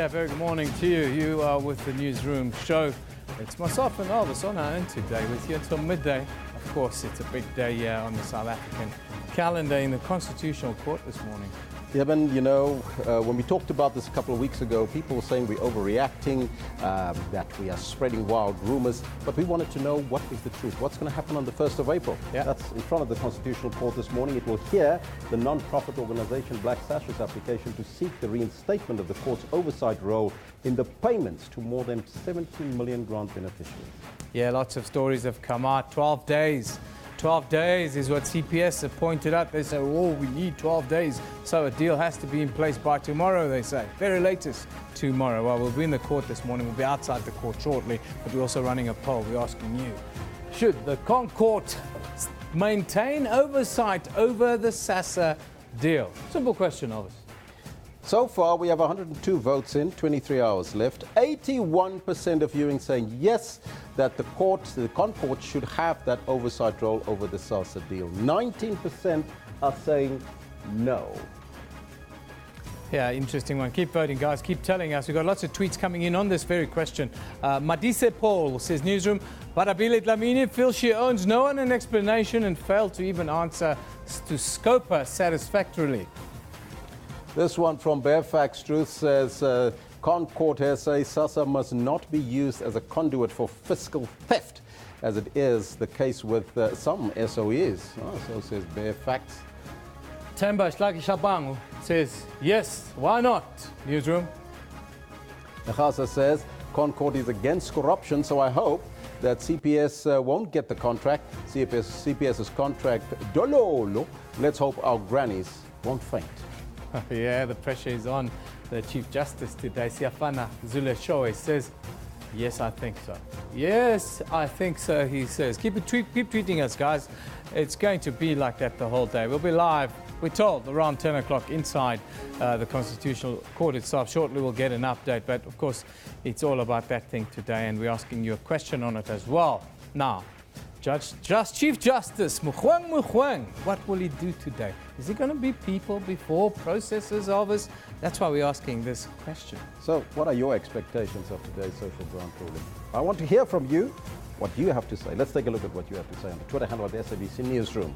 Yeah, very good morning to you. You are with the Newsroom show. It's myself and Elvis on our own today with you until midday. Of course, it's a big day here on the South African calendar in the Constitutional Court this morning. Yeah, Ben, you know, when we talked about this a couple of weeks ago, people were saying we're overreacting, that we are spreading wild rumors, but we wanted to know what is the truth. What's going to happen on the 1st of April? Yeah. That's in front of the Constitutional Court this morning. It will hear the non-profit organization Black Sash's application to seek the reinstatement of the court's oversight role in the payments to more than 17 million grant beneficiaries. Yeah, lots of stories have come out. 12 days. 12 days is what CPS have pointed out. They say, oh, we need 12 days, so a deal has to be in place by tomorrow, they say. Very latest tomorrow. Well, we'll be in the court this morning. We'll be outside the court shortly, but we're also running a poll. We're asking you, should the ConCourt maintain oversight over the SASA deal? Simple question, Elvis. So far, we have 102 votes in, 23 hours left. 81% of viewing saying yes, that the ConCourt should have that oversight role over the SASA deal. 19% are saying no. Yeah, interesting one. Keep voting, guys. Keep telling us. We've got lots of tweets coming in on this very question. Madise Paul says, Newsroom, Barabile Dlamini feels she owes no one an explanation and failed to even answer to Scopa satisfactorily. This one from Fairfax Truth says, ConCourt SA SASA must not be used as a conduit for fiscal theft, as it is the case with some SOEs. Oh, so says Fairfax. Temba Shlaki Shabangu says, yes, why not? Newsroom. Nahasa says, ConCourt is against corruption, so I hope that CPS won't get the contract. CPS's contract, dololo. Let's hope our grannies won't faint. Yeah, the pressure is on the Chief Justice today. Siafana Zuleshoe says, yes, I think so. Yes, I think so, he says. Keep tweeting us, guys. It's going to be like that the whole day. We'll be live, we're told, around 10 o'clock inside the Constitutional Court itself. Shortly, we'll get an update. But, of course, it's all about that thing today, and we're asking you a question on it as well. Now, Chief Justice Mogoeng, what will he do today? Is it going to be people before processes, Elvis? That's why we're asking this question. So what are your expectations of today's social grant ruling? I want to hear from you. What do you have to say? Let's take a look at what you have to say on the Twitter handle at the SABC Newsroom.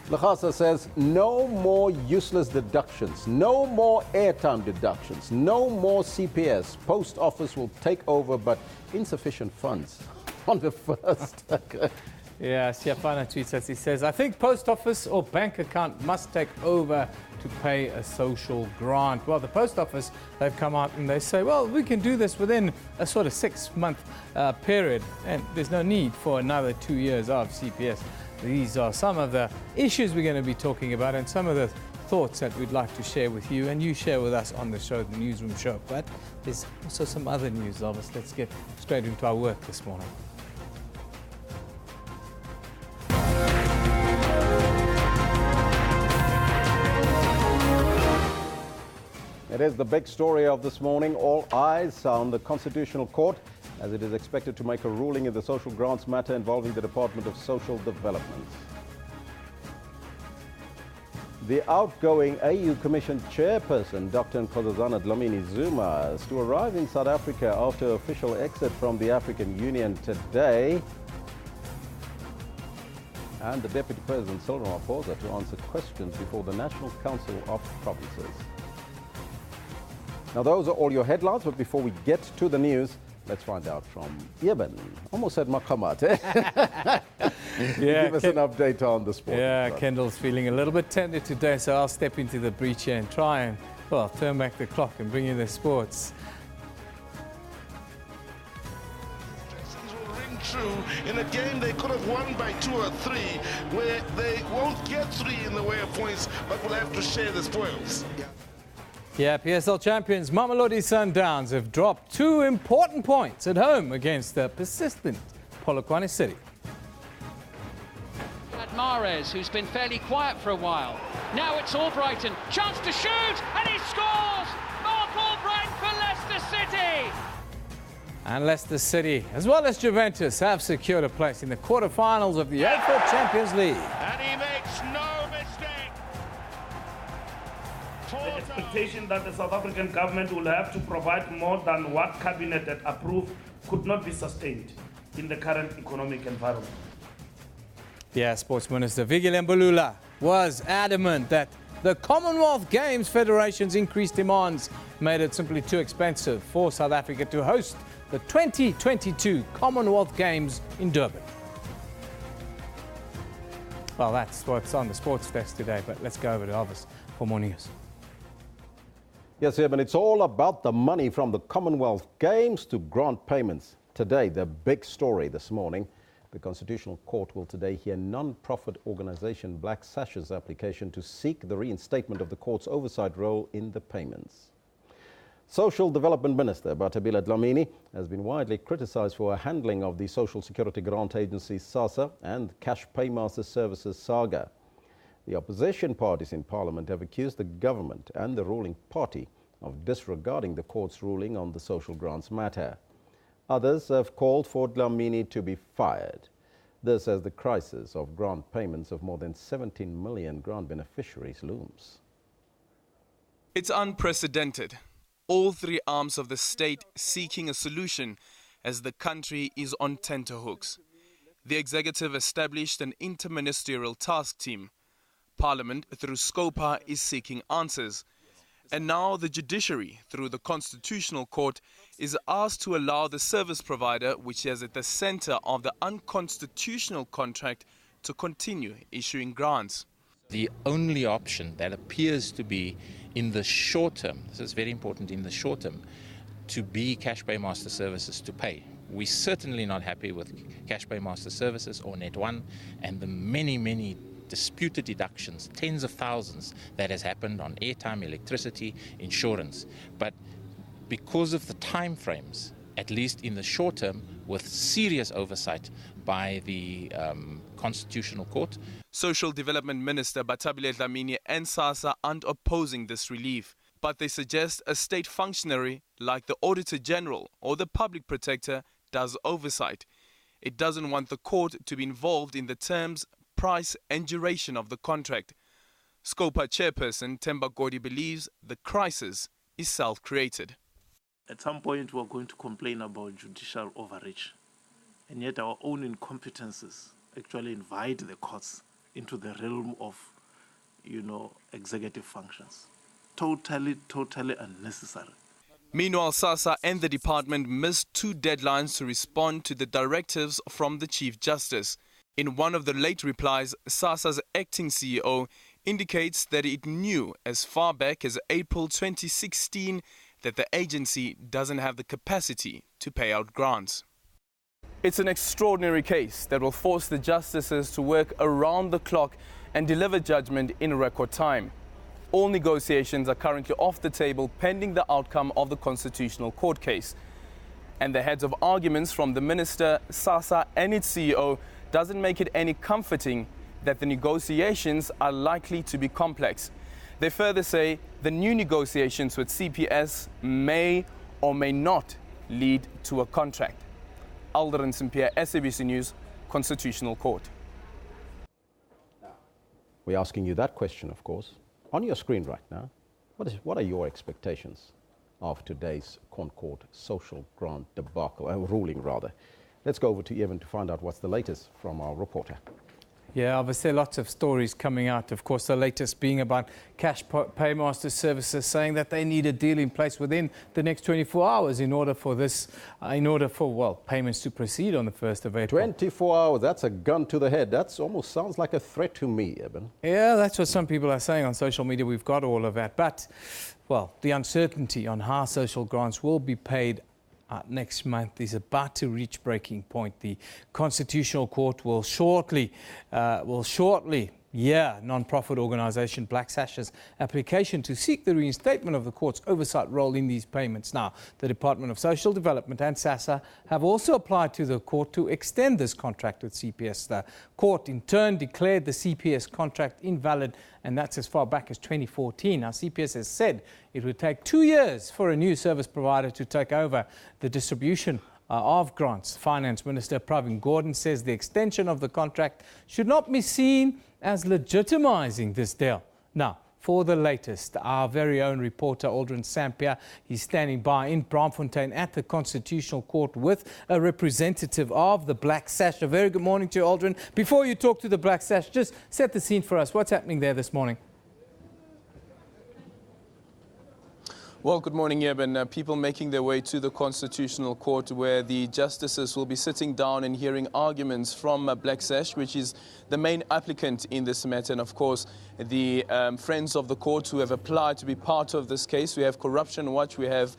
Lachasa says, no more useless deductions, no more airtime deductions, no more CPS. Post office will take over, but insufficient funds. On the first. Yeah, Siafana tweets us. He says, I think post office or bank account must take over to pay a social grant. Well, the post office, they've come out and they say, well, we can do this within a sort of 6-month period, and there's no need for another 2 years of CPS. These are some of the issues we're going to be talking about and some of the thoughts that we'd like to share with you, and you share with us on the show, the Newsroom show. But there's also some other news, Elvis. Let's get straight into our work this morning. It is the big story of this morning. All eyes are on the Constitutional Court, as it is expected to make a ruling in the social grants matter involving the Department of Social Development. The outgoing AU Commission chairperson, Dr. Nkosazana Dlamini Zuma, is to arrive in South Africa after official exit from the African Union today. And the Deputy President, Cyril Ramaphosa, to answer questions before the National Council of Provinces. Now, those are all your headlines, but before we get to the news, let's find out from Eben. Almost said Makamat. Yeah, give us an update on the sport. Yeah, Kendall's feeling a little bit tender today, so I'll step into the breach here and try and, well, turn back the clock and bring in the sports. True in a game they could have won by 2 or 3, where they won't get 3 in the way of points, but will have to share the spoils. Yeah, PSL champions Mamelodi Sundowns have dropped 2 important points at home against the persistent Polokwane City. Mahrez, who's been fairly quiet for a while. Now it's Albrighton, chance to shoot, and he scores! Mark Albright for Leicester City! And Leicester City, as well as Juventus, have secured a place in the quarterfinals of the UEFA Champions League. And he makes no mistake. expectation that the South African government will have to provide more than what Cabinet had approved could not be sustained in the current economic environment. Yeah, Sports Minister Vigile Mbalula was adamant that the Commonwealth Games Federation's increased demands made it simply too expensive for South Africa to host the 2022 Commonwealth Games in Durban. Well, that's what's on the sports desk today, but let's go over to Elvis for more news. Yes, Eben, it's all about the money from the Commonwealth Games to grant payments. Today, the big story this morning, the Constitutional Court will today hear non-profit organisation Black Sash's application to seek the reinstatement of the court's oversight role in the payments. Social Development Minister Bathabile Dlamini has been widely criticised for her handling of the Social Security Grant Agency SASSA and Cash Paymaster Services saga. The opposition parties in Parliament have accused the government and the ruling party of disregarding the court's ruling on the social grants matter. Others have called for Dlamini to be fired. This as the crisis of grant payments of more than 17 million grant beneficiaries looms. It's unprecedented. All three arms of the state seeking a solution as the country is on tenterhooks. The executive established an interministerial task team. Parliament, through SCOPA, is seeking answers. And now the judiciary, through the Constitutional Court, is asked to allow the service provider, which is at the center of the unconstitutional contract, to continue issuing grants. The only option that appears to be in the short term, this is very important, in the short term, to be Cash Paymaster Services to pay. We're certainly not happy with Cash Paymaster Services or Net1 and the many disputed deductions, tens of thousands, that has happened on airtime, electricity, insurance. But because of the time frames, at least in the short term, with serious oversight by the Constitutional Court. Social Development Minister Bathabile Dlamini and SASSA aren't opposing this relief, but they suggest a state functionary like the Auditor General or the Public Protector does oversight. It doesn't want the court to be involved in the terms, price and duration of the contract. SCOPA chairperson Themba Godi believes the crisis is self-created. At some point, we're going to complain about judicial overreach, and yet our own incompetences actually invite the courts into the realm of, executive functions. Totally unnecessary. Meanwhile, SASSA and the department missed two deadlines to respond to the directives from the Chief Justice. In one of the late replies, SASSA's acting CEO indicates that it knew as far back as April 2016 that the agency doesn't have the capacity to pay out grants. It's an extraordinary case that will force the justices to work around the clock and deliver judgment in record time. All negotiations are currently off the table pending the outcome of the Constitutional Court case. And the heads of arguments from the minister, SASSA and its CEO doesn't make it any comforting that the negotiations are likely to be complex. They further say the new negotiations with CPS may or may not lead to a contract. Alderin Simpier, SABC News, Constitutional Court. We're asking you that question, of course. On your screen right now, what are your expectations of today's Concord social grant debacle, ruling rather? Let's go over to Evan to find out what's the latest from our reporter. Yeah, obviously lots of stories coming out. Of course, the latest being about Cash Paymaster Services saying that they need a deal in place within the next 24 hours in order for payments to proceed on the 1st of April. 24 hours, that's a gun to the head. That almost sounds like a threat to me, Eben. Yeah, that's what some people are saying on social media. We've got all of that. But, well, the uncertainty on how social grants will be paid next month is about to reach breaking point. The Constitutional Court will shortly hear non-profit organisation Black Sash's application to seek the reinstatement of the court's oversight role in these payments. Now, the Department of Social Development and SASSA have also applied to the court to extend this contract with CPS. The court in turn declared the CPS contract invalid, and that's as far back as 2014. Now, CPS has said it would take 2 years for a new service provider to take over the distribution of grants. Finance Minister Pravin Gordhan says the extension of the contract should not be seen as legitimising this deal. Now, for the latest. Our very own reporter, Aldrin Sampier, he's standing by in Braamfontein at the Constitutional Court with a representative of the Black Sash. A very good morning to you, Aldrin. Before you talk to the Black Sash, just set the scene for us. What's happening there this morning? Well, good morning, Eben. People making their way to the Constitutional Court where the justices will be sitting down and hearing arguments from Black Sash, which is the main applicant in this matter. And of course, the friends of the court who have applied to be part of this case. We have Corruption Watch, we have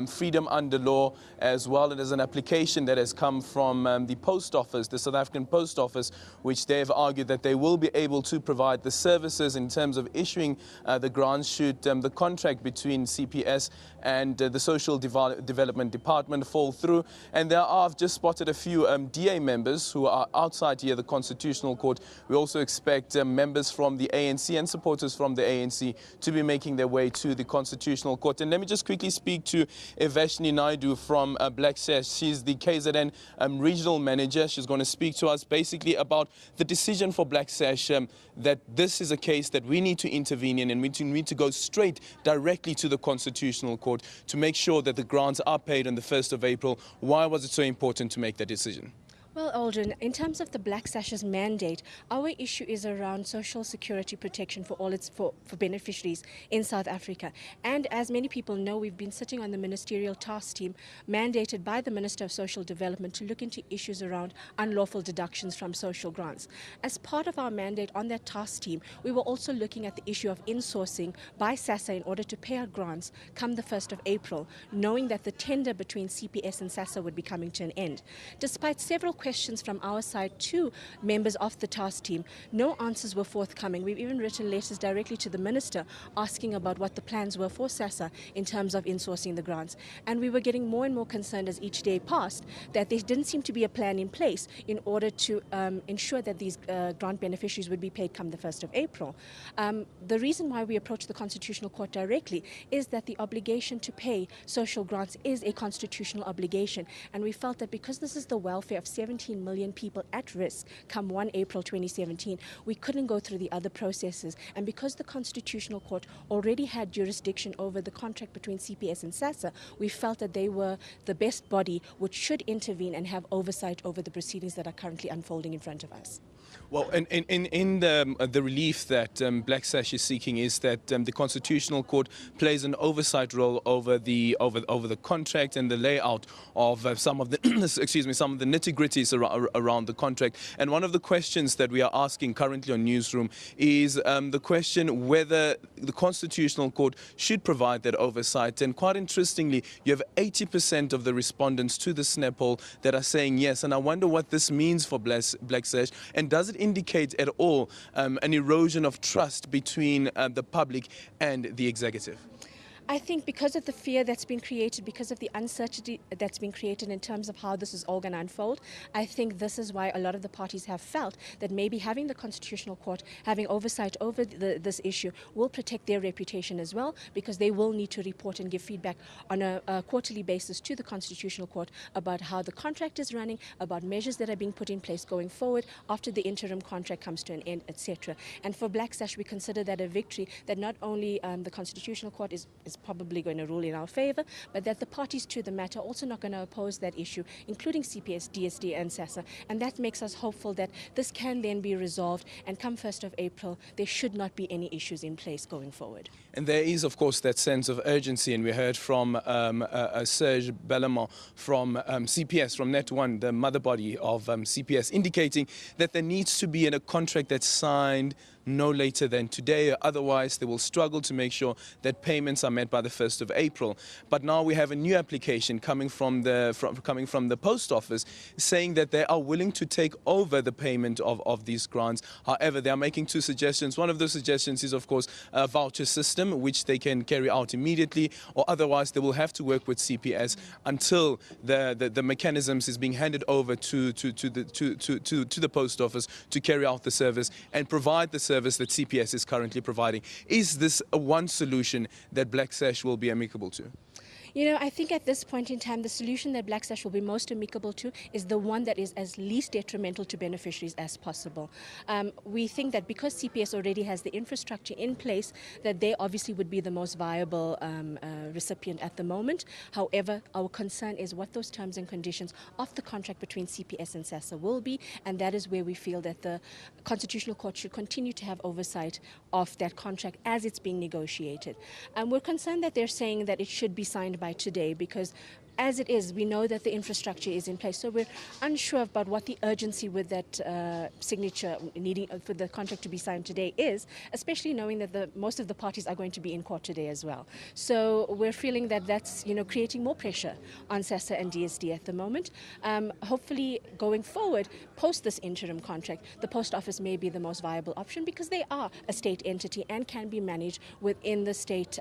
Freedom Under Law as well. It is an application that has come from the Post Office, the South African Post Office, which they have argued that they will be able to provide the services in terms of issuing the grants should the contract between CPS and the Social Development Department fall through. And I've just spotted a few DA members who are outside here, the Constitutional Court. We also expect members from the ANC and supporters from the ANC to be making their way to the Constitutional Court. And let me just quickly speak to Evashni Naidu from Black Sash. She's the KZN regional manager. She's going to speak to us basically about the decision for Black Sash that this is a case that we need to intervene in, and we need to go straight directly to the Constitutional Court to make sure that the grants are paid on the 1st of April. Why was it so important to make that decision? Well, Aldrin, in terms of the Black Sash's mandate, our issue is around social security protection for beneficiaries in South Africa. And as many people know, we've been sitting on the ministerial task team mandated by the Minister of Social Development to look into issues around unlawful deductions from social grants. As part of our mandate on that task team, we were also looking at the issue of insourcing by SASSA in order to pay out grants come the 1st of April, knowing that the tender between CPS and SASSA would be coming to an end. Despite several questions from our side to members of the task team, no answers were forthcoming. We've even written letters directly to the minister asking about what the plans were for SASSA in terms of insourcing the grants. And we were getting more and more concerned as each day passed that there didn't seem to be a plan in place in order to ensure that these grant beneficiaries would be paid come the 1st of April. The reason why we approached the Constitutional Court directly is that the obligation to pay social grants is a constitutional obligation. And we felt that because this is the welfare of 17 million people at risk come 1 April 2017, we couldn't go through the other processes. And because the Constitutional Court already had jurisdiction over the contract between CPS and SASSA, we felt that they were the best body which should intervene and have oversight over the proceedings that are currently unfolding in front of us. Well, in the relief that Black Sash is seeking is that the Constitutional Court plays an oversight role over the contract and the layout of some of the some of the nitty-gritties around the contract. And one of the questions that we are asking currently on Newsroom is the question whether the Constitutional Court should provide that oversight. And quite interestingly, you have 80% of the respondents to the SNAP poll that are saying yes. And I wonder what this means for Black Sash, and does it indicate at all an erosion of trust between the public and the executive? I think because of the fear that's been created, because of the uncertainty that's been created in terms of how this is all going to unfold, I think this is why a lot of the parties have felt that maybe having the Constitutional Court having oversight over this issue will protect their reputation as well, because they will need to report and give feedback on a quarterly basis to the Constitutional Court about how the contract is running, about measures that are being put in place going forward after the interim contract comes to an end, etc. And for Black Sash, we consider that a victory, that not only the Constitutional Court is probably going to rule in our favor, but that the parties to the matter are also not going to oppose that issue, including CPS, DSD and SASSA. And that makes us hopeful that this can then be resolved, and come 1st of April, there should not be any issues in place going forward. And there is, of course, that sense of urgency, and we heard from Serge Bellamont from CPS, from Net1, the mother body of CPS, indicating that there needs to be a contract that's signed no later than today, otherwise they will struggle to make sure that payments are met by the 1st of April. But now we have a new application coming from the Post Office saying that they are willing to take over the payment of these grants. However, they are making two suggestions. One of those suggestions is, of course, a voucher system, which they can carry out immediately, or otherwise they will have to work with CPS until the mechanisms is being handed over to the Post Office to carry out the service and provide the service that CPS is currently providing. Is this one solution that Black Sash will be amicable to? You know, I think at this point in time, the solution that Black Sash will be most amicable to is the one that is as least detrimental to beneficiaries as possible. We think that because CPS already has the infrastructure in place, that they obviously would be the most viable recipient at the moment. However, our concern is what those terms and conditions of the contract between CPS and SASSA will be, and that is where we feel that the Constitutional Court should continue to have oversight of that contract as it's being negotiated. We're concerned that they're saying that it should be signed by today, because as it is, we know that the infrastructure is in place, so we're unsure about what the urgency with that signature needing for the contract to be signed today is, especially knowing that most of the parties are going to be in court today as well. So we're feeling that that's creating more pressure on SASSA and DSD at the moment. Hopefully, going forward, post this interim contract, the post office may be the most viable option because they are a state entity and can be managed within the state,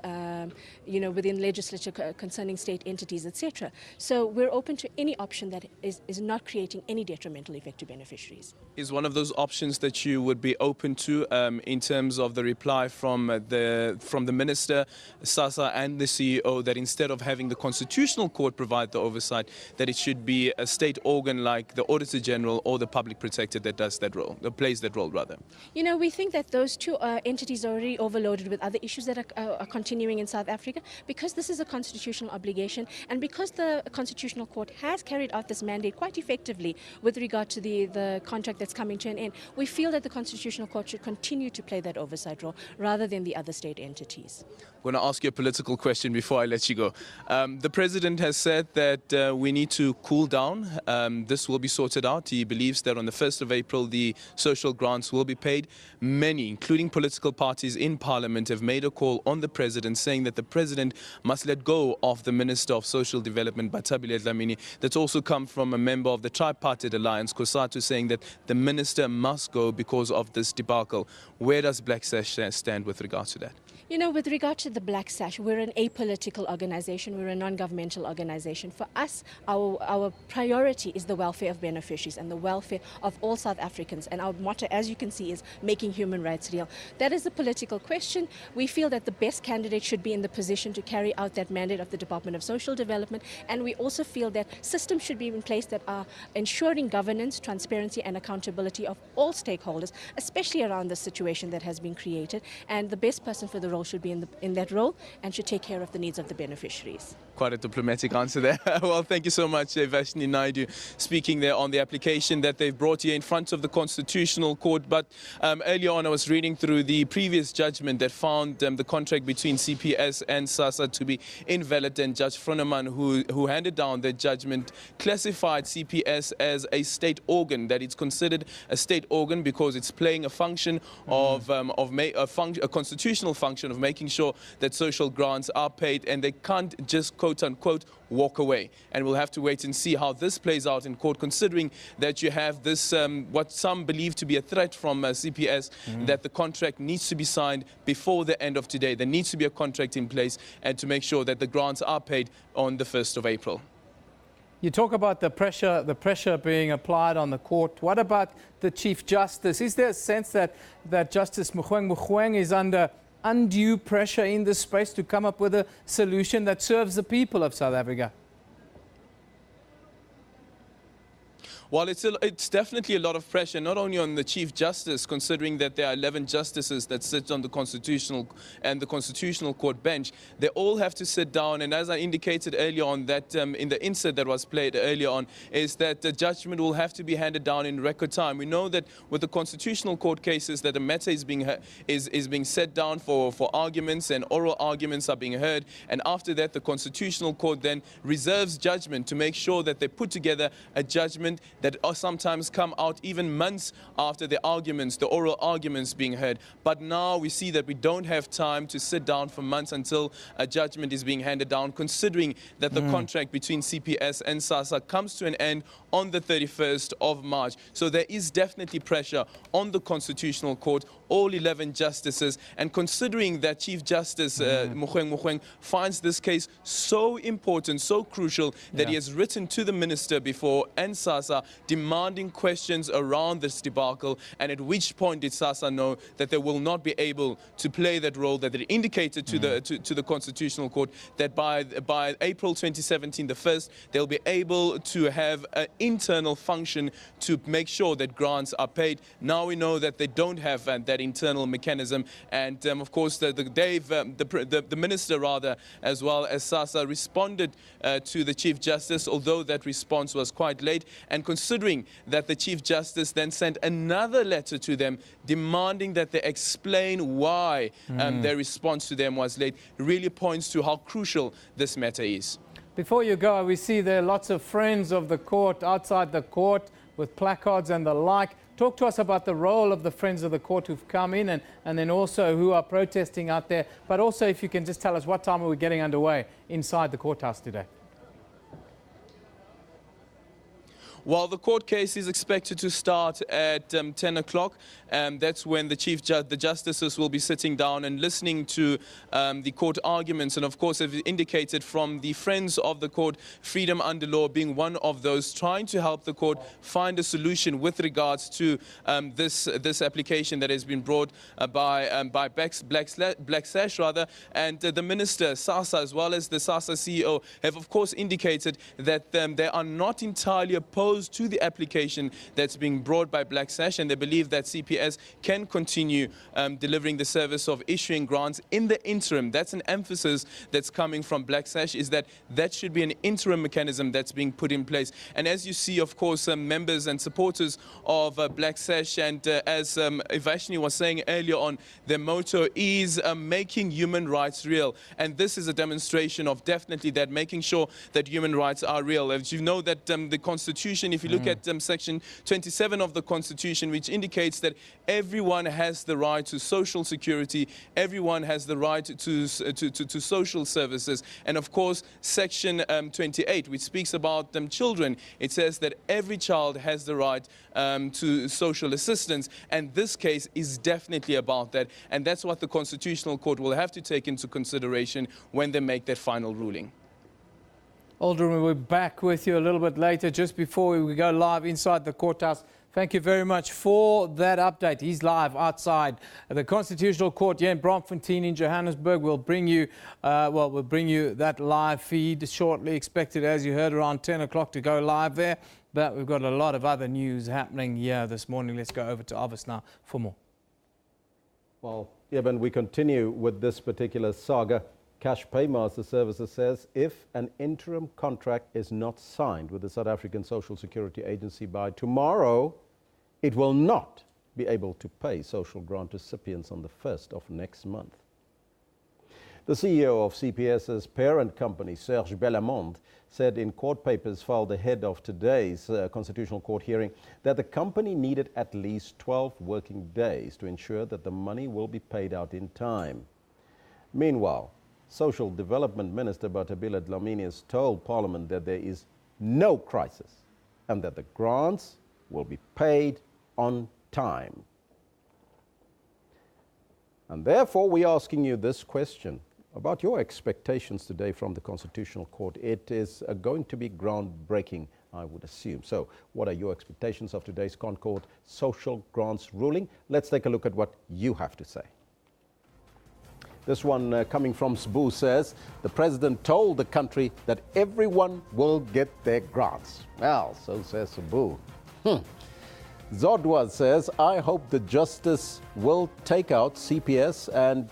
within legislature concerning state entities, etc. So we're open to any option that is not creating any detrimental effect to beneficiaries. Is one of those options that you would be open to in terms of the reply from the Minister, SASSA and the CEO, that instead of having the Constitutional Court provide the oversight, that it should be a state organ like the Auditor General or the Public Protector that does that role, that plays that role rather? We think that those two entities are already overloaded with other issues that are continuing in South Africa, because this is a constitutional obligation, and because the Constitutional Court has carried out this mandate quite effectively with regard to the contract that's coming to an end. We feel that the Constitutional Court should continue to play that oversight role rather than the other state entities. I'm going to ask you a political question before I let you go. The President has said that we need to cool down. This will be sorted out. He believes that on the 1st of April, the social grants will be paid. Many, including political parties in Parliament, have made a call on the President saying that the President must let go of the Minister of Social Development, Bathabile Dlamini. That's also come from a member of the Tripartite Alliance, Kosatu, saying that the Minister must go because of this debacle. Where does Black Sash stand with regard to that? With regard to the Black Sash, we're an apolitical organization, we're a non-governmental organization. For us, our priority is the welfare of beneficiaries and the welfare of all South Africans. And our motto, as you can see, is making human rights real. That is a political question. We feel that the best candidate should be in the position to carry out that mandate of the Department of Social Development. And we also feel that systems should be in place that are ensuring governance, transparency and accountability of all stakeholders, especially around the situation that has been created. And the best person for the role should be in that role and should take care of the needs of the beneficiaries. Quite a diplomatic answer there. Well, thank you so much, Vashni Naidu, speaking there on the application that they've brought here in front of the Constitutional Court. But earlier on, I was reading through the previous judgment that found the contract between CPS and SASSA to be invalid, and Judge Froneman, who handed down the judgment, classified CPS as a state organ, that it's considered a state organ because it's playing a function of a constitutional function of making sure that social grants are paid, and they can't just quote-unquote walk away. And we'll have to wait and see how this plays out in court, considering that you have this, what some believe to be a threat from CPS, that the contract needs to be signed before the end of today. There needs to be a contract in place and to make sure that the grants are paid on the 1st of April. You talk about the pressure being applied on the court. What about the Chief Justice? Is there a sense that Justice Mogoeng is under undue pressure in this space to come up with a solution that serves the people of South Africa? Well, it's definitely a lot of pressure, not only on the Chief Justice, considering that there are 11 justices that sit on the Constitutional Court bench. They all have to sit down, and as I indicated earlier on, that in the insert that was played earlier on, is that the judgment will have to be handed down in record time. We know that with the Constitutional Court cases, that the matter is being set down for arguments, and oral arguments are being heard, and after that, the Constitutional Court then reserves judgment to make sure that they put together a judgment that sometimes come out even months after the oral arguments being heard. But now we see that we don't have time to sit down for months until a judgment is being handed down, considering that the contract between CPS and SASSA comes to an end on the 31st of March. So there is definitely pressure on the Constitutional Court, all 11 justices, and considering that Chief Justice Mogoeng finds this case so important, so crucial, that he has written to the Minister before and SASSA demanding questions around this debacle, and at which point did SASSA know that they will not be able to play that role that they indicated to the Constitutional Court, that by April 2017, the 1st, they'll be able to have an internal function to make sure that grants are paid. Now we know that they don't have that internal mechanism, and of course the minister rather, as well as SASSA, responded to the Chief Justice, although that response was quite late. And considering that the Chief Justice then sent another letter to them demanding that they explain why their response to them was late, really points to how crucial this matter is. Before you go, we see there are lots of friends of the court outside the court with placards and the like. Talk to us about the role of the friends of the court who've come in, and then also who are protesting out there. But also, if you can just tell us what time are we getting underway inside the courthouse today? Well, the court case is expected to start at 10 o'clock. That's when the the justices will be sitting down and listening to the court arguments. And of course, as indicated from the Friends of the Court, Freedom Under Law being one of those, trying to help the court find a solution with regards to this application that has been brought by Black Sash rather. And the minister, SASSA, as well as the SASSA CEO, have of course indicated that they are not entirely opposed to the application that's being brought by Black Sash, and they believe that CPS can continue delivering the service of issuing grants in the interim. That's an emphasis that's coming from Black Sash, is that should be an interim mechanism that's being put in place. And as you see, of course, members and supporters of Black Sash, and as Ivashni was saying earlier on, their motto is making human rights real. And this is a demonstration of definitely that, making sure that human rights are real. As you know that the Constitution, if you look at section 27 of the Constitution, which indicates that everyone has the right to social security, everyone has the right to social services, and of course section 28, which speaks about children, it says that every child has the right to social assistance, and this case is definitely about that, and that's what the Constitutional Court will have to take into consideration when they make that final ruling. Alderman, we're back with you a little bit later, just before we go live inside the courthouse. Thank you very much for that update. He's live outside the Constitutional Court here in Braamfontein in Johannesburg. We'll bring you, that live feed shortly, expected, as you heard, around 10 o'clock to go live there. But we've got a lot of other news happening here this morning. Let's go over to Avis now for more. Well, Eben, we continue with this particular saga. Cash Paymaster Services says if an interim contract is not signed with the South African Social Security Agency by tomorrow, it will not be able to pay social grant recipients on the 1st of next month. The CEO of CPS's parent company, Serge Bellamont, said in court papers filed ahead of today's Constitutional Court hearing that the company needed at least 12 working days to ensure that the money will be paid out in time. Meanwhile, Social Development Minister Batabile Dlamini has told Parliament that there is no crisis and that the grants will be paid on time. And therefore, we're asking you this question about your expectations today from the Constitutional Court. It is going to be groundbreaking, I would assume. So what are your expectations of today's ConCourt social grants ruling? Let's take a look at what you have to say. This one coming from Sbu says, the president told the country that everyone will get their grants. Well, so says Sbu. Zodwa says, I hope the justice will take out CPS and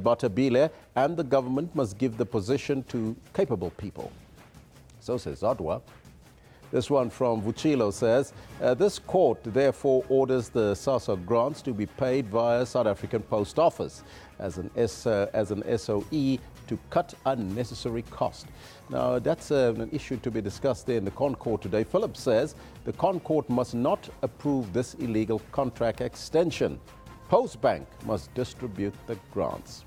Batabile, and the government must give the position to capable people. So says Zodwa. This one from Vuchilo says, this court therefore orders the SASSA grants to be paid via South African Post Office as an SOE to cut unnecessary cost. Now, that's an issue to be discussed there in the ConCourt today. Philip says the ConCourt must not approve this illegal contract extension. Postbank must distribute the grants.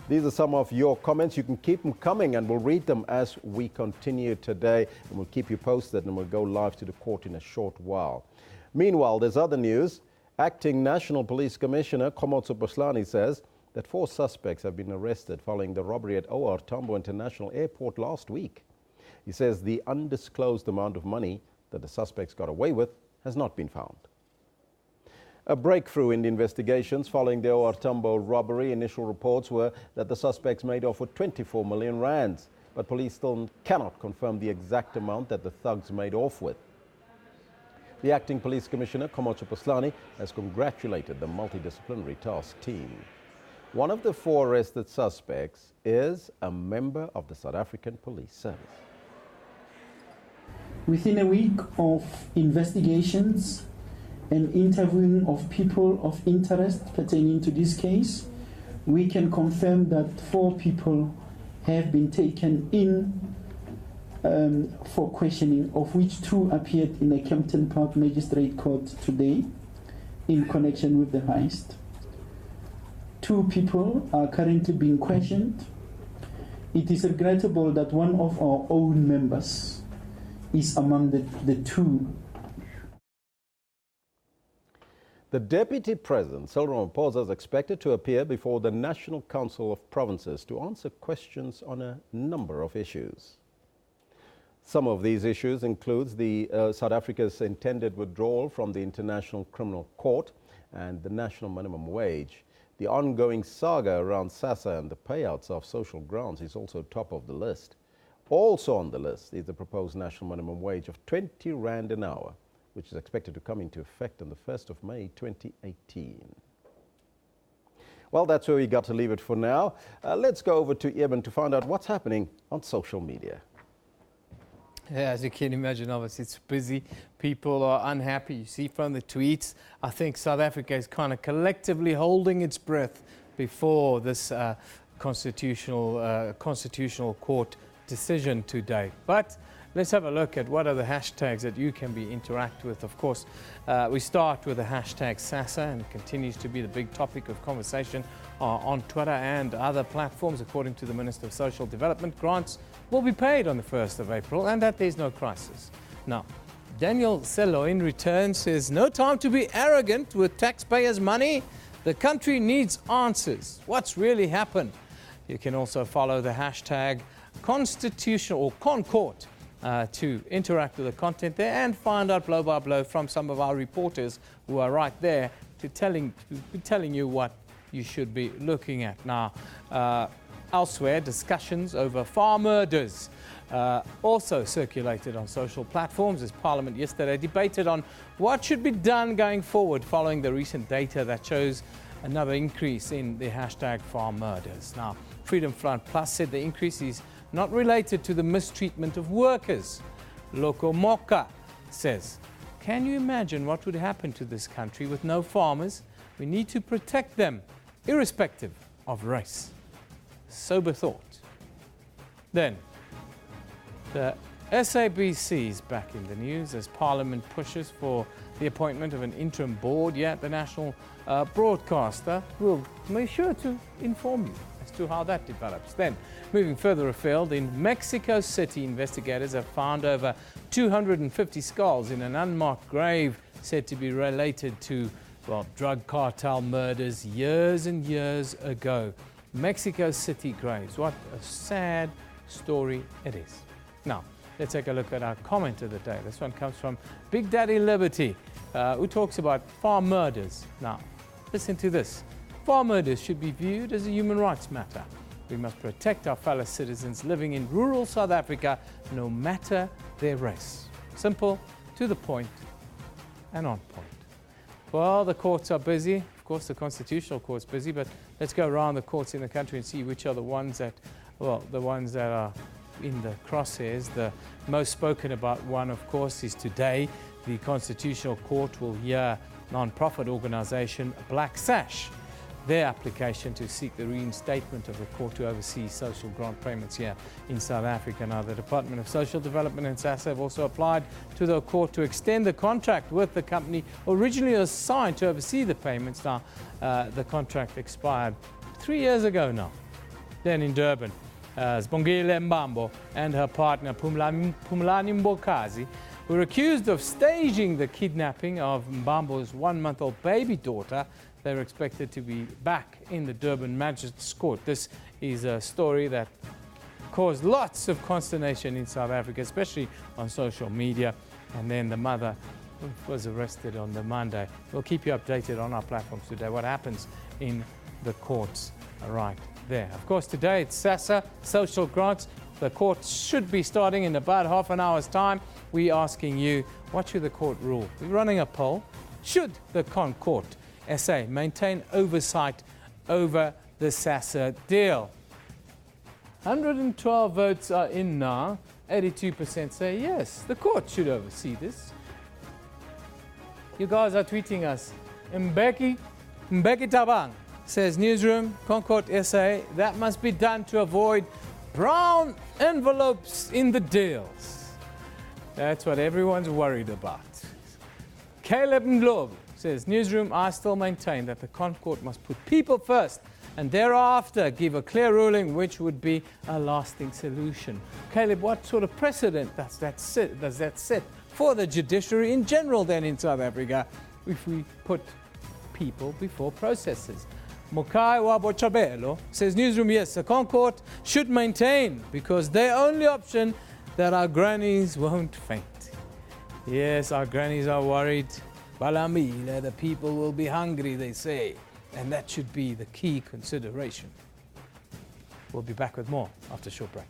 These are some of your comments. You can keep them coming and we'll read them as we continue today, and we'll keep you posted, and we'll go live to the court in a short while. Meanwhile, there's other news. Acting National Police Commissioner Khomotso Boslani says that 4 suspects have been arrested following the robbery at OR Tambo International Airport last week. He says the undisclosed amount of money that the suspects got away with has not been found. A breakthrough in the investigations following the OR Tambo robbery. Initial reports were that the suspects made off with 24 million rands, but police still cannot confirm the exact amount that the thugs made off with. The acting police commissioner, Komocho Puslani, has congratulated the multidisciplinary task team. One of the 4 arrested suspects is a member of the South African Police Service. Within a week of investigations and interviewing of people of interest pertaining to this case, we can confirm that 4 people have been taken in for questioning, of which 2 appeared in the Kempton Park Magistrate Court today in connection with the heist. 2 people are currently being questioned. It is regrettable that one of our own members is among the 2. The Deputy President, Cyril Ramaphosa, is expected to appear before the National Council of Provinces to answer questions on a number of issues. Some of these issues include South Africa's intended withdrawal from the International Criminal Court and the national minimum wage. The ongoing saga around SASSA and the payouts of social grants is also top of the list. Also on the list is the proposed national minimum wage of 20 Rand an hour, which is expected to come into effect on the 1st of May 2018. Well, that's where we got to leave it for now. Let's go over to Eben to find out what's happening on social media. Yeah, as you can imagine, obviously it's busy. People are unhappy. You see from the tweets, I think South Africa is kind of collectively holding its breath before this constitutional court decision today. But let's have a look at what are the hashtags that you can interact with. Of course, we start with the hashtag SASSA, and it continues to be the big topic of conversation on Twitter and other platforms. According to the Minister of Social Development, grants will be paid on the 1st of April and that there's no crisis. Now, Daniel Sello in return says, no time to be arrogant with taxpayers' money. The country needs answers. What's really happened? You can also follow the hashtag constitutional or ConCourt to interact with the content there and find out blow by blow from some of our reporters who are right there to telling you what you should be looking at. Now, elsewhere, discussions over farm murders also circulated on social platforms as Parliament yesterday debated on what should be done going forward following the recent data that shows another increase in the hashtag farm murders. Now, Freedom Front Plus said the increase is not related to the mistreatment of workers. Loko Moka says, can you imagine what would happen to this country with no farmers? We need to protect them, irrespective of race. Sober thought. Then, the SABC is back in the news as Parliament pushes for the appointment of an interim board. Yet the national broadcaster will make sure to inform you as to how that develops. Then, moving further afield, in Mexico City, investigators have found over 250 skulls in an unmarked grave said to be related to, well, drug cartel murders years and years ago. Mexico City graves. What a sad story it is. Now, let's take a look at our comment of the day. This one comes from Big Daddy Liberty, who talks about farm murders. Now, listen to this. Farm murders should be viewed as a human rights matter. We must protect our fellow citizens living in rural South Africa, no matter their race. Simple, to the point, and on point. Well, the courts are busy. Of course, the Constitutional Court's busy, but let's go around the courts in the country and see which are the ones that, well, the ones that are in the crosshairs. The most spoken about one, of course, is today. The Constitutional Court will hear non-profit organisation Black Sash, their application to seek the reinstatement of the court to oversee social grant payments here in South Africa. Now, the Department of Social Development and SASSA have also applied to the court to extend the contract with the company originally assigned to oversee the payments. Now, the contract expired 3 years ago now. Then in Durban, Zbongile Mbambo and her partner Pumlani Mbokazi were accused of staging the kidnapping of Mbambo's 1-month-old baby daughter. They were expected to be back in the Durban Magistrates Court. This is a story that caused lots of consternation in South Africa, especially on social media. and then the mother was arrested on the Monday. We'll keep you updated on our platforms today, what happens in the courts right there. Of course, today it's SASSA, social grants. The court should be starting in about half an hour's time. We're asking you, what should the court rule? We're running a poll. Should the Court SA maintain oversight over the SASSA deal? 112 votes are in now. 82% say yes, the court should oversee this. You guys are tweeting us. Mbeki Tabang says, Newsroom, Concord SA, that must be done to avoid brown envelopes in the deals. That's what everyone's worried about. Caleb Ndlovu says, Newsroom, I still maintain that the Concord must put people first and thereafter give a clear ruling which would be a lasting solution. Caleb, what sort of precedent does that set for the judiciary in general then in South Africa if we put people before processes? Mokai Wabochabelo says, Newsroom, yes, the Concord should maintain because their only option that our grannies won't faint. Yes, our grannies are worried. Balamile, the people will be hungry, they say. And that should be the key consideration. We'll be back with more after a short break.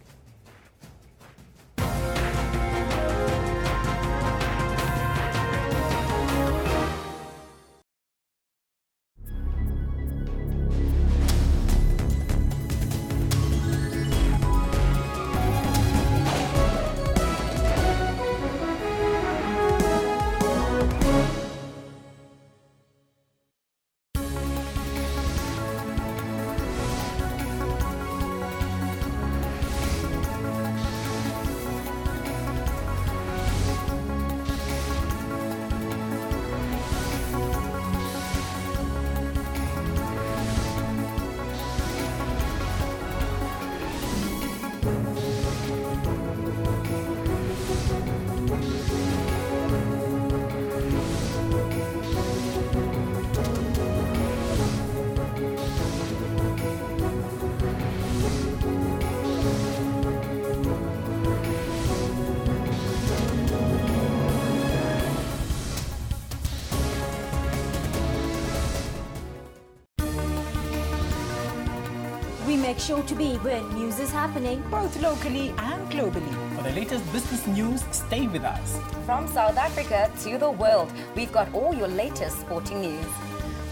We make sure to be where news is happening, both locally and globally. For the latest business news, stay with us. From South Africa to the world, we've got all your latest sporting news.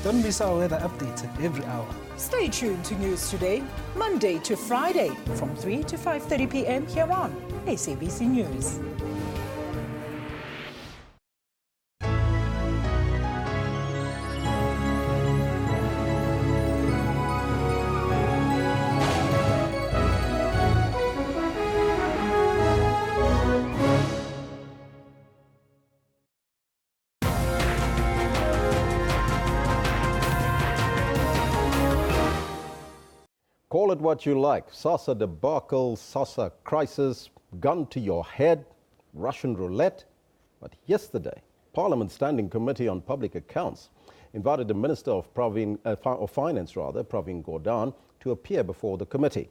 Don't miss our weather updates every hour. Stay tuned to News Today, Monday to Friday, from 3 to 5:30 p.m. here on SABC News. Call it what you like, SASSA debacle, SASSA crisis, gun to your head, Russian roulette. But yesterday, Parliament's Standing Committee on Public Accounts invited the Minister of Finance, Pravin Gordhan, to appear before the committee.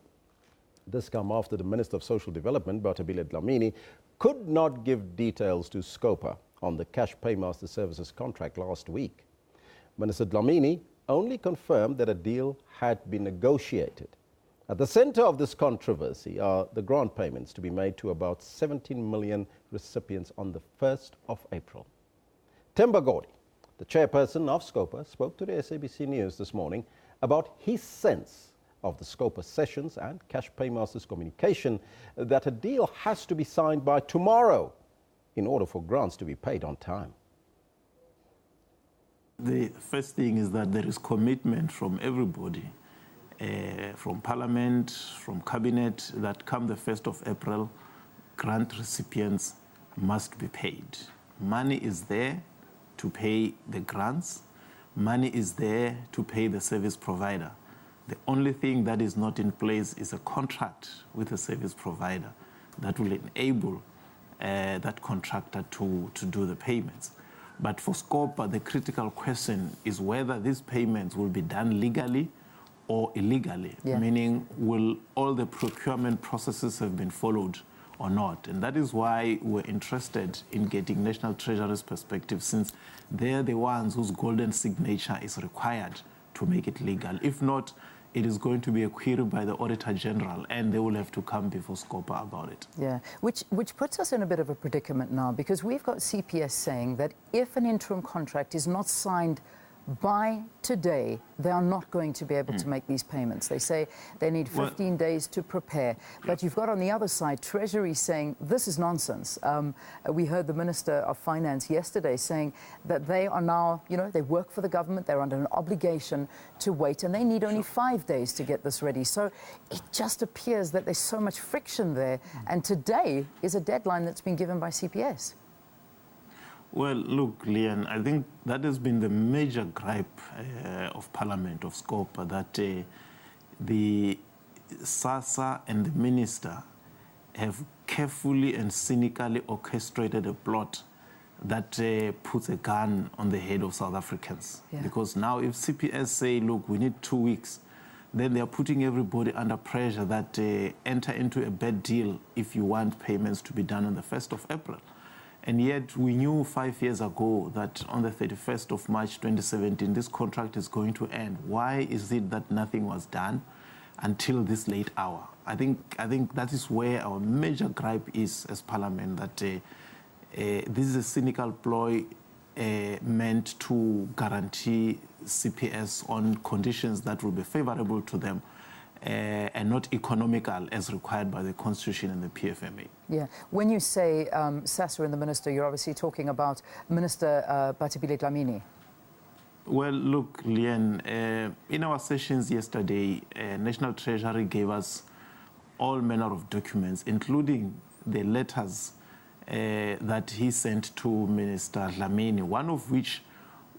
This come after the Minister of Social Development, Bathabile Dlamini, could not give details to Scopa on the Cash Paymaster Services contract last week. Minister Dlamini only confirmed that a deal had been negotiated. At the center of this controversy are the grant payments to be made to about 17 million recipients on the 1st of April. Themba Gowdy, the chairperson of Scopa, spoke to the SABC News this morning about his sense of the Scopa sessions and Cash Paymasters communication that a deal has to be signed by tomorrow in order for grants to be paid on time. The first thing is that there is commitment from everybody, from Parliament, from Cabinet, that come the 1st of April, grant recipients must be paid. Money is there to pay the grants. Money is there to pay the service provider. The only thing that is not in place is a contract with the service provider that will enable that contractor to do the payments. But for Scopa, the critical question is whether these payments will be done legally or illegally, meaning will all the procurement processes have been followed or not. And that is why we're interested in getting National Treasury's perspective, since they're the ones whose golden signature is required to make it legal. If not, it is going to be a query by the Auditor General, and they will have to come before SCOPA about it. Yeah, which puts us in a bit of a predicament now, because we've got CPS saying that if an interim contract is not signed by today, they are not going to be able to make these payments. They say they need 15 days to prepare. But you've got on the other side Treasury saying this is nonsense. We heard the Minister of Finance yesterday saying that they are now, you know, they work for the government, they're under an obligation to wait, and they need only 5 days to get this ready. So it just appears that there's so much friction there. And today is a deadline that's been given by CPS. Well, look, Leanne, I think that has been the major gripe of Parliament, of SCOPA, that the SASSA and the Minister have carefully and cynically orchestrated a plot that puts a gun on the head of South Africans. Yeah. Because now if CPS say, look, we need 2 weeks, then they are putting everybody under pressure that enter into a bad deal if you want payments to be done on the 1st of April. And yet we knew 5 years ago that on the 31st of March 2017, this contract is going to end. Why is it that nothing was done until this late hour? I think that is where our major gripe is as Parliament, that this is a cynical ploy meant to guarantee CPS on conditions that will be favorable to them, and not economical as required by the Constitution and the PFMA. Yeah. When you say SASSA and the Minister, you're obviously talking about Minister Batibile Dlamini. Well, look, Leanne, in our sessions yesterday, National Treasury gave us all manner of documents, including the letters that he sent to Minister Dlamini, one of which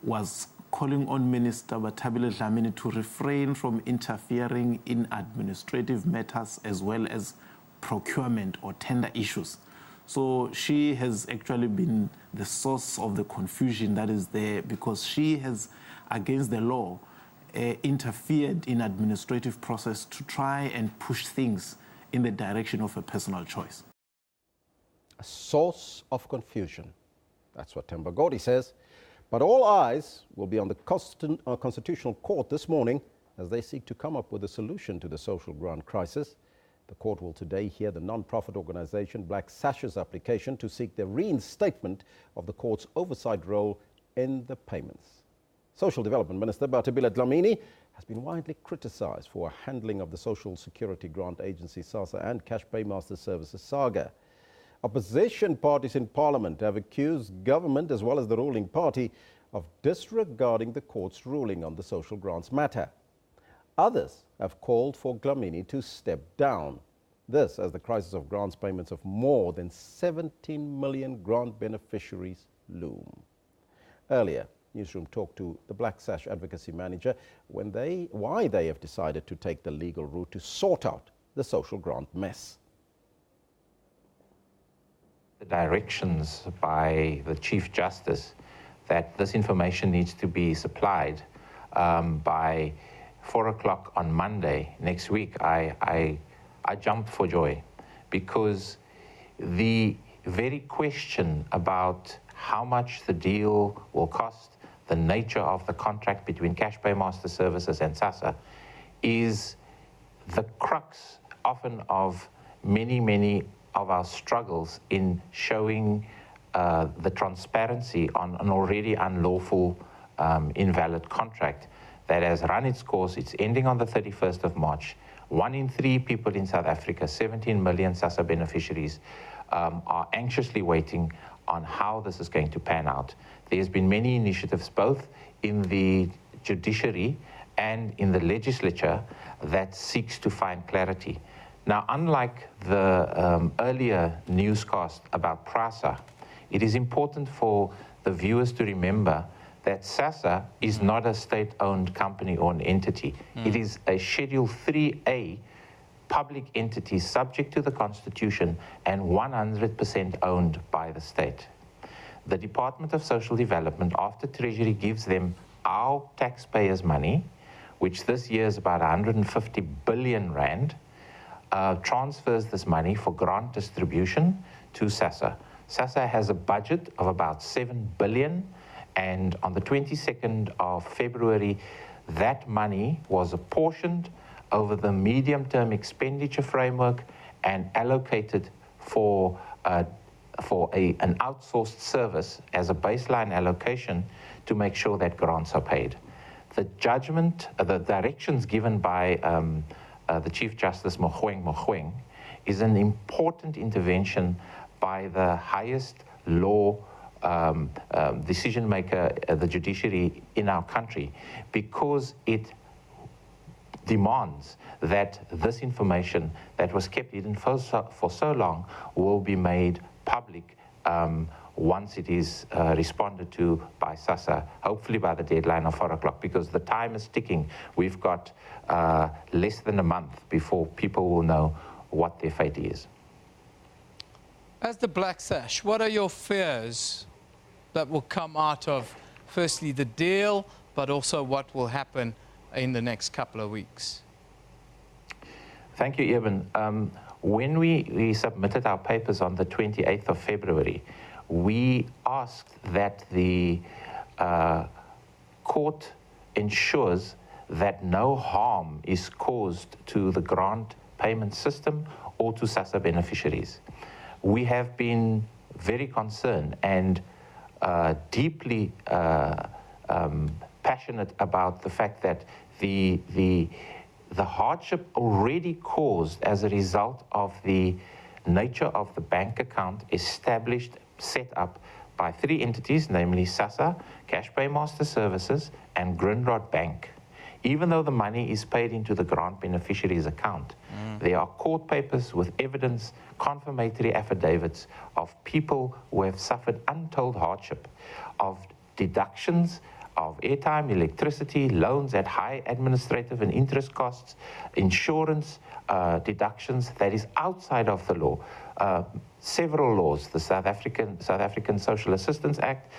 was calling on Minister Batibile Dlamini to refrain from interfering in administrative matters as well as procurement or tender issues. So she has actually been the source of the confusion that is there, because she has, against the law, interfered in administrative process to try and push things in the direction of a personal choice. A source of confusion. That's what Thembagodi says. But all eyes will be on the Constitutional Court this morning as they seek to come up with a solution to the social grant crisis. The court will today hear the non-profit organization Black Sash's application to seek the reinstatement of the court's oversight role in the payments. Social Development Minister Batibile Dlamini has been widely criticized for her handling of the Social Security Grant Agency SASSA and Cash Paymaster Services saga. Opposition parties in Parliament have accused government as well as the ruling party of disregarding the court's ruling on the social grants matter. Others have called for Dlamini to step down. This as the crisis of grants payments of more than 17 million grant beneficiaries loom. Earlier, Newsroom talked to the Black Sash Advocacy Manager why they have decided to take the legal route to sort out the social grant mess. The directions by the Chief Justice that this information needs to be supplied by 4 o'clock on Monday next week, I jumped for joy, because the very question about how much the deal will cost, the nature of the contract between Cash Paymaster Services and SASSA, is the crux often of many of our struggles in showing the transparency on an already unlawful, invalid contract that has run its course. It's ending on the 31st of March. 1 in 3 people in South Africa, 17 million SASSA beneficiaries, are anxiously waiting on how this is going to pan out. There's been many initiatives, both in the judiciary and in the legislature, that seeks to find clarity. Now, unlike the earlier newscast about PRASA, it is important for the viewers to remember that SASSA is not a state-owned company or an entity. It is a Schedule 3A public entity subject to the Constitution and 100% owned by the state. The Department of Social Development, after Treasury gives them our taxpayers' money, which this year is about 150 billion rand, transfers this money for grant distribution to SASSA. SASSA has a budget of about 7 billion, and on the 22nd of February, that money was apportioned over the medium-term expenditure framework and allocated for an outsourced service as a baseline allocation to make sure that grants are paid. The judgment, the directions given by the Chief Justice Mogoeng is an important intervention by the highest law decision maker, the judiciary in our country, because it demands that this information that was kept hidden for so long will be made public once it is responded to by SASSA, hopefully by the deadline of 4 o'clock, because the time is ticking. We've got less than a month before people will know what their fate is. As the Black Sash, what are your fears that will come out of, firstly, the deal, but also what will happen in the next couple of weeks? Thank you, Eben. When we submitted our papers on the 28th of February, we asked that the court ensures that no harm is caused to the grant payment system or to SASSA beneficiaries. We have been very concerned and deeply passionate about the fact that the hardship already caused as a result of the nature of the bank account established, set up by 3 entities, namely SASSA, Cash Paymaster Services, and Grindrod Bank. Even though the money is paid into the grant beneficiary's account, there are court papers with evidence, confirmatory affidavits of people who have suffered untold hardship, of deductions of airtime, electricity, loans at high administrative and interest costs, insurance deductions that is outside of the law. Several laws, the South African Social Assistance Act,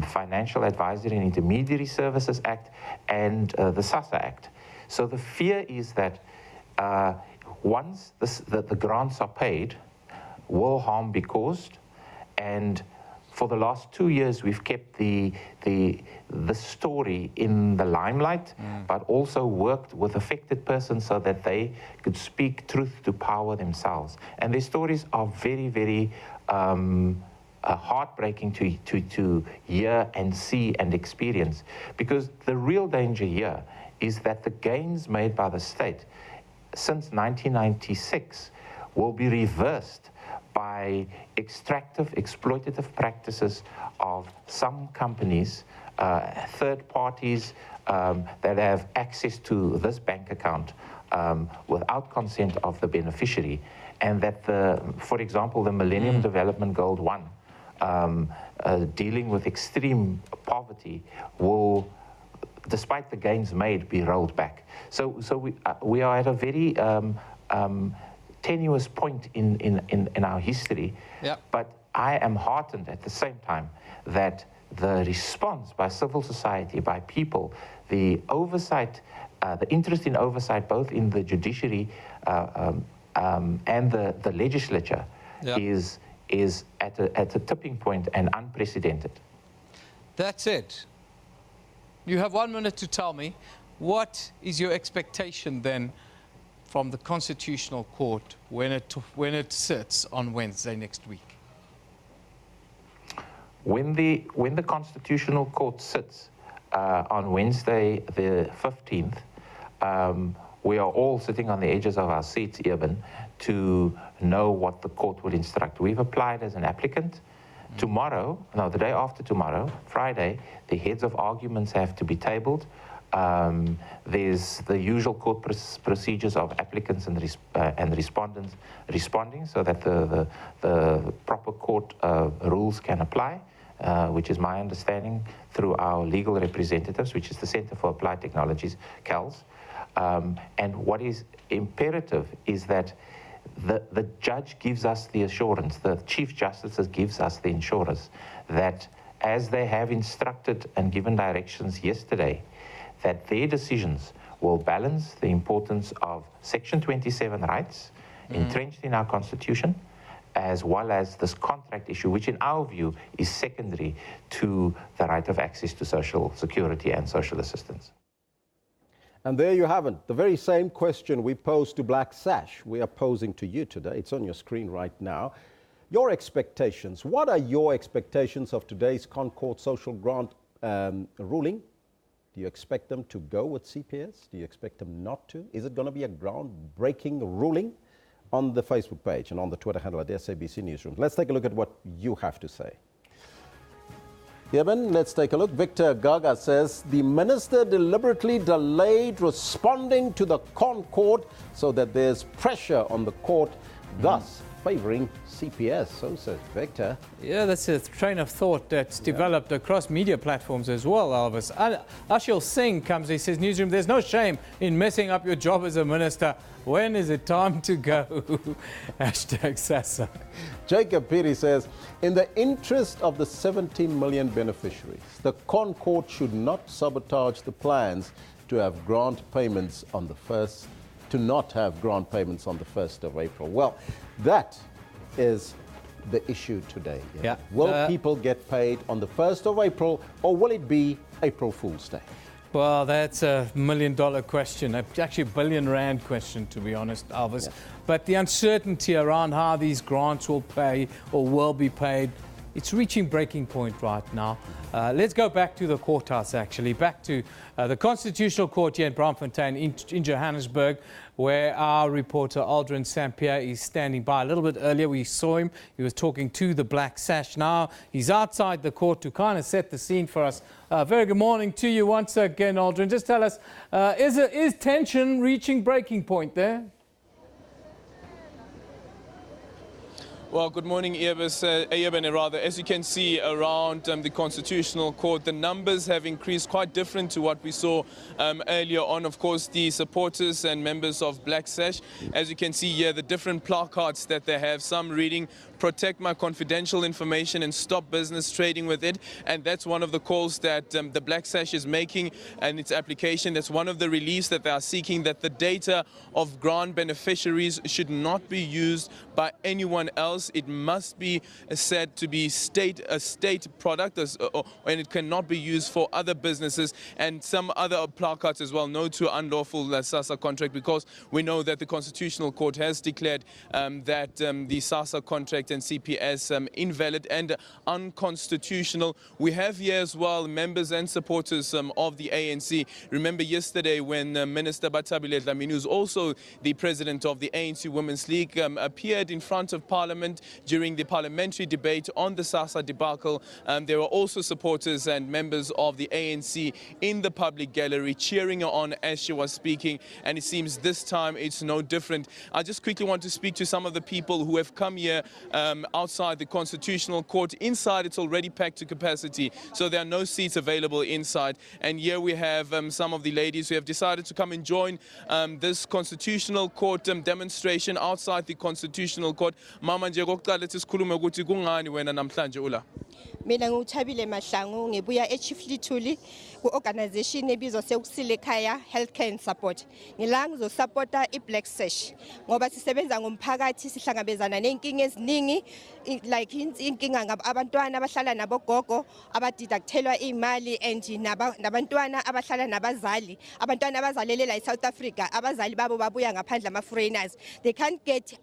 Financial Advisory and Intermediary Services Act, and the SASSA Act. So the fear is that once the grants are paid, will harm be caused, and for the last 2 years, we've kept the story in the limelight, but also worked with affected persons so that they could speak truth to power themselves. And their stories are very, very heartbreaking to hear and see and experience, because the real danger here is that the gains made by the state since 1996 will be reversed by extractive, exploitative practices of some companies, third parties that have access to this bank account without consent of the beneficiary, and that, for example, the Millennium Development Goal 1, dealing with extreme poverty, will, despite the gains made, be rolled back. So we are at a very tenuous point in our history, but I am heartened at the same time that the response by civil society, by people, the oversight, the interest in oversight, both in the judiciary and the legislature, is at a tipping point and unprecedented. That's it. You have 1 minute to tell me, what is your expectation then from the Constitutional Court when it sits on Wednesday next week? When the Constitutional Court sits on Wednesday the 15th, we are all sitting on the edges of our seats, Eben, to know what the court will instruct. We've applied as an applicant. Tomorrow, no, the day after tomorrow, Friday, the heads of arguments have to be tabled. There's the usual court procedures of applicants and respondents responding, so that the proper court rules can apply, which is my understanding through our legal representatives, which is the Center for Applied Technologies, CALS. And what is imperative is that the judge gives us the assurance, the Chief Justice gives us the assurance that, as they have instructed and given directions yesterday, that their decisions will balance the importance of Section 27 rights entrenched in our Constitution, as well as this contract issue, which in our view is secondary to the right of access to social security and social assistance. And there you have it, the very same question we posed to Black Sash, we are posing to you today. It's on your screen right now. Your expectations, what are your expectations of today's Concord Social Grant ruling? Do you expect them to go with CPS? Do you expect them not to? Is it going to be a groundbreaking ruling? On the Facebook page and on the Twitter handle at SABC Newsroom. Let's take a look at what you have to say. Eben, let's take a look. Victor Gaga says, the minister deliberately delayed responding to the Concord so that there's pressure on the court, thus favouring CPS. So says Victor. Yeah, that's a train of thought that's developed across media platforms as well, Elvis. Ashil Singh comes, he says, Newsroom, there's no shame in messing up your job as a minister. When is it time to go? Hashtag Sasa. Jacob Piri says, in the interest of the 17 million beneficiaries, the Concord should not sabotage the plans to have grant payments on the 1st, to not have grant payments on the 1st of April. Well, that is the issue today. Yeah. Will people get paid on the 1st of April, or will it be April Fool's Day? Well, that's a $1 million question, actually a billion rand question, to be honest, Elvis. Yeah. But the uncertainty around how these grants will pay or will be paid, it's reaching breaking point right now. Let's go back to the courthouse, actually, back to the Constitutional Court here in Braamfontein in Johannesburg, where our reporter Aldrin Sampier is standing by. A little bit earlier, we saw him. He was talking to the Black Sash. Now he's outside the court to kind of set the scene for us. Very good morning to you once again, Aldrin. Just tell us, is tension reaching breaking point there? Well, good morning, Eben, rather. As you can see around the Constitutional Court, the numbers have increased, quite different to what we saw earlier on. Of course, the supporters and members of Black Sash, as you can see here, the different placards that they have, some reading, protect my confidential information and stop business trading with it. And that's one of the calls that the Black Sash is making in its application. That's one of the reliefs that they are seeking, that the data of grant beneficiaries should not be used by anyone else. It must be said to be a state product, and it cannot be used for other businesses. And some other placards as well, no to unlawful SASSA contract, because we know that the Constitutional Court has declared that the SASSA contract and CPS invalid and unconstitutional. We have here as well members and supporters of the ANC. Remember yesterday when Minister Bathabile Dlamini, who's also the president of the ANC Women's League, appeared in front of Parliament during the parliamentary debate on the SASSA debacle. There were also supporters and members of the ANC in the public gallery cheering her on as she was speaking, and it seems this time it's no different. I just quickly want to speak to some of the people who have come here outside the Constitutional Court. Inside, it's already packed to capacity, so there are no seats available inside. And here we have some of the ladies who have decided to come and join this Constitutional Court demonstration outside the Constitutional Court. Mama nje kokuqala sikhulume ukuthi kungani wena namhlanje ula? Mina nguthabile Mahlangu, ngibuya eChief Lithuli ku-organization ebizwa sekusilekhaya Healthcare and Support. Ngila ngizosupporta iBlack Sash ngoba sisebenza ngomphakathi, sihlangabezana nenkinga eziningi, like inkinga ngabantwana abahlala nabogogo abadidakuthelwa imali, and nabantwana abahlala nabazali, abantwana abazalele la eSouth Africa, abazali babo babuya ngaphandle ama-foreigners. They can't get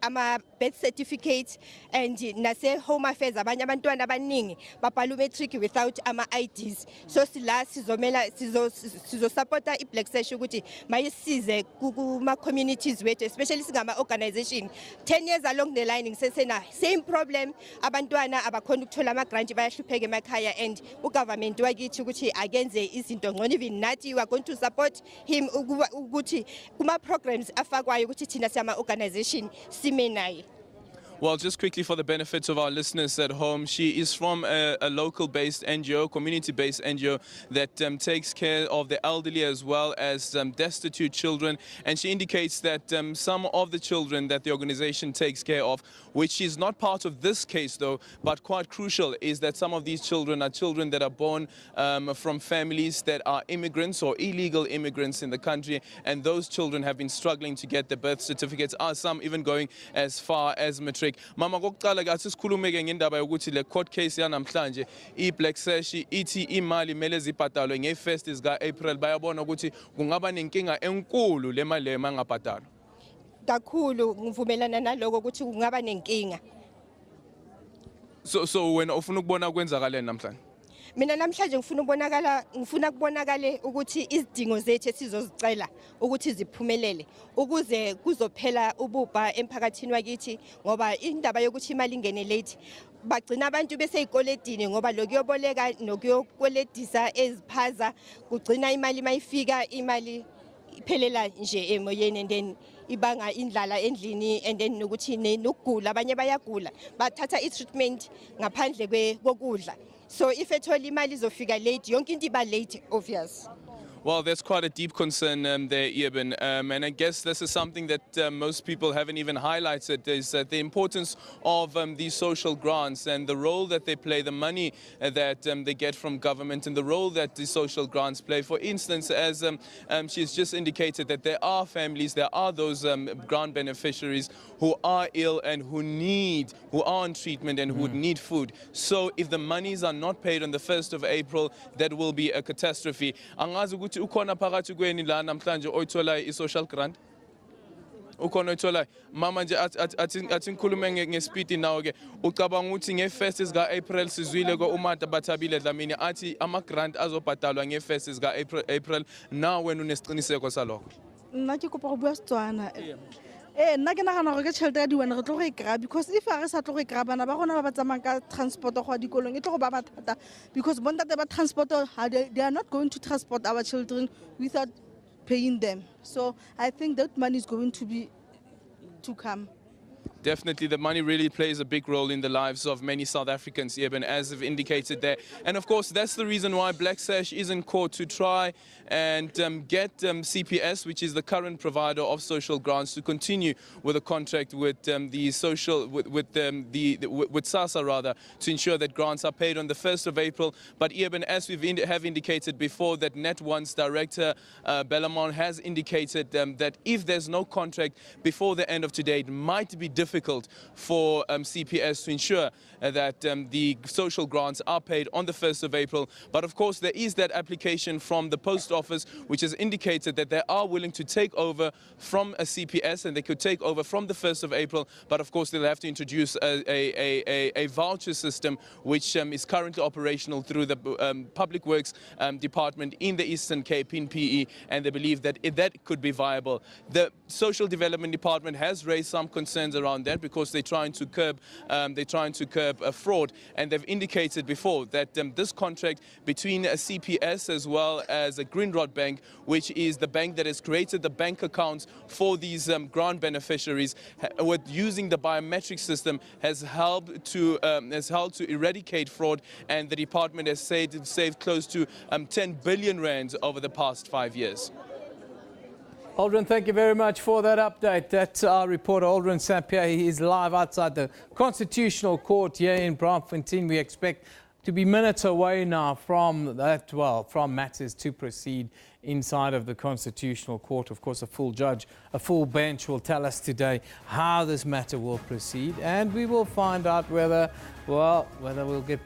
birth certificates, and nase home affairs abanye abantwana abaningi babhala matric without ama-IDs. So sila sizosupporta iBlack Sash ukuthi mayisize kuma-communities wethu, especially singama-organization. 10 years along the line ngisesena same problem, abantwana abakhona ukuthola ama-grant, bayahlupheka emakhaya, and ugovernment wakithi ukuthi akenze izinto ngcono. Even nathi we are going to support him ukuthi kuma-programs afakwayo ukuthi thina siyama-organization sime naye. Well, just quickly for the benefit of our listeners at home, she is from a local-based NGO, community-based NGO that takes care of the elderly as well as destitute children. And she indicates that some of the children that the organization takes care of, which is not part of this case though, but quite crucial, is that some of these children are children that are born from families that are immigrants or illegal immigrants in the country. And those children have been struggling to get their birth certificates, some even going as far as matric. Mama kokuqala ke asikhulume ke ngendaba yokuthi le court case yanamhlanje i-Black Sash ithi imali mele zibhatalwe nge-1st zika April. Bayabona ukuthi kungaba nenkinga enkulu le mali mangabhatalwa. Kakhulu ngivumelana naloko ukuthi kungaba nenkinga. So wena ufuna ukubona kwenzakaleni namhlanje? Mina namhlanje ngifuna kubonakale ukuthi izidingo zethu esizozicela ukuthi ziphumelele ukuze kuzophela ububha emphakathini wakithi, ngoba indaba yokuthi imali ingene late bagcina abantu beseyikoledini ngoba lokuyoboleka nokuyokweledisa eziphaza kugcina imali mayifika imali iphelela nje emoyeni and then ibanga indlala endlini and then nokuthi nokugula abanye bayagula bathatha i-treatment ngaphandle kokudla. So if ethola imali izofika late yonke into iba late, obvious. Well, that's quite a deep concern there, Eben. And I guess this is something that most people haven't even highlighted, is the importance of these social grants and the role that they play, the money that they get from government and the role that the social grants play. For instance, as she's just indicated that there are families, there are those grant beneficiaries who are ill and who are on treatment and who need food. So if the monies are not paid on the 1st of April, that will be a catastrophe. Ukhona phakathi kweni la namhlanje oyithola i-social grant? Ukhona oyithola? Mama nje athi ngikhulume ngespeed nawo ke. Ucabanga ukuthi nge-1st zika April sizwile ko uMata Bathabile Dlamini athi ama-grant azobhatalwa nge-1st zika April. Now wena unesiqiniseko salokho? Nna ke kopa go bua Setswana. Nna ke nagana gore ke tšhelete ya diwana re tlo go e kry-a, because if a re sa tlo go e kry-a bana ba gona ba tsamayang ka transport go ya dikolong e tlo go ba mathata, because bontate ba transport they are not going to transport our children without paying them. So I think that money is going to come. Definitely, the money really plays a big role in the lives of many South Africans, Eben, as I've indicated there. And of course, that's the reason why Black Sash is in court, to try and get CPS, which is the current provider of social grants, to continue with a contract with with SASA rather, to ensure that grants are paid on the 1st of April. But Eben, as we have indicated before, that Net1's director Bellamont has indicated that if there's no contract before the end of today, it might be difficult for CPS to ensure that the social grants are paid on the 1st of April. But of course, there is that application from the post office, which has indicated that they are willing to take over from a CPS, and they could take over from the 1st of April. But of course, they'll have to introduce a voucher system, which is currently operational through the Public Works Department in the Eastern Cape, in PE, and they believe that that could be viable. The Social Development Department has raised some concerns around that, because they're trying to curb fraud, and they've indicated before that this contract between a CPS as well as a Greenrod Bank, which is the bank that has created the bank accounts for these grant beneficiaries, with using the biometric system, has helped to eradicate fraud, and the department has saved close to 10 billion rands over the past 5 years. Aldrin, thank you very much for that update. That's our reporter, Aldrin St-Pierre. He is live outside the Constitutional Court here in Braamfontein. We expect to be minutes away now from that, from matters to proceed inside of the Constitutional Court. Of course, a full bench will tell us today how this matter will proceed, and we will find out whether we'll get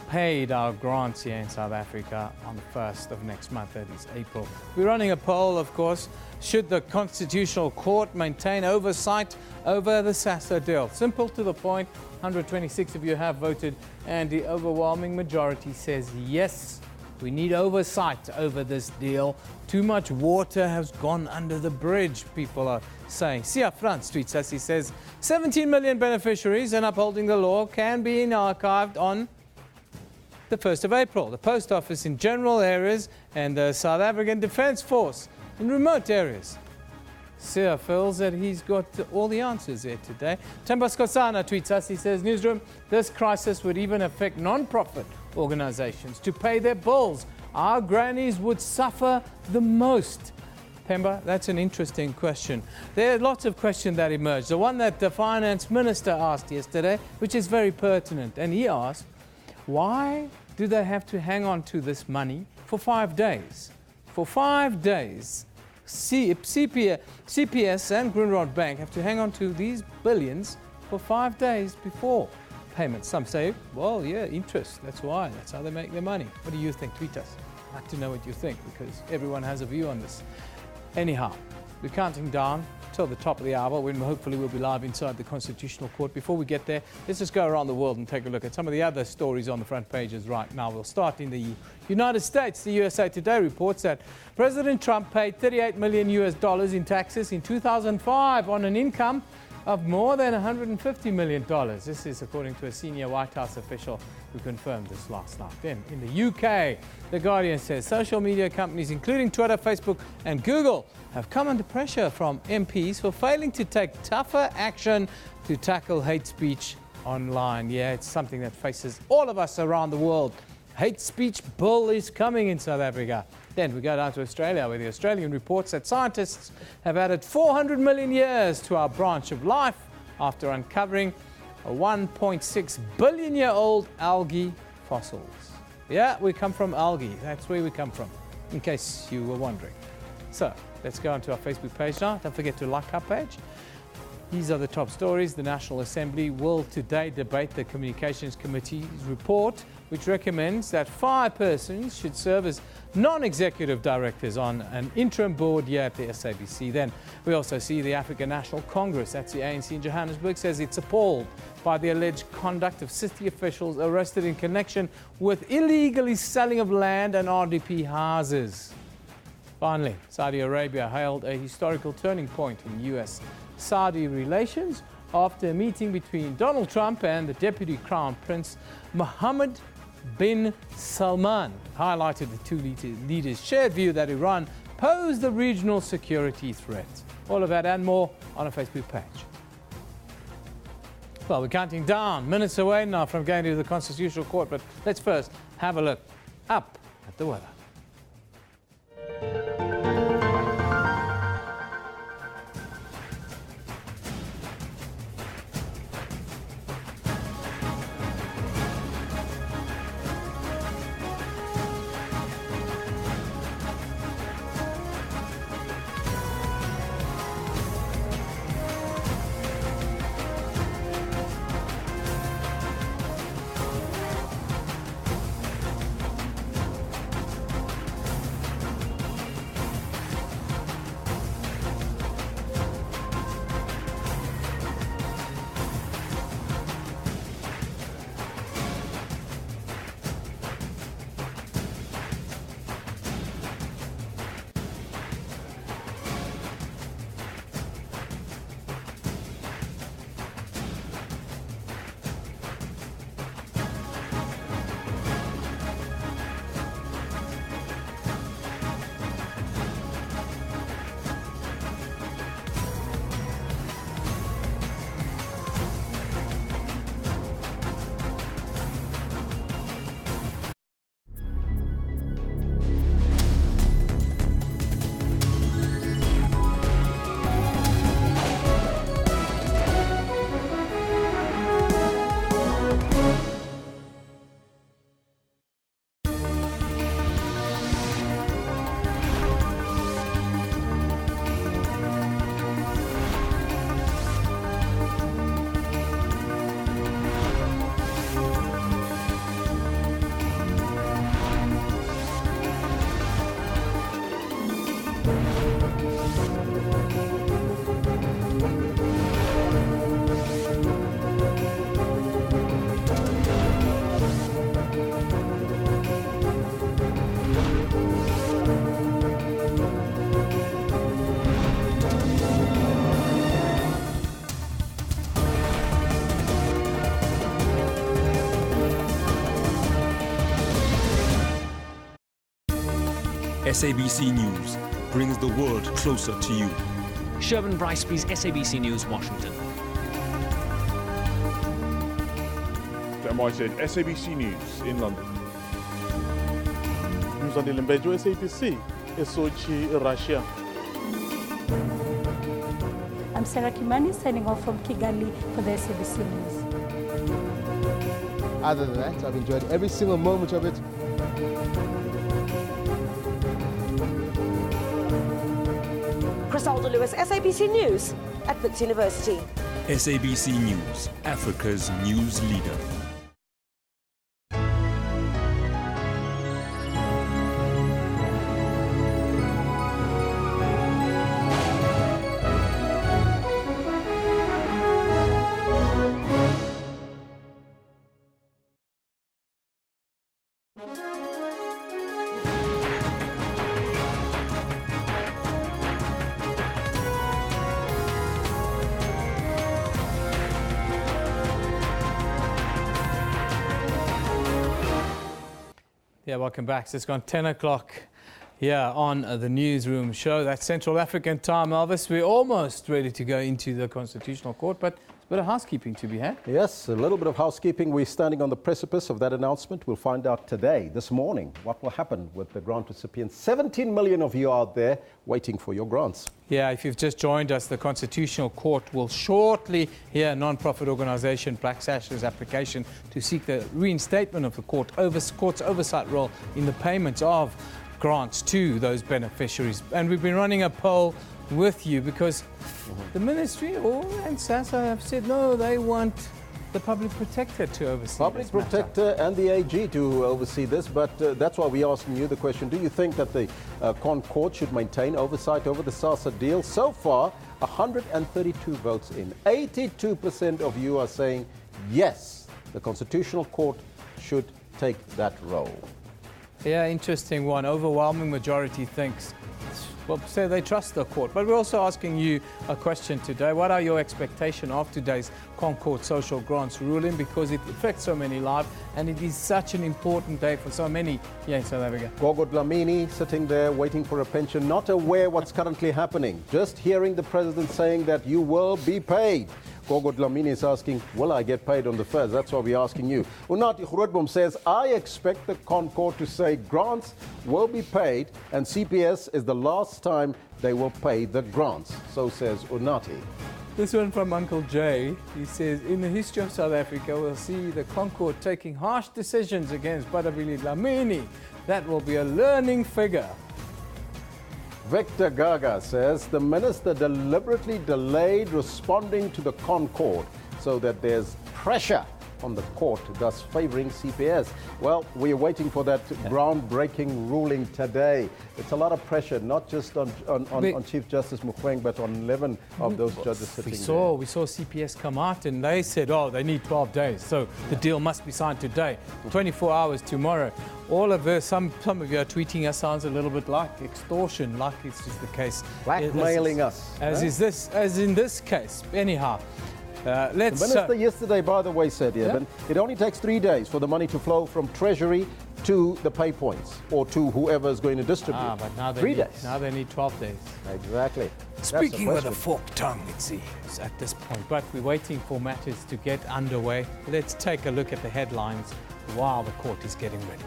paid our grants here in South Africa on the 1st of next month, that is April. We're running a poll, of course. Should the Constitutional Court maintain oversight over the SASA deal? Simple, to the point. 126 of you have voted, and the overwhelming majority says yes, we need oversight over this deal. Too much water has gone under the bridge, people are saying. Sia Frans tweets us, he says, 17 million beneficiaries, and upholding the law can be archived on the 1st of April. The post office in general areas and the South African Defence Force in remote areas. Sia feels that he's got all the answers there today. Tembas Kosana tweets us. He says, Newsroom, this crisis would even affect non-profit organizations to pay their bills. Our grannies would suffer the most. Pemba, that's an interesting question. There are lots of questions that emerge. The one that the finance minister asked yesterday, which is very pertinent, and he asked, why do they have to hang on to this money for 5 days? For 5 days, CPS and Grunrod Bank have to hang on to these billions for 5 days before payment. Some say, well, yeah, interest. That's why. That's how they make their money. What do you think? Tweet us. I'd like to know what you think, because everyone has a view on this. Anyhow, we're counting down till the top of the hour when hopefully we'll be live inside the Constitutional Court. Before we get there, let's just go around the world and take a look at some of the other stories on the front pages right now. We'll start in the United States. The USA Today reports that President Trump paid $38 million in taxes in 2005 on an income of more than $150 million. This is according to a senior White House official who confirmed this last night. Then in the UK, The Guardian says social media companies including Twitter, Facebook and Google have come under pressure from MPs for failing to take tougher action to tackle hate speech online. Yeah, it's something that faces all of us around the world. Hate speech bill is coming in South Africa. Then we go down to Australia, where the Australian reports that scientists have added 400 million years to our branch of life after uncovering a 1.6 billion-year-old algae fossils. Yeah, we come from algae. That's where we come from, in case you were wondering. So let's go onto our Facebook page now. Don't forget to like our page. These are the top stories. The National Assembly will today debate the Communications Committee's report, which recommends that 5 persons should serve as non-executive directors on an interim board here at the SABC. Then we also see the African National Congress, that's the ANC in Johannesburg, says it's appalled by the alleged conduct of city officials arrested in connection with illegally selling of land and RDP houses. Finally, Saudi Arabia hailed a historical turning point in US-Saudi relations after a meeting between Donald Trump and the Deputy Crown Prince Mohammed bin Salman highlighted the two leaders' shared view that Iran posed a regional security threat. All of that and more on our Facebook page. Well, we're counting down, minutes away now from going to the Constitutional Court, but let's first have a look up at the weather. SABC News brings the world closer to you. Sherman Bryce-Pease, SABC News, Washington. I said SABC News in London. Mzandile Mbejo, SABC, Sochi, Russia. I'm Sarah Kimani signing off from Kigali for the SABC News. Other than that, I've enjoyed every single moment of it. Crisaldo Lewis, SABC News at Wits University. SABC News, Africa's news leader. Yeah, welcome back. So it's gone 10 o'clock here on the Newsroom show. That's Central African time, Elvis. We're almost ready to go into the Constitutional Court, but there's a bit of housekeeping to be had. Yes, a little bit of housekeeping. We're standing on the precipice of that announcement. We'll find out today, this morning, what will happen with the grant recipients. 17 million of you out there waiting for your grants. Yeah, if you've just joined us, the Constitutional Court will shortly hear non-profit organisation Black Sash's application to seek the reinstatement of the court's oversight role in the payments of grants to those beneficiaries. And we've been running a poll with you because the ministry and SASA have said no, they want the public protector to oversee Public protector and the AG to oversee this, but that's why we're asking you the question. Do you think that the Court should maintain oversight over the SASA deal? So far, 132 votes in. 82% of you are saying yes, the Constitutional Court should take that role. Yeah, interesting one. Overwhelming majority thinks, well, say they trust the court. But we're also asking you a question today. What are your expectations of today's Concord Social Grants ruling? Because it affects so many lives and it is such an important day for so many here in South Africa. Gogo Dlamini sitting there waiting for a pension, not aware what's currently happening. Just hearing the president saying that you will be paid. Gogo Dlamini is asking, will I get paid on the 1st? That's what we're asking you. Unati Grootboom says, I expect the Concord to say grants will be paid and CPS is the last time they will pay the grants. So says Unati. This one from Uncle Jay. He says, in the history of South Africa, we'll see the Concord taking harsh decisions against Badabili Dlamini. That will be a learning figure. Victor Gaga says the minister deliberately delayed responding to the Concord so that there's pressure on the court, thus favouring CPS. Well, we're waiting for that groundbreaking ruling today. It's a lot of pressure, not just on Chief Justice Mogoeng, but on 11 of those judges sitting there. We saw CPS come out and they said, oh, they need 12 days. So the deal must be signed today, 24 hours tomorrow. All of this, some of you are tweeting us, sounds a little bit like extortion, like it's just the case. Blackmailing us. As in this case. Anyhow. The minister yesterday, by the way, said, it only takes 3 days for the money to flow from Treasury to the pay points or to whoever is going to distribute. But now 3 days. Now they need 12 days. Exactly. Speaking with a forked tongue, it seems, at this point. But we're waiting for matters to get underway. Let's take a look at the headlines while the court is getting ready.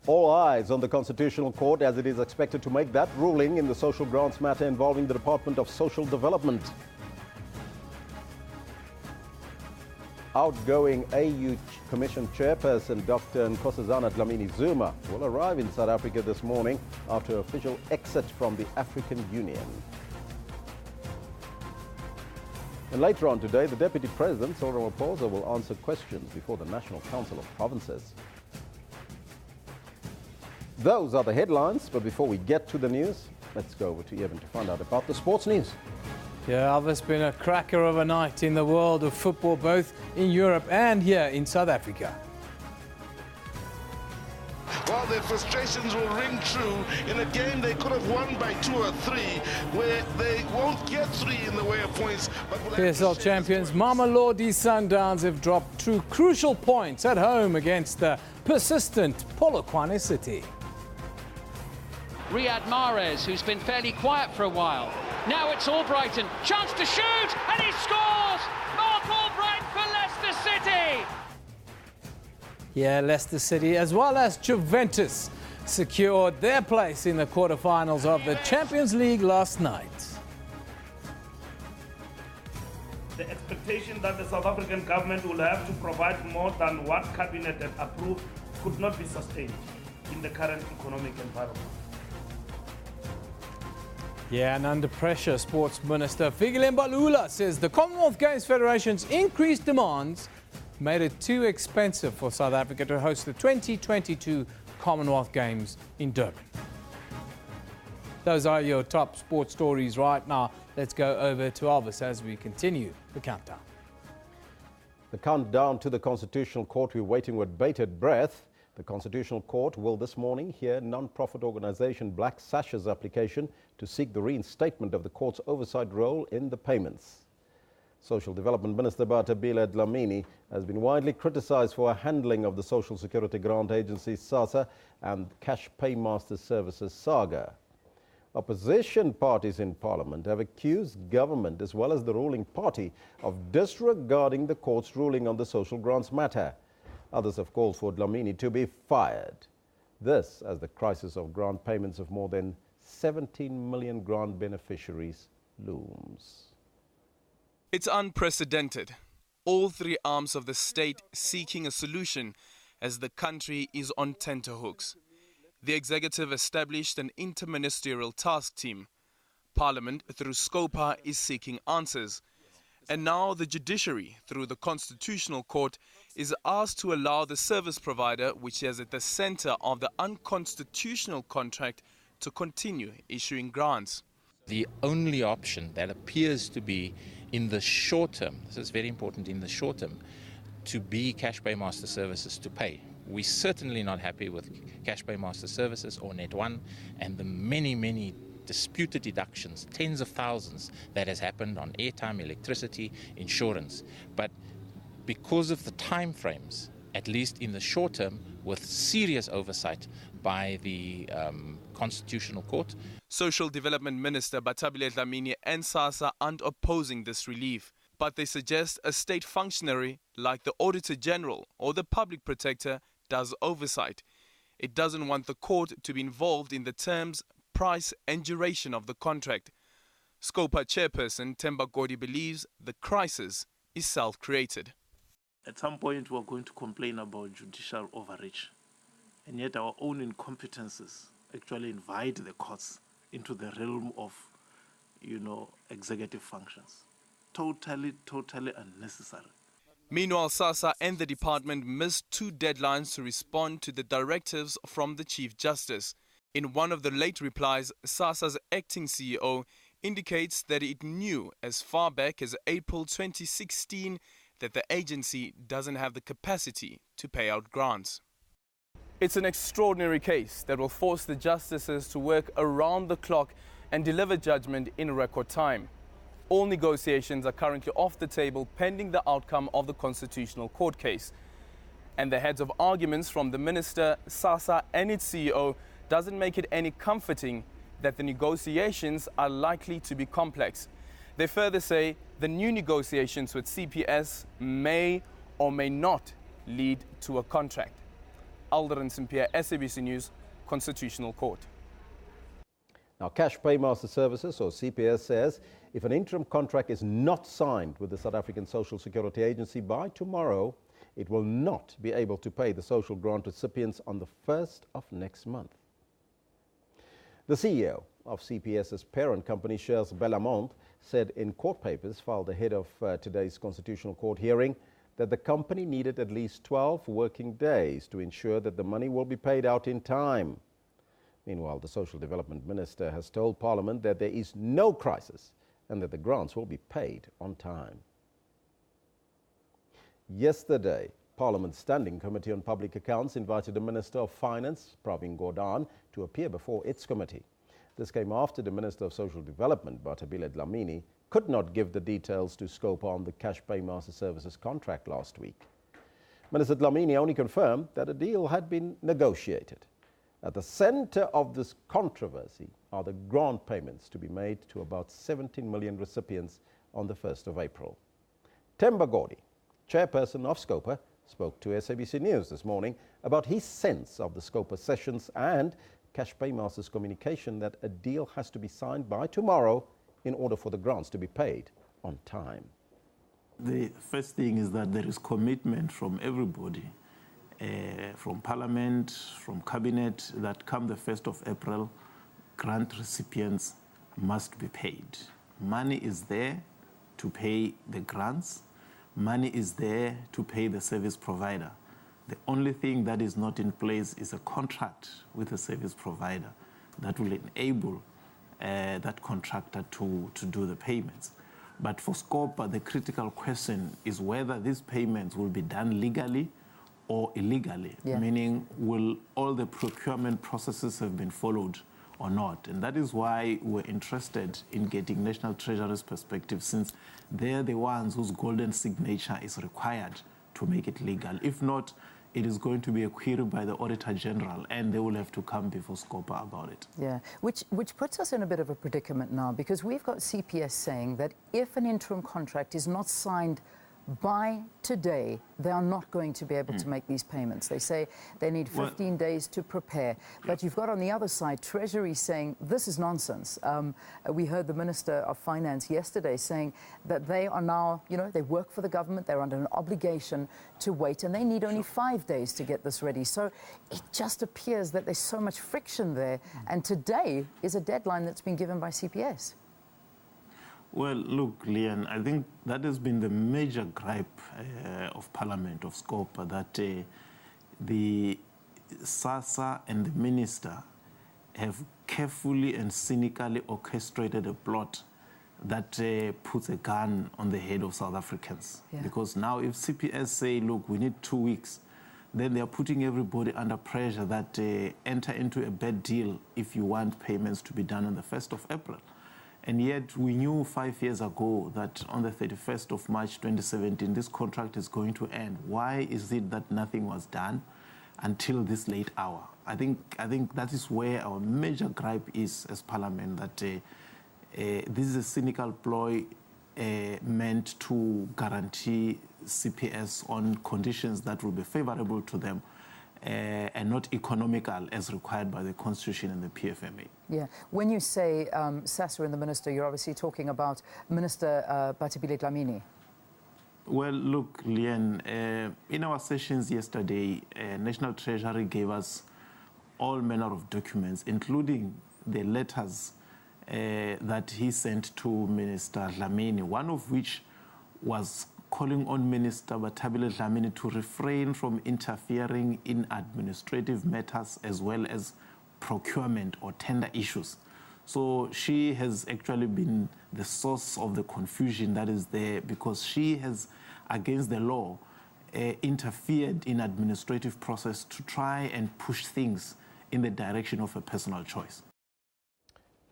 All eyes on the Constitutional Court as it is expected to make that ruling in the social grants matter involving the Department of Social Development. Outgoing AU Commission Chairperson Dr. Nkosazana Dlamini-Zuma will arrive in South Africa this morning after official exit from the African Union. And later on today, the Deputy President, Cyril Ramaphosa, will answer questions before the National Council of Provinces. Those are the headlines, but before we get to the news, let's go over to Evan to find out about the sports news. Yeah, there's been a cracker of a night in the world of football, both in Europe and here in South Africa. Well, their frustrations will ring true in a game they could have won by 2 or 3, where they won't get 3 in the way of points. But PSL champions Mamelodi Sundowns have dropped 2 crucial points at home against the persistent Polokwane City. Riyad Mahrez, who's been fairly quiet for a while. Now it's Albrighton. Chance to shoot, and he scores! Mark Albright for Leicester City! Yeah, Leicester City, as well as Juventus, secured their place in the quarterfinals of the Champions League last night. The expectation that the South African government will have to provide more than what Cabinet had approved could not be sustained in the current economic environment. Yeah, and under pressure, Sports Minister Fikile Mbalula says the Commonwealth Games Federation's increased demands made it too expensive for South Africa to host the 2022 Commonwealth Games in Durban. Those are your top sports stories right now. Let's go over to Elvis as we continue the countdown. The countdown to the Constitutional Court, we're waiting with bated breath. The Constitutional Court will this morning hear non-profit organisation Black Sash's application to seek the reinstatement of the court's oversight role in the payments. Social Development Minister Bathabile Dlamini has been widely criticised for her handling of the Social Security Grant Agency SASSA and Cash Paymaster Services saga. Opposition parties in Parliament have accused government as well as the ruling party of disregarding the court's ruling on the social grants matter. Others have called for Dlamini to be fired. This as the crisis of grant payments of more than 17 million grant beneficiaries looms. It's unprecedented. All three arms of the state seeking a solution as the country is on tenterhooks. The executive established an interministerial task team. Parliament, through SCOPA, is seeking answers. And now the judiciary, through the Constitutional Court, is asked to allow the service provider, which is at the center of the unconstitutional contract, to continue issuing grants. The only option that appears to be in the short term, this is very important in the short term, to be Cash Paymaster Services to pay. We're certainly not happy with Cash Paymaster Services or Net1 and the many disputed deductions, tens of thousands that has happened on airtime, electricity, insurance. But because of the time frames, at least in the short term, with serious oversight by the Constitutional Court. Social Development Minister Bathabile Dlamini and SASSA aren't opposing this relief, but they suggest a state functionary like the Auditor General or the Public Protector does oversight. It doesn't want the court to be involved in the terms, price and duration of the contract. SCOPA chairperson Themba Godi believes the crisis is self-created. At some point, we're going to complain about judicial overreach, and yet our own incompetences actually invite the courts into the realm of, executive functions. Totally unnecessary. Meanwhile, SASSA and the department missed 2 deadlines to respond to the directives from the Chief Justice. In one of the late replies, SASSA's acting CEO indicates that it knew as far back as April 2016 that the agency doesn't have the capacity to pay out grants. It's an extraordinary case that will force the justices to work around the clock and deliver judgment in record time. All negotiations are currently off the table pending the outcome of the Constitutional Court case. And the heads of arguments from the minister, SASSA and its CEO doesn't make it any comforting that the negotiations are likely to be complex. They further say the new negotiations with CPS may or may not lead to a contract. Alderin Simpia, SABC News, Constitutional Court. Now, Cash Paymaster Services, or CPS, says if an interim contract is not signed with the South African Social Security Agency by tomorrow, it will not be able to pay the social grant recipients on the 1st of next month. The CEO of CPS's parent company, Shares Bellamont, said in court papers filed ahead of today's Constitutional Court hearing that the company needed at least 12 working days to ensure that the money will be paid out in time. Meanwhile, the Social Development Minister has told Parliament that there is no crisis and that the grants will be paid on time. Yesterday, Parliament's Standing Committee on Public Accounts invited the Minister of Finance, Pravin Gordhan, to appear before its committee. This came after the Minister of Social Development, Bathabile Dlamini, could not give the details to SCOPA on the Cash Paymaster Services contract last week. Minister Dlamini only confirmed that a deal had been negotiated. At the centre of this controversy are the grant payments to be made to about 17 million recipients on the 1st of April. Themba Gordy, chairperson of SCOPA, spoke to SABC News this morning about his sense of the SCOPA sessions and Cash Paymaster's communication that a deal has to be signed by tomorrow in order for the grants to be paid on time. The first thing is that there is commitment from everybody, from Parliament, from Cabinet, that come the 1st of April, grant recipients must be paid. Money is there to pay the grants. Money is there to pay the service provider. The only thing that is not in place is a contract with the service provider that will enable that contractor to do the payments. But for SCOPA, the critical question is whether these payments will be done legally or illegally, meaning will all the procurement processes have been followed or not. And that is why we're interested in getting National Treasury's perspective, since they're the ones whose golden signature is required to make it legal. If not, it is going to be a query by the Auditor General, and they will have to come before SCOPA about it. Yeah, which puts us in a bit of a predicament now, because we've got CPS saying that if an interim contract is not signed by today, they are not going to be able to make these payments. They say they need 15 days to prepare. But you've got on the other side Treasury saying this is nonsense. We heard the Minister of Finance yesterday saying that they are now, you know, they work for the government, they're under an obligation to wait, and they need only 5 days to get this ready. So it just appears that there's so much friction there. And today is a deadline that's been given by CPS. Well, look, Leon, I think that has been the major gripe of Parliament, of SCOPA, that the SASSA and the Minister have carefully and cynically orchestrated a plot that puts a gun on the head of South Africans. Yeah. Because now if CPS say, look, we need 2 weeks, then they are putting everybody under pressure that enter into a bad deal if you want payments to be done on the 1st of April. And yet we knew 5 years ago that on the 31st of March 2017, this contract is going to end. Why is it that nothing was done until this late hour? I think that is where our major gripe is as Parliament, that this is a cynical ploy meant to guarantee CPS on conditions that will be favorable to them, and not economical as required by the Constitution and the PFMA. Yeah. When you say SASSA and the Minister, you're obviously talking about Minister Bathabile Dlamini. Well, look, Leon, in our sessions yesterday, National Treasury gave us all manner of documents, including the letters that he sent to Minister Dlamini, one of which was calling on Minister Bathabile Dlamini to refrain from interfering in administrative matters as well as procurement or tender issues. So she has actually been the source of the confusion that is there, because she has, against the law, interfered in administrative process to try and push things in the direction of a personal choice.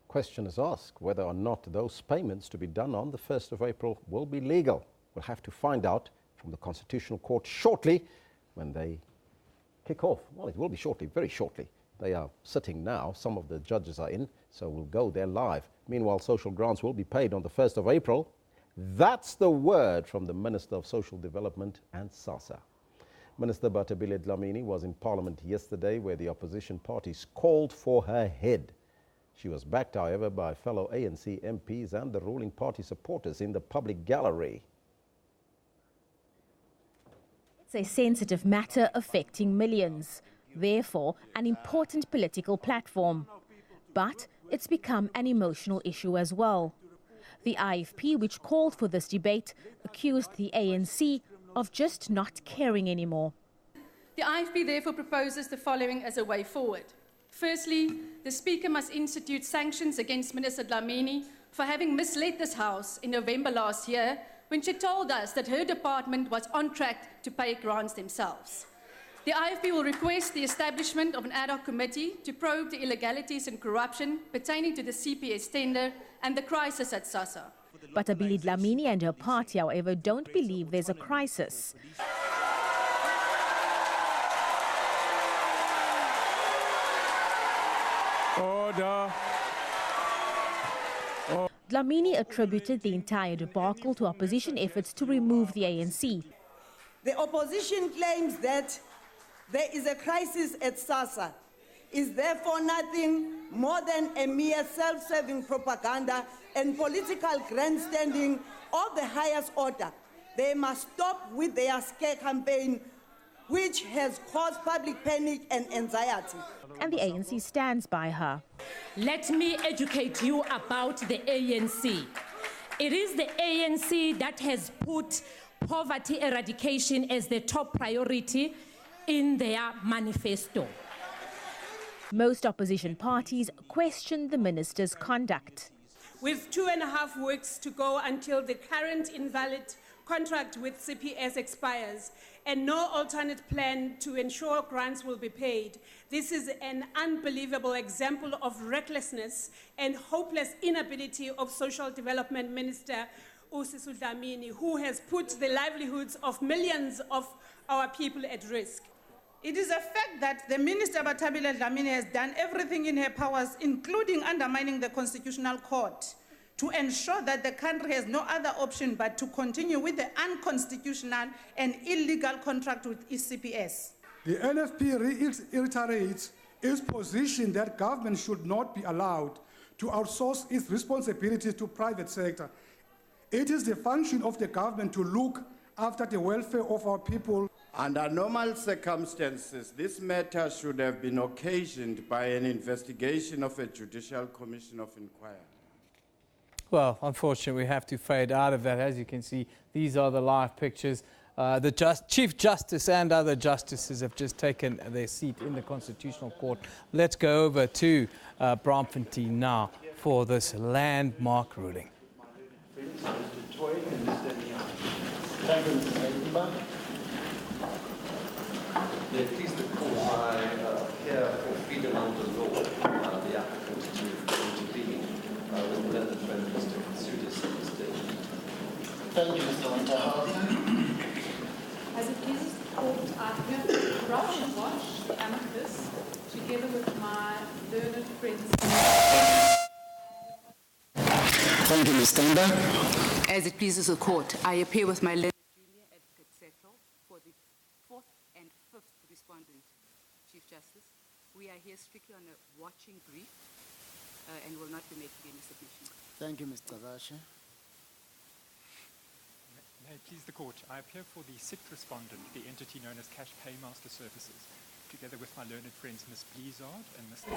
Question is asked whether or not those payments to be done on the 1st of April will be legal. We'll have to find out from the Constitutional Court shortly when they kick off. Well, it will be shortly, very shortly. They are sitting now. Some of the judges are in, so we'll go there live. Meanwhile, social grants will be paid on the 1st of April. That's the word from the Minister of Social Development and SASSA. Minister Bathabile Dlamini was in Parliament yesterday, where the opposition parties called for her head. She was backed, however, by fellow ANC MPs and the ruling party supporters in the public gallery. It's a sensitive matter affecting millions, therefore an important political platform. But it's become an emotional issue as well. The IFP, which called for this debate, accused the ANC of just not caring anymore. The IFP therefore proposes the following as a way forward. Firstly, the Speaker must institute sanctions against Minister Dlamini for having misled this House in November last year, when she told us that her department was on track to pay grants themselves. The IFP will request the establishment of an ad hoc committee to probe the illegalities and corruption pertaining to the CPS tender and the crisis at SASSA. Bathabile Dlamini and her party, however, don't believe there's a crisis. Order. Dlamini attributed the entire debacle to opposition efforts to remove the ANC. The opposition claims that there is a crisis at SASSA, is therefore nothing more than a mere self-serving propaganda and political grandstanding of the highest order. They must stop with their scare campaign, which has caused public panic and anxiety. And the ANC stands by her. Let me educate you about the ANC. It is the ANC that has put poverty eradication as the top priority in their manifesto. Most opposition parties questioned the minister's conduct. With 2.5 weeks to go until the current invalid contract with CPS expires and no alternate plan to ensure grants will be paid, this is an unbelievable example of recklessness and hopeless inability of Social Development Minister Usisi Dlamini, who has put the livelihoods of millions of our people at risk. It is a fact that the Minister Batabile Dlamini has done everything in her powers, including undermining the Constitutional Court, to ensure that the country has no other option but to continue with the unconstitutional and illegal contract with ECPS. The NFP reiterates its position that government should not be allowed to outsource its responsibilities to private sector. It is the function of the government to look after the welfare of our people. Under normal circumstances, this matter should have been occasioned by an investigation of a Judicial Commission of Inquiry. Well, unfortunately, we have to fade out of that. As you can see, these are the live pictures. The Chief Justice and other justices have just taken their seat in the Constitutional Court. Let's go over to Braamfontein now for this landmark ruling. Please the court, I here for freedom under law, the applicant to intervene with the learned friend Mr. Katsudis at this stage. Thank you, Mr. Wantahausen. As it pleases the court, I have brushed and washed the amicus together with my learned friends. Thank you, Ms. Tanda. As it pleases the court, I appear with my learned junior advocate Settle for the fourth and fifth respondent, Chief Justice. We are here strictly on a watching brief and will not be making any submission. Thank you, Mr. Rasha. May it please the court, I appear for the sixth respondent, the entity known as Cash Paymaster Services, together with my learned friends Ms. Blizzard and Mr.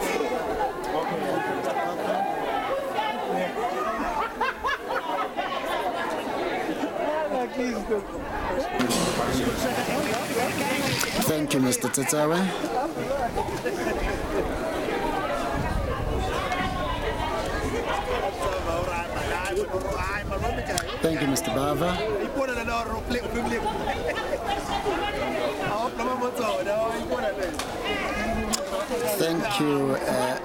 Thank you, Mr. Tatawe. Thank you, Mr. Bava. Thank you,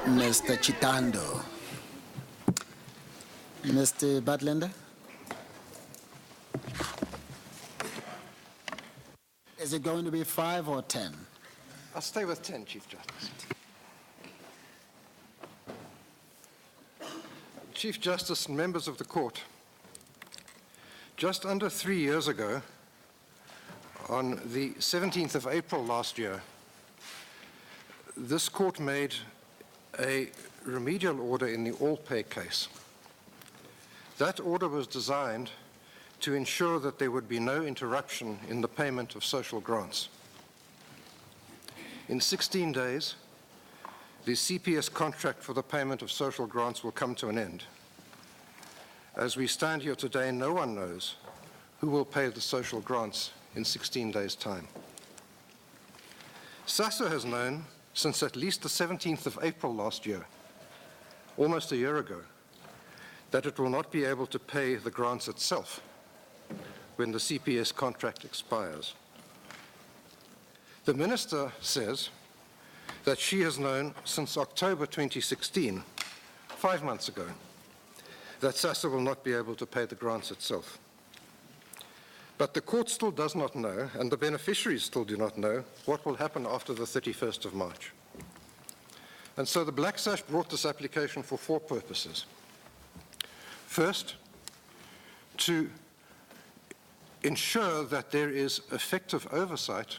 Mr. Chitando. Mr. Badlander? Is it going to be 5 or 10? I'll stay with 10, Chief Justice. Chief Justice and members of the court, just under 3 years ago, on the 17th of April last year, this court made a remedial order in the all-pay case. That order was designed to ensure that there would be no interruption in the payment of social grants. In 16 days, the CPS contract for the payment of social grants will come to an end. As we stand here today, no one knows who will pay the social grants in 16 days' time. SASSA has known since at least the 17th of April last year, almost a year ago, that it will not be able to pay the grants itself when the CPS contract expires. The Minister says that she has known since October 2016, 5 months ago, that SASSA will not be able to pay the grants itself. But the court still does not know, and the beneficiaries still do not know, what will happen after the 31st of March. And so the Black Sash brought this application for 4 purposes. First, to ensure that there is effective oversight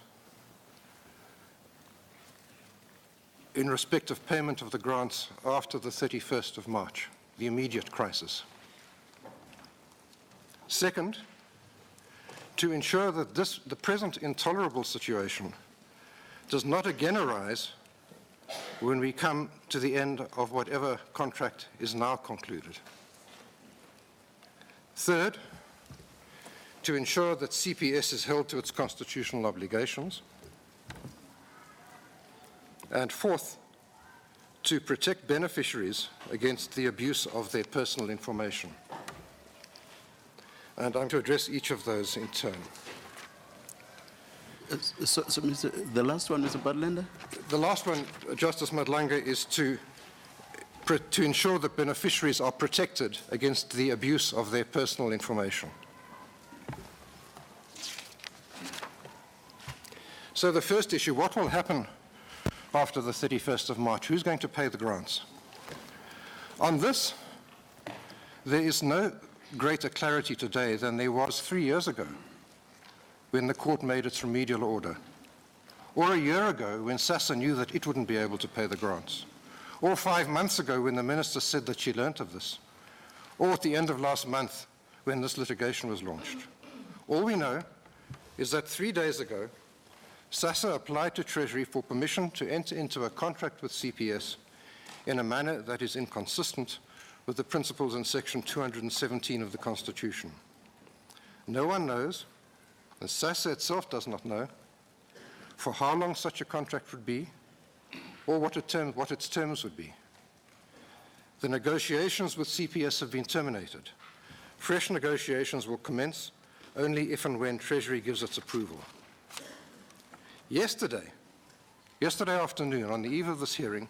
in respect of payment of the grants after the 31st of March, the immediate crisis. Second, to ensure that the present intolerable situation does not again arise when we come to the end of whatever contract is now concluded. Third, to ensure that CPS is held to its constitutional obligations. And fourth, to protect beneficiaries against the abuse of their personal information. And I'm going to address each of those in turn. So the last one, Mr. Badlander? The last one, Justice Madlanga, is to ensure that beneficiaries are protected against the abuse of their personal information. So the first issue, what will happen after the 31st of March? Who's going to pay the grants? On this, there is no greater clarity today than there was 3 years ago when the court made its remedial order, or a year ago when SASA knew that it wouldn't be able to pay the grants, or 5 months ago when the minister said that she learnt of this, or at the end of last month when this litigation was launched. All we know is that 3 days ago, SASA applied to Treasury for permission to enter into a contract with CPS in a manner that is inconsistent with the principles in Section 217 of the Constitution. No one knows, and SASA itself does not know, for how long such a contract would be or what its terms would be. The negotiations with CPS have been terminated. Fresh negotiations will commence only if and when Treasury gives its approval. Yesterday afternoon, on the eve of this hearing,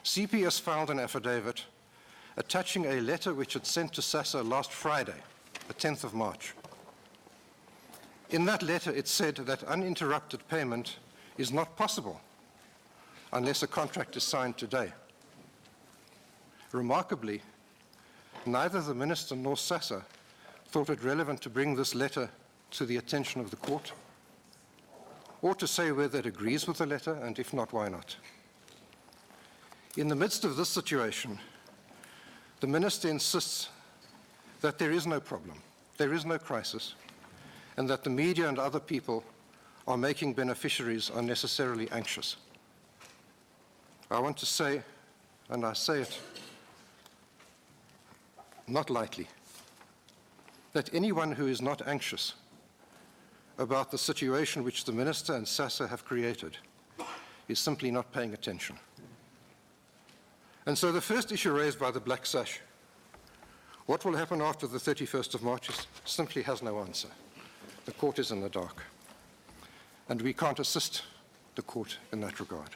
CPS filed an affidavit attaching a letter which it sent to SASA last Friday, the 10th of March. In that letter, it said that uninterrupted payment is not possible unless a contract is signed today. Remarkably, neither the minister nor SASA thought it relevant to bring this letter to the attention of the court, or to say whether it agrees with the letter, and if not, why not. In the midst of this situation, the minister insists that there is no problem, there is no crisis, and that the media and other people are making beneficiaries unnecessarily anxious. I want to say, and I say it not lightly, that anyone who is not anxious about the situation which the minister and SASA have created is simply not paying attention. And so the first issue raised by the Black Sash, what will happen after the 31st of March, simply has no answer. The court is in the dark, and we can't assist the court in that regard.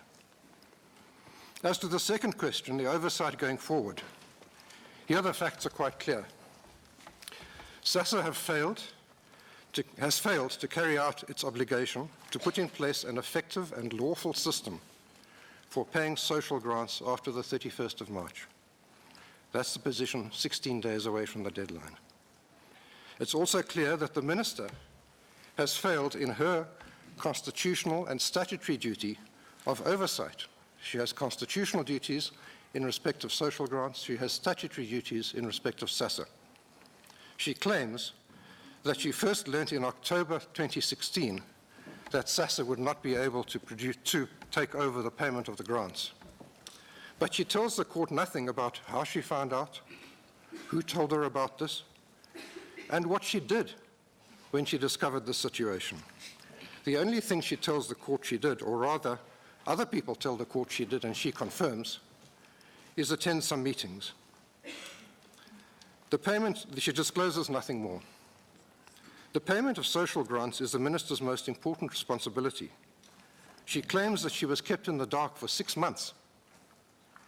As to the second question, the oversight going forward, here the facts are quite clear. SASA has failed to carry out its obligation to put in place an effective and lawful system for paying social grants after the 31st of March. That's the position 16 days away from the deadline. It's also clear that the minister has failed in her constitutional and statutory duty of oversight. She has constitutional duties in respect of social grants. She has statutory duties in respect of SASA. She claims that she first learnt in October 2016 that SASA would not be able to take over the payment of the grants. But she tells the court nothing about how she found out, who told her about this, and what she did when she discovered this situation. The only thing she tells the court she did, or rather, other people tell the court she did and she confirms, is attend some meetings. The payment, she discloses nothing more. The payment of social grants is the minister's most important responsibility. She claims that she was kept in the dark for 6 months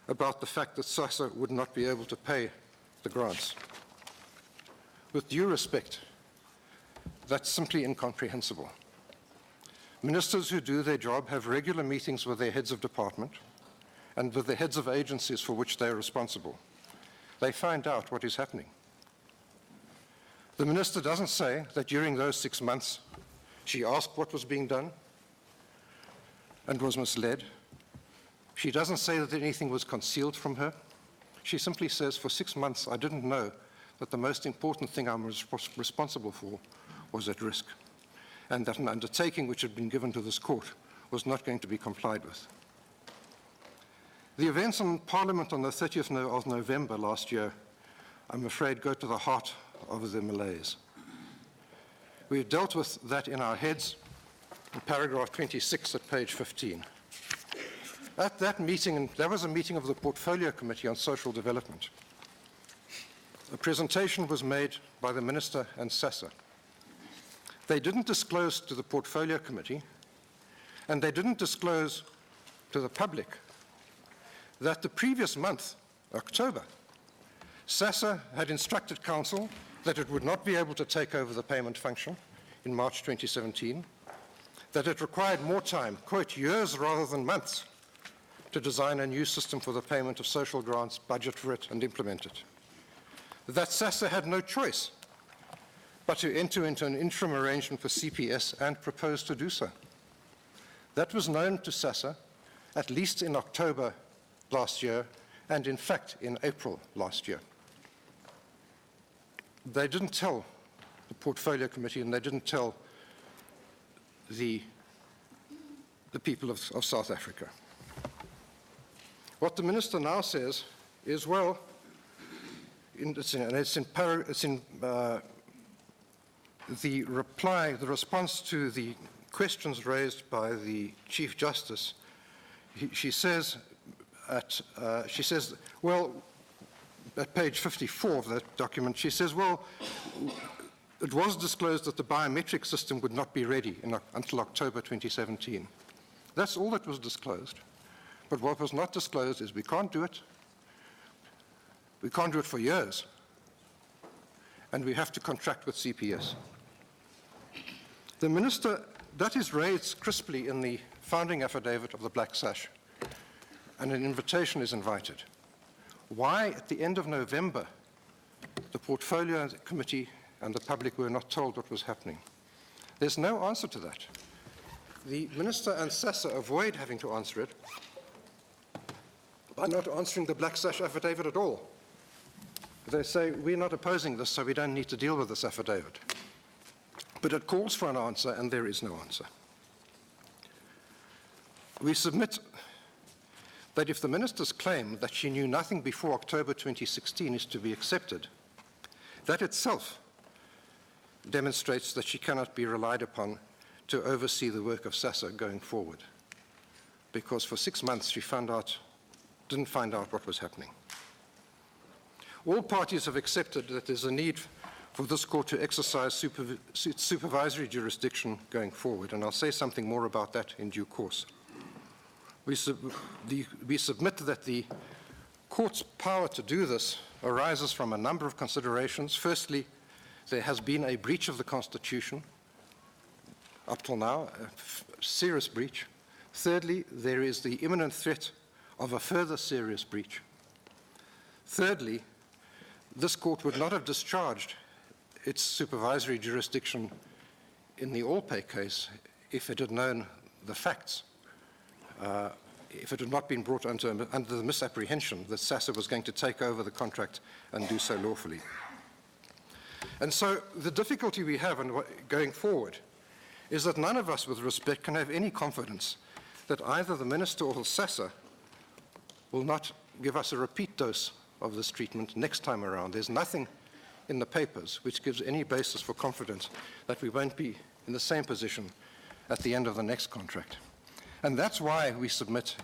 about the fact that SASA would not be able to pay the grants. With due respect, that's simply incomprehensible. Ministers who do their job have regular meetings with their heads of department, and with the heads of agencies for which they are responsible. They find out what is happening. The minister doesn't say that during those 6 months she asked what was being done and was misled. She doesn't say that anything was concealed from her. She simply says, for 6 months I didn't know that the most important thing I was responsible for was at risk, and that an undertaking which had been given to this court was not going to be complied with. The events in Parliament on the 30th of November last year, I'm afraid, go to the heart of the malaise. We've dealt with that in our heads in paragraph 26 at page 15. At that meeting, and that was a meeting of the Portfolio Committee on Social Development, a presentation was made by the Minister and SASSA. They didn't disclose to the Portfolio Committee, and they didn't disclose to the public, that the previous month, October, SASSA had instructed Council that it would not be able to take over the payment function in March 2017, that it required more time, quote, years rather than months, to design a new system for the payment of social grants, budget for it, and implement it. That SASSA had no choice but to enter into an interim arrangement for CPS and propose to do so. That was known to SASSA at least in October last year, and in fact in April last year. They didn't tell the Portfolio Committee, and they didn't tell the people of South Africa. What the minister now says is, well, it's in the response to the questions raised by the Chief Justice. She says, well, at page 54 of that document, she says, well, it was disclosed that the biometric system would not be ready until October 2017. That's all that was disclosed. But what was not disclosed is we can't do it. We can't do it for years. And we have to contract with CPS. The minister, that is raised crisply in the founding affidavit of the Black Sash, and an invitation is invited. Why, at the end of November, the Portfolio Committee and the public were not told what was happening? There's no answer to that. The minister and SASSA avoid having to answer it by not answering the Black Sash affidavit at all. They say, we're not opposing this, so we don't need to deal with this affidavit. But it calls for an answer, and there is no answer. We submit that if the minister's claim that she knew nothing before October 2016 is to be accepted, that itself demonstrates that she cannot be relied upon to oversee the work of SASSA going forward. Because for 6 months she didn't find out what was happening. All parties have accepted that there's a need for this court to exercise supervisory jurisdiction going forward, and I'll say something more about that in due course. We submit that the court's power to do this arises from a number of considerations. Firstly, there has been a breach of the Constitution up till now, a serious breach. Thirdly, there is the imminent threat of a further serious breach. Thirdly, this court would not have discharged its supervisory jurisdiction in the Allpay case if it had known the facts, if it had not been brought under the misapprehension that SASSA was going to take over the contract and do so lawfully. And so the difficulty we have going forward is that none of us with respect can have any confidence that either the minister or SASSA will not give us a repeat dose of this treatment next time around. There's nothing in the papers which gives any basis for confidence that we won't be in the same position at the end of the next contract. And that's why we submit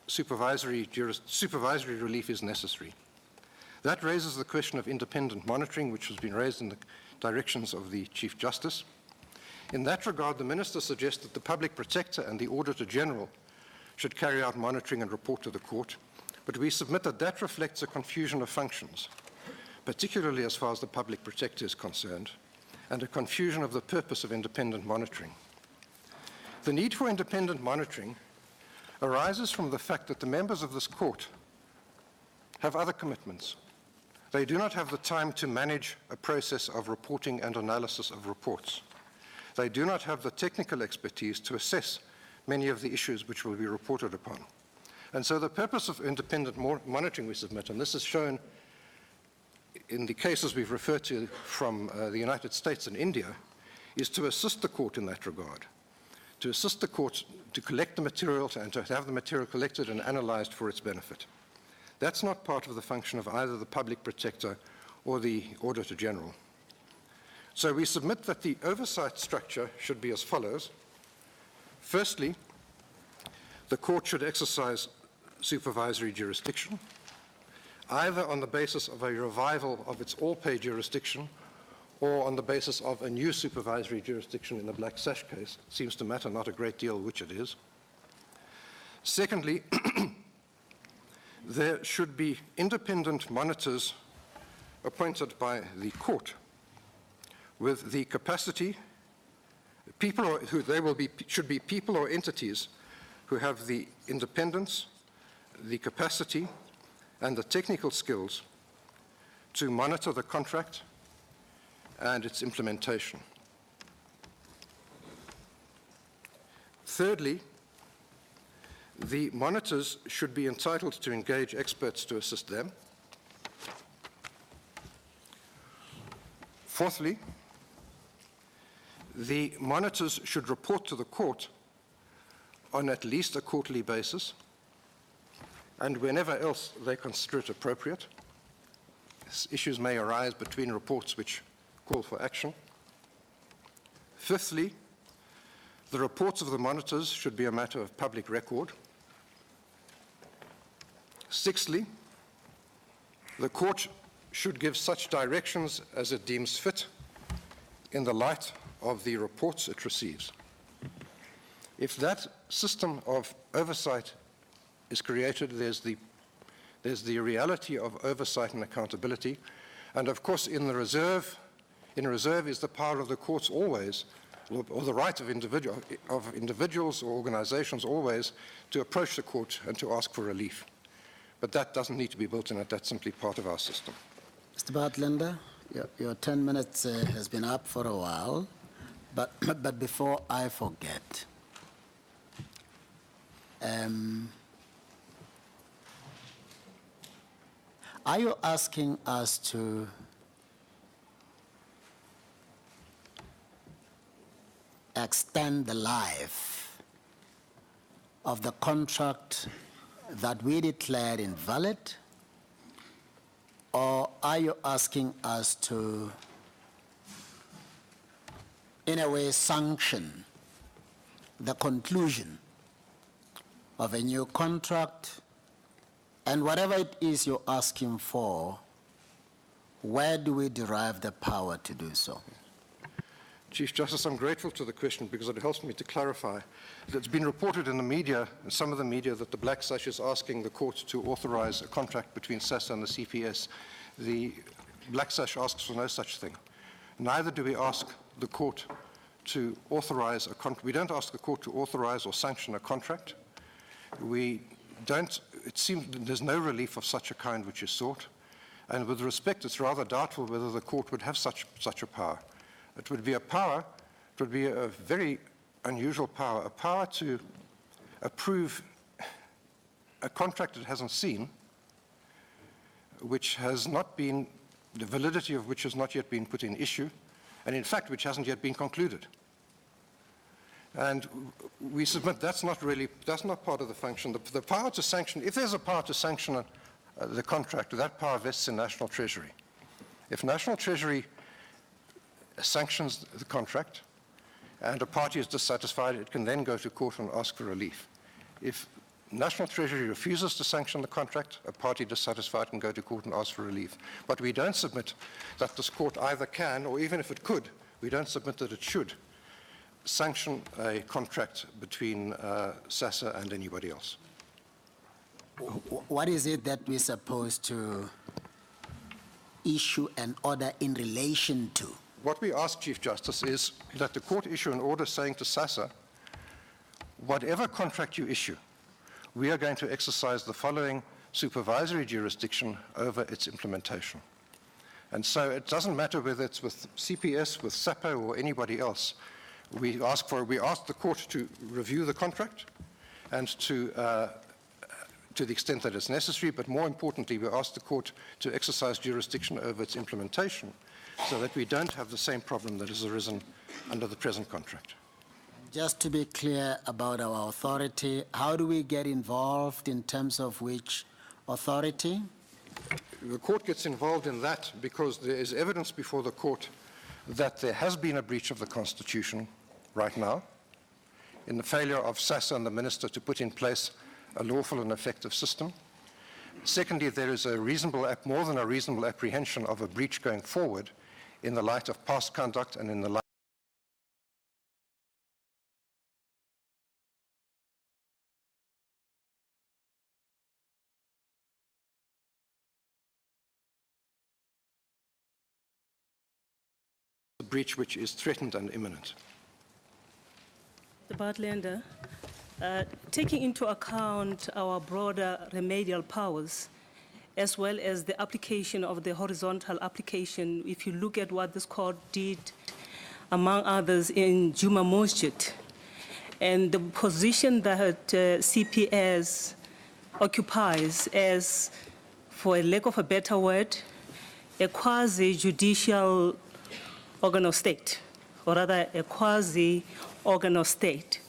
supervisory relief is necessary. That raises the question of independent monitoring, which has been raised in the directions of the Chief Justice. In that regard, the Minister suggests that the Public Protector and the Auditor General should carry out monitoring and report to the court, but we submit that that reflects a confusion of functions, particularly as far as the Public Protector is concerned, and a confusion of the purpose of independent monitoring. The need for independent monitoring arises from the fact that the members of this court have other commitments. They do not have the time to manage a process of reporting and analysis of reports. They do not have the technical expertise to assess many of the issues which will be reported upon. And so the purpose of independent monitoring we submit, and this is shown in the cases we've referred to from the United States and India, is to assist the court in that regard, to assist the court to collect the material and to have the material collected and analyzed for its benefit. That's not part of the function of either the public protector or the Auditor General. So we submit that the oversight structure should be as follows. Firstly, the court should exercise supervisory jurisdiction, either on the basis of a revival of its all-pay jurisdiction or on the basis of a new supervisory jurisdiction in the Black Sash case. It seems to matter not a great deal which it is. Secondly, there should be independent monitors appointed by the court with the capacity, should be people or entities who have the independence, the capacity, and the technical skills to monitor the contract and its implementation. Thirdly, the monitors should be entitled to engage experts to assist them. Fourthly, the monitors should report to the court on at least a quarterly basis, and whenever else they consider it appropriate. Issues may arise between reports which call for action. Fifthly, the reports of the monitors should be a matter of public record. Sixthly, the court should give such directions as it deems fit in the light of the reports it receives. If that system of oversight is created, there's the reality of oversight and accountability. And of course, in reserve is the power of the courts always, or the right of individuals or organizations always to approach the court and to ask for relief. But that doesn't need to be built in it. That's simply part of our system. Mr. Bartlander, your 10 minutes has been up for a while, but before I forget, are you asking us to extend the life of the contract that we declared invalid, or are you asking us to, in a way, sanction the conclusion of a new contract? And whatever it is you're asking for, where do we derive the power to do so? Chief Justice, I'm grateful to the question because it helps me to clarify. It's been reported in the media, in some of the media, that the Black Sash is asking the court to authorize a contract between SASSA and the CPS. The Black Sash asks for no such thing. Neither do we ask the court to authorize a contract. We don't ask the court to authorize or sanction a contract. We don't, it seems there's no relief of such a kind which is sought. And with respect, it's rather doubtful whether the court would have such a power. It would be a power, it would be a very unusual power, a power to approve a contract it hasn't seen, which has not been, the validity of which has not yet been put in issue, and in fact, which hasn't yet been concluded. And we submit that's not part of the function. The power to sanction, if there's a power to sanction the contract, that power vests in National Treasury. If National Treasury sanctions the contract and a party is dissatisfied, it can then go to court and ask for relief. If National Treasury refuses to sanction the contract, a party dissatisfied can go to court and ask for relief. But we don't submit that this court either can, or even if it could, we don't submit that it should sanction a contract between SASSA and anybody else. What is it that we're supposed to issue an order in relation to? What we ask, Chief Justice, is that the court issue an order saying to SASSA, whatever contract you issue, we are going to exercise the following supervisory jurisdiction over its implementation. And so it doesn't matter whether it's with CPS, with SAPO, or anybody else. We ask the court to review the contract and to the extent that it's necessary, but more importantly, we ask the court to exercise jurisdiction over its implementation so that we don't have the same problem that has arisen under the present contract. Just to be clear about our authority, how do we get involved in terms of which authority? The court gets involved in that because there is evidence before the court that there has been a breach of the Constitution right now in the failure of SASSA and the Minister to put in place a lawful and effective system. Secondly, there is a more than a reasonable apprehension of a breach going forward in the light of past conduct and in the light of the breach which is threatened and imminent. The Bartlander, taking into account our broader remedial powers, as well as the application of the horizontal application, if you look at what this court did, among others, in Juma Masjid, and the position that CPS occupies as, for a lack of a better word, a quasi-judicial organ of state, or rather a quasi-organ of state.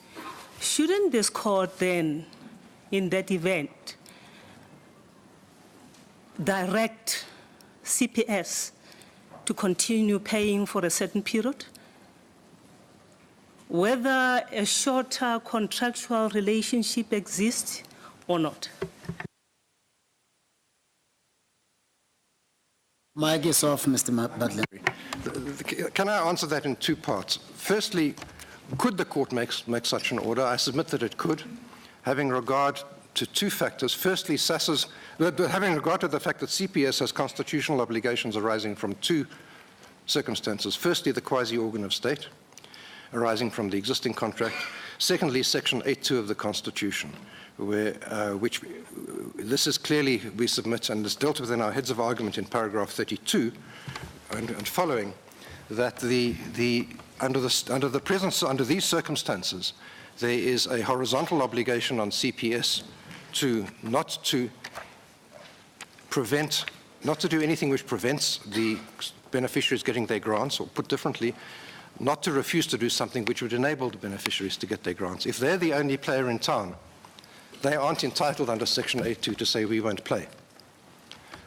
Shouldn't this court then, in that event, direct CPS to continue paying for a certain period? Whether a shorter contractual relationship exists or not? Mic is off, Mr. Butler. Can I answer that in two parts? Firstly, could the court make such an order? I submit that it could, having regard to two factors. Firstly, having regard to the fact that CPS has constitutional obligations arising from two circumstances. Firstly, the quasi-organ of state arising from the existing contract. Secondly, Section 8.2 of the Constitution, which this is clearly, we submit, and is dealt with in our heads of argument in paragraph 32 and following, that under these circumstances, there is a horizontal obligation on CPS not to do anything which prevents the beneficiaries getting their grants, or put differently, not to refuse to do something which would enable the beneficiaries to get their grants. If they're the only player in town, they aren't entitled under Section 8.2 to say we won't play.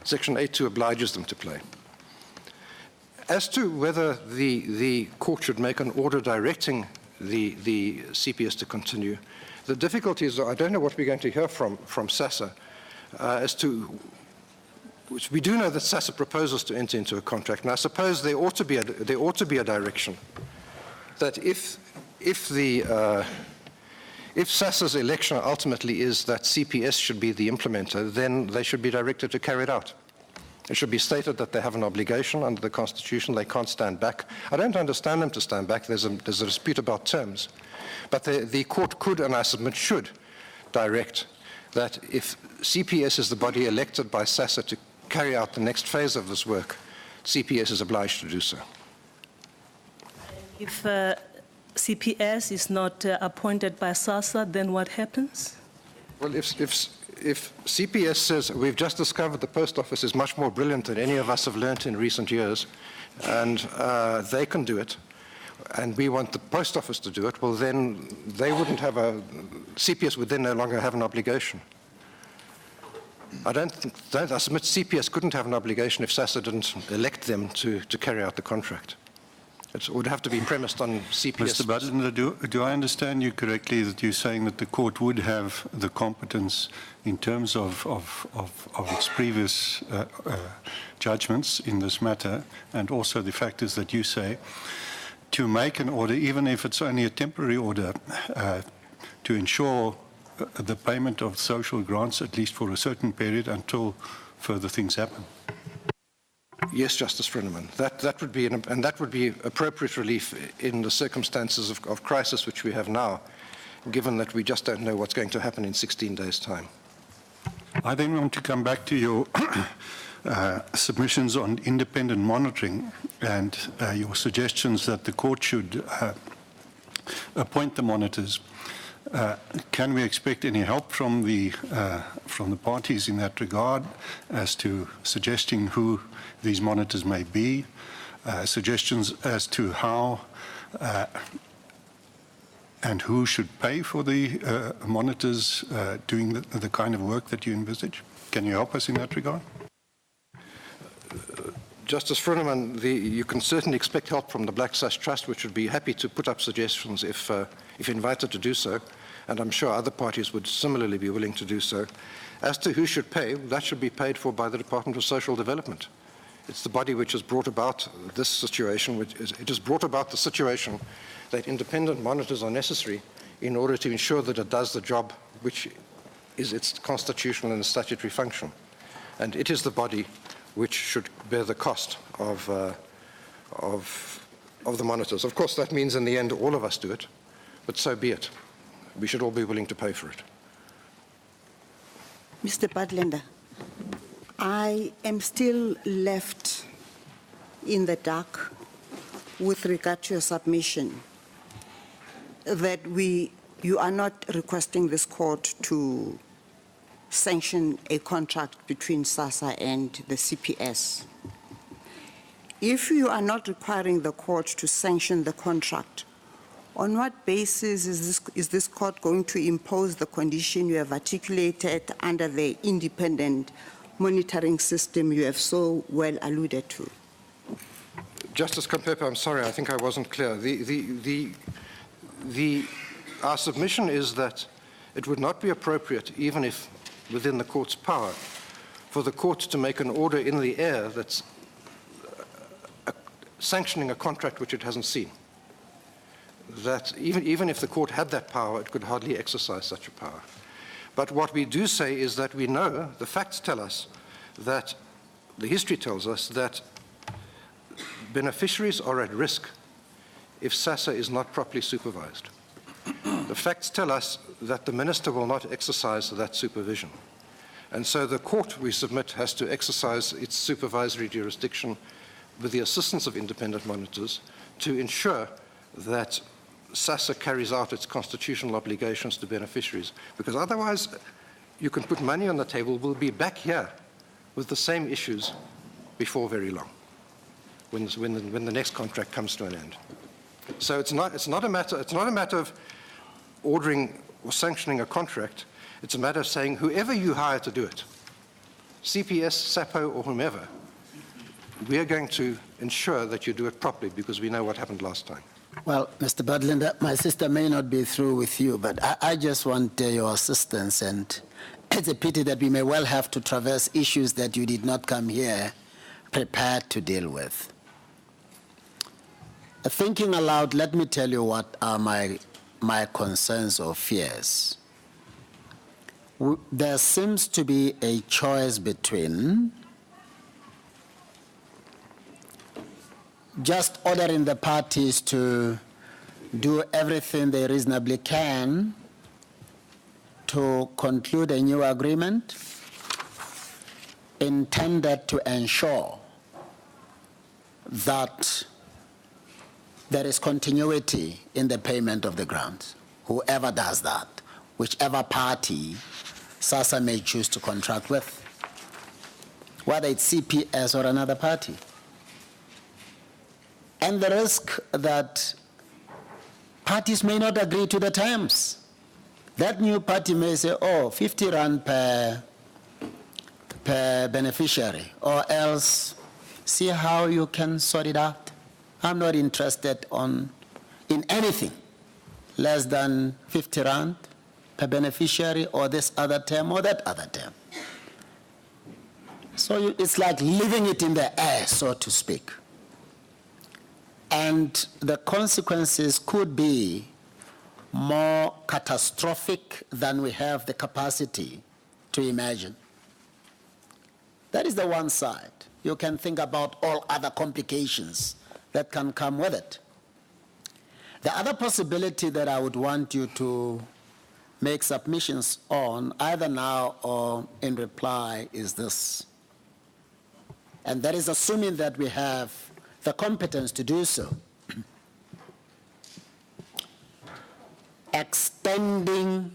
Section 8.2 obliges them to play. As to whether the court should make an order directing the CPS to continue, the difficulty is, I don't know what we're going to hear from SASSA as to, which we do know that SASSA proposes to enter into a contract, and I suppose there ought to be a direction that if SASSA's election ultimately is that CPS should be the implementer, then they should be directed to carry it out. It should be stated that they have an obligation under the Constitution. They can't stand back. I don't understand them to stand back. There's a dispute about terms. But the court could, and I submit should, direct that if CPS is the body elected by SASSA to carry out the next phase of this work, CPS is obliged to do so. If CPS is not appointed by SASSA, then what happens? Well, if CPS says, we've just discovered the post office is much more brilliant than any of us have learnt in recent years, and they can do it, and we want the post office to do it, well, then they wouldn't have CPS would then no longer have an obligation. I submit CPS couldn't have an obligation if SASSA didn't elect them to carry out the contract. It would have to be premised on CPS. Mr. Butler, do I understand you correctly that you're saying that the court would have the competence in terms of its previous judgments in this matter, and also the factors that you say, to make an order, even if it's only a temporary order, to ensure the payment of social grants, at least for a certain period, until further things happen? Yes, Justice Frenneman. That would be appropriate relief in the circumstances of crisis which we have now. given that we just don't know what's going to happen in 16 days' time. I then want to come back to your submissions on independent monitoring and your suggestions that the court should appoint the monitors. Can we expect any help from the parties in that regard as to suggesting who these monitors may be, suggestions as to how and who should pay for the monitors doing the kind of work that you envisage? Can you help us in that regard? Justice Fruneman, you can certainly expect help from the Black Sash Trust, which would be happy to put up suggestions if invited to do so, and I'm sure other parties would similarly be willing to do so. As to who should pay, that should be paid for by the Department of Social Development. It's the body which has brought about this situation. It has brought about the situation that independent monitors are necessary in order to ensure that it does the job which is its constitutional and statutory function. And it is the body which should bear the cost of the monitors. Of course, that means in the end all of us do it, but so be it. We should all be willing to pay for it. Mr. Badlander, I am still left in the dark with regard to your submission that you are not requesting this court to sanction a contract between SASSA and the CPS. If you are not requiring the court to sanction the contract, on what basis is this court going to impose the condition you have articulated under the independent monitoring system you have so well alluded to? Justice Kampepe, I'm sorry, I think I wasn't clear. Our submission is that it would not be appropriate, even if within the court's power, for the court to make an order in the air that's sanctioning a contract which it hasn't seen. That even if the court had that power, it could hardly exercise such a power. But what we do say is that we know, the facts tell us, that the history tells us that beneficiaries are at risk if SASSA is not properly supervised. The facts tell us that the minister will not exercise that supervision. And so the court, we submit, has to exercise its supervisory jurisdiction with the assistance of independent monitors to ensure that SASSA carries out its constitutional obligations to beneficiaries. Because otherwise, you can put money on the table, we'll be back here with the same issues before very long, when the next contract comes to an end. So it's not a matter of ordering or sanctioning a contract. It's a matter of saying whoever you hire to do it, CPS, SAPO, or whomever, we are going to ensure that you do it properly because we know what happened last time. Well, Mr. Badlander, my sister may not be through with you, but I just want your assistance, and it's a pity that we may well have to traverse issues that you did not come here prepared to deal with. Thinking aloud, let me tell you what are my concerns or fears. There seems to be a choice between just ordering the parties to do everything they reasonably can to conclude a new agreement intended to ensure that there is continuity in the payment of the grants. Whoever does that, whichever party SASSA may choose to contract with, whether it's CPS or another party. And the risk that parties may not agree to the terms. That new party may say, oh, 50 rand per beneficiary, or else see how you can sort it out. I'm not interested in anything less than 50 rand per beneficiary, or this other term or that other term. So it's like leaving it in the air, so to speak. And the consequences could be more catastrophic than we have the capacity to imagine. That is the one side. You can think about all other complications that can come with it. The other possibility that I would want you to make submissions on, either now or in reply, is this. And that is assuming that we have the competence to do so. Extending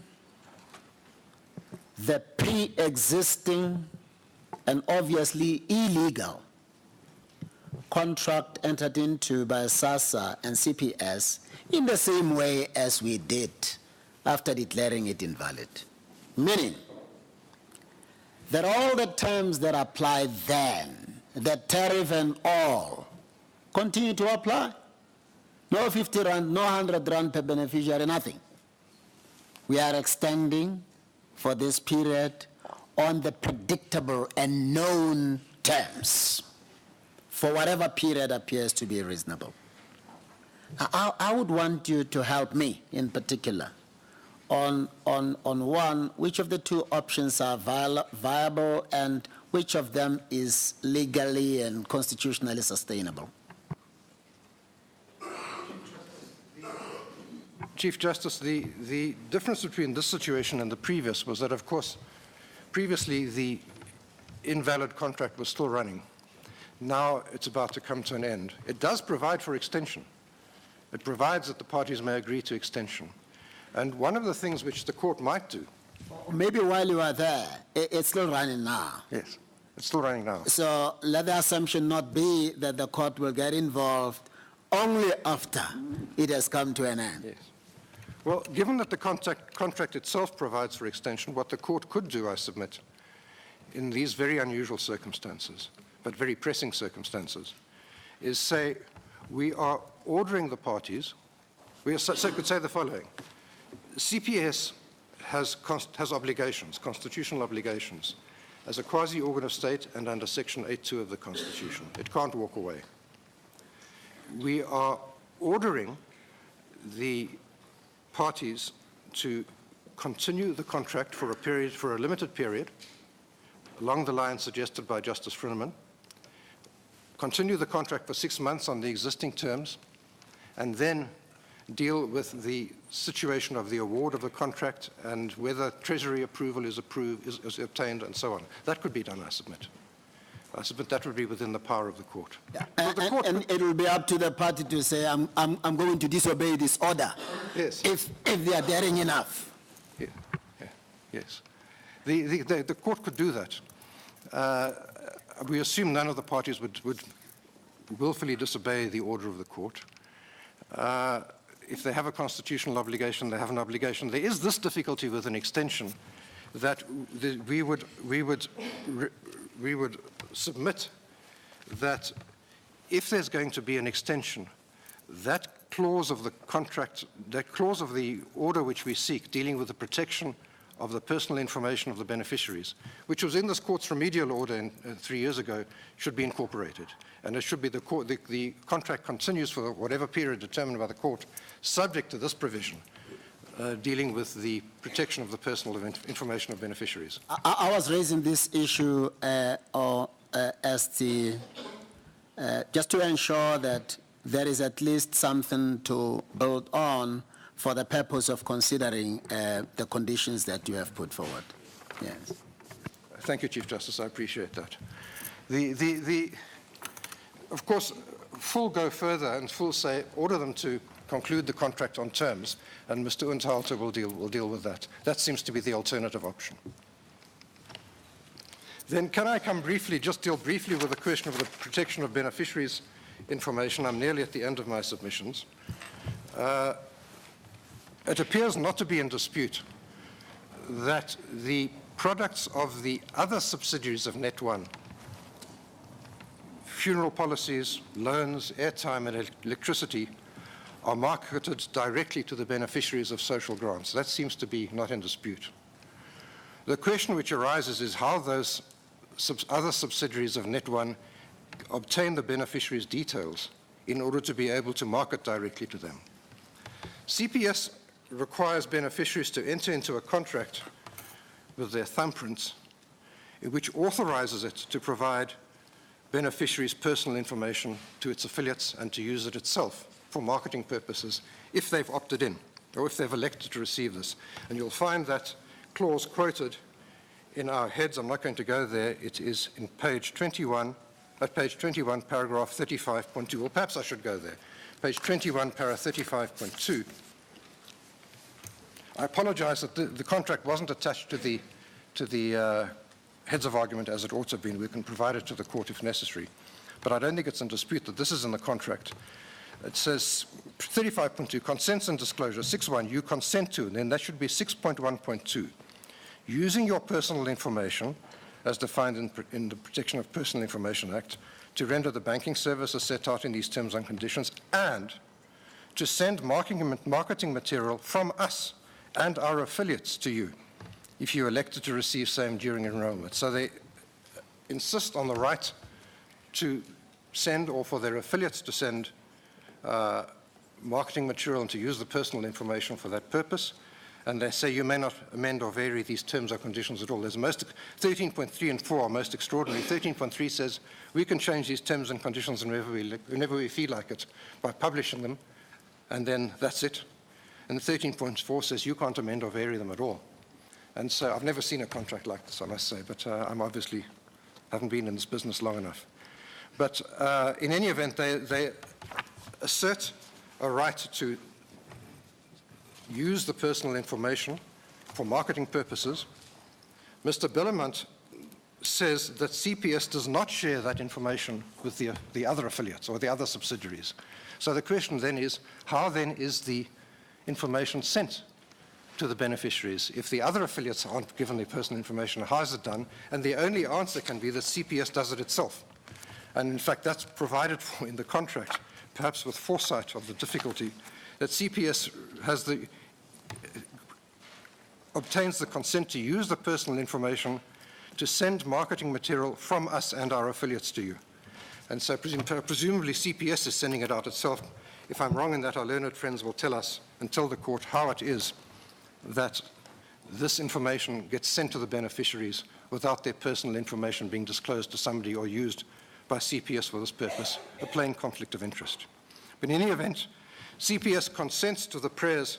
the pre-existing and obviously illegal contract entered into by SASSA and CPS in the same way as we did after declaring it invalid. Meaning that all the terms that applied then, the tariff and all, continue to apply. No 50 rand, no 100 rand per beneficiary, nothing. We are extending for this period on the predictable and known terms for whatever period appears to be reasonable. I would want you to help me in particular on one, which of the two options are viable and which of them is legally and constitutionally sustainable. Chief Justice, the difference between this situation and the previous was that, of course, previously the invalid contract was still running. Now it's about to come to an end. It does provide for extension. It provides that the parties may agree to extension. And one of the things which the court might do... Maybe while you are there, it's still running now. Yes, it's still running now. So let the assumption not be that the court will get involved only after it has come to an end. Yes. Well, given that the contract itself provides for extension, what the court could do, I submit, in these very unusual circumstances, but very pressing circumstances, is say, we are ordering the parties, we could say the following. CPS has obligations, constitutional obligations, as a quasi-organ of state and under Section 8.2 of the Constitution. It can't walk away. We are ordering the parties to continue the contract for a limited period, along the lines suggested by Justice Frinneman, continue the contract for 6 months on the existing terms, and then deal with the situation of the award of the contract and whether Treasury approval is obtained and so on. That could be done, I submit. I submit that would be within the power of the court. Yeah. And it will be up to the party to say, I'm going to disobey this order. Yes. If they are daring enough. Yeah. Yeah. Yes. The court could do that. We assume none of the parties would willfully disobey the order of the court. If they have a constitutional obligation, they have an obligation. There is this difficulty with an extension that we would submit that if there's going to be an extension, that clause of the contract, that clause of the order which we seek, dealing with the protection of the personal information of the beneficiaries, which was in this court's remedial order 3 years ago, should be incorporated. And it should be the contract continues for whatever period determined by the court, subject to this provision, dealing with the protection of the personal information of beneficiaries. I was raising this issue just to ensure that there is at least something to build on for the purpose of considering the conditions that you have put forward. Yes. Thank you, Chief Justice. I appreciate that. Of course, full go further and full say, order them to conclude the contract on terms, and Mr. Unterhalter will deal with that. That seems to be the alternative option. Then can I deal briefly with the question of the protection of beneficiaries' information? I'm nearly at the end of my submissions. It appears not to be in dispute that the products of the other subsidiaries of Net1, funeral policies, loans, airtime, and electricity, are marketed directly to the beneficiaries of social grants. That seems to be not in dispute. The question which arises is how those other subsidiaries of Net1 obtain the beneficiaries' details in order to be able to market directly to them. CPS requires beneficiaries to enter into a contract with their thumbprints, which authorizes it to provide beneficiaries' personal information to its affiliates and to use it itself for marketing purposes if they've opted in. or if they've elected to receive this. And you'll find that clause quoted in our heads. I'm not going to go there. It is in page 21, paragraph 35.2. Well, perhaps I should go there. Page 21, paragraph 35.2. I apologize that the contract wasn't attached to the heads of argument as it ought to have been. We can provide it to the court if necessary. But I don't think it's in dispute that this is in the contract. It says 35.2, consents and disclosure. 6.1, you consent to, and then that should be 6.1.2. Using your personal information, as defined in the Protection of Personal Information Act, to render the banking services set out in these terms and conditions, and to send marketing material from us and our affiliates to you, if you elected to receive same during enrollment. So they insist on the right to send, or for their affiliates to send, marketing material and to use the personal information for that purpose. And they say you may not amend or vary these terms or conditions at all. There's 13.3 and 4 are most extraordinary. 13.3 says we can change these terms and conditions whenever we feel like it by publishing them, and then that's it. And 13.4 says you can't amend or vary them at all. And so I've never seen a contract like this, I must say, but I'm obviously haven't been in this business long enough. But in any event, they assert a right to use the personal information for marketing purposes. Mr. Billemont says that CPS does not share that information with the other affiliates or the other subsidiaries. So the question then is, how then is the information sent to the beneficiaries? If the other affiliates aren't given the personal information, how is it done? And the only answer can be that CPS does it itself. And in fact, that's provided for in the contract, perhaps with foresight of the difficulty, that CPS obtains the consent to use the personal information to send marketing material from us and our affiliates to you. And so presumably CPS is sending it out itself. If I'm wrong in that, our learned friends will tell us and tell the court how it is that this information gets sent to the beneficiaries without their personal information being disclosed to somebody or used by CPS for this purpose, a plain conflict of interest. But in any event, CPS consents to the prayers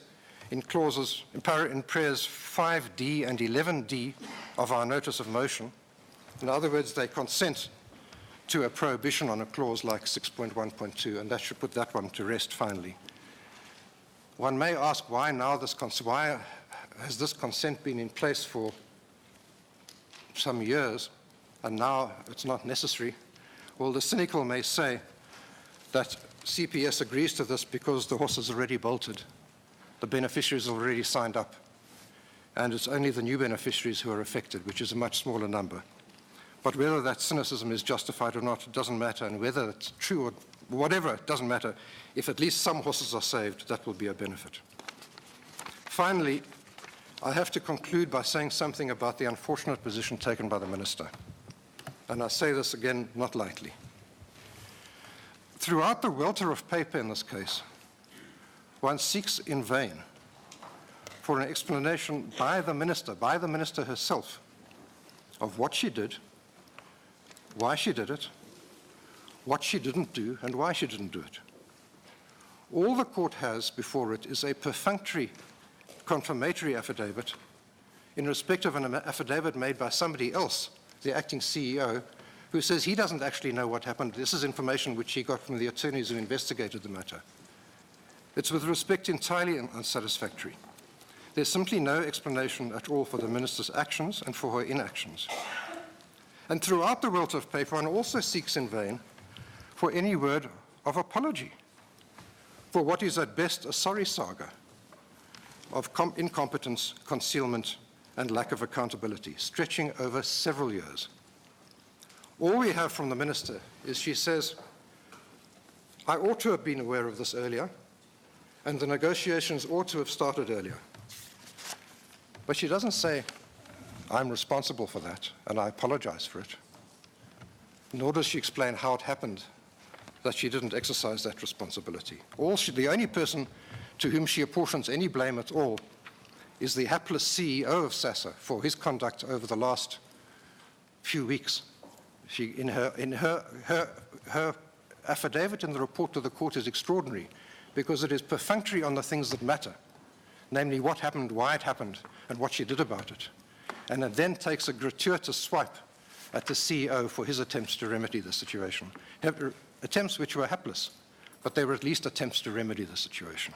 in prayers 5D and 11D of our notice of motion. In other words, they consent to a prohibition on a clause like 6.1.2, and that should put that one to rest finally. One may ask why has this consent been in place for some years and now it's not necessary? Well, the cynical may say that CPS agrees to this because the horse is already bolted, the beneficiaries are already signed up, and it's only the new beneficiaries who are affected, which is a much smaller number. But whether that cynicism is justified or not, it doesn't matter, and whether it's true or whatever, it doesn't matter. If at least some horses are saved, that will be a benefit. Finally, I have to conclude by saying something about the unfortunate position taken by the Minister. And I say this again, not lightly. Throughout the welter of paper in this case, one seeks in vain for an explanation by the Minister herself, of what she did, why she did it, what she didn't do, and why she didn't do it. All the court has before it is a perfunctory confirmatory affidavit in respect of an affidavit made by somebody else, the acting CEO, who says he doesn't actually know what happened. This is information which he got from the attorneys who investigated the matter. It's with respect entirely unsatisfactory. There's simply no explanation at all for the Minister's actions and for her inactions. And throughout the welter of paper, one also seeks in vain for any word of apology for what is at best a sorry saga of incompetence, concealment, and lack of accountability, stretching over several years. All we have from the Minister is she says, I ought to have been aware of this earlier, and the negotiations ought to have started earlier. But she doesn't say, I'm responsible for that, and I apologize for it. Nor does she explain how it happened that she didn't exercise that responsibility. The only person to whom she apportions any blame at all is the hapless CEO of SASA for his conduct over the last few weeks. Her affidavit in the report to the court is extraordinary because it is perfunctory on the things that matter. namely what happened, why it happened, and what she did about it. And it then takes a gratuitous swipe at the CEO for his attempts to remedy the situation. Attempts which were hapless, but they were at least attempts to remedy the situation.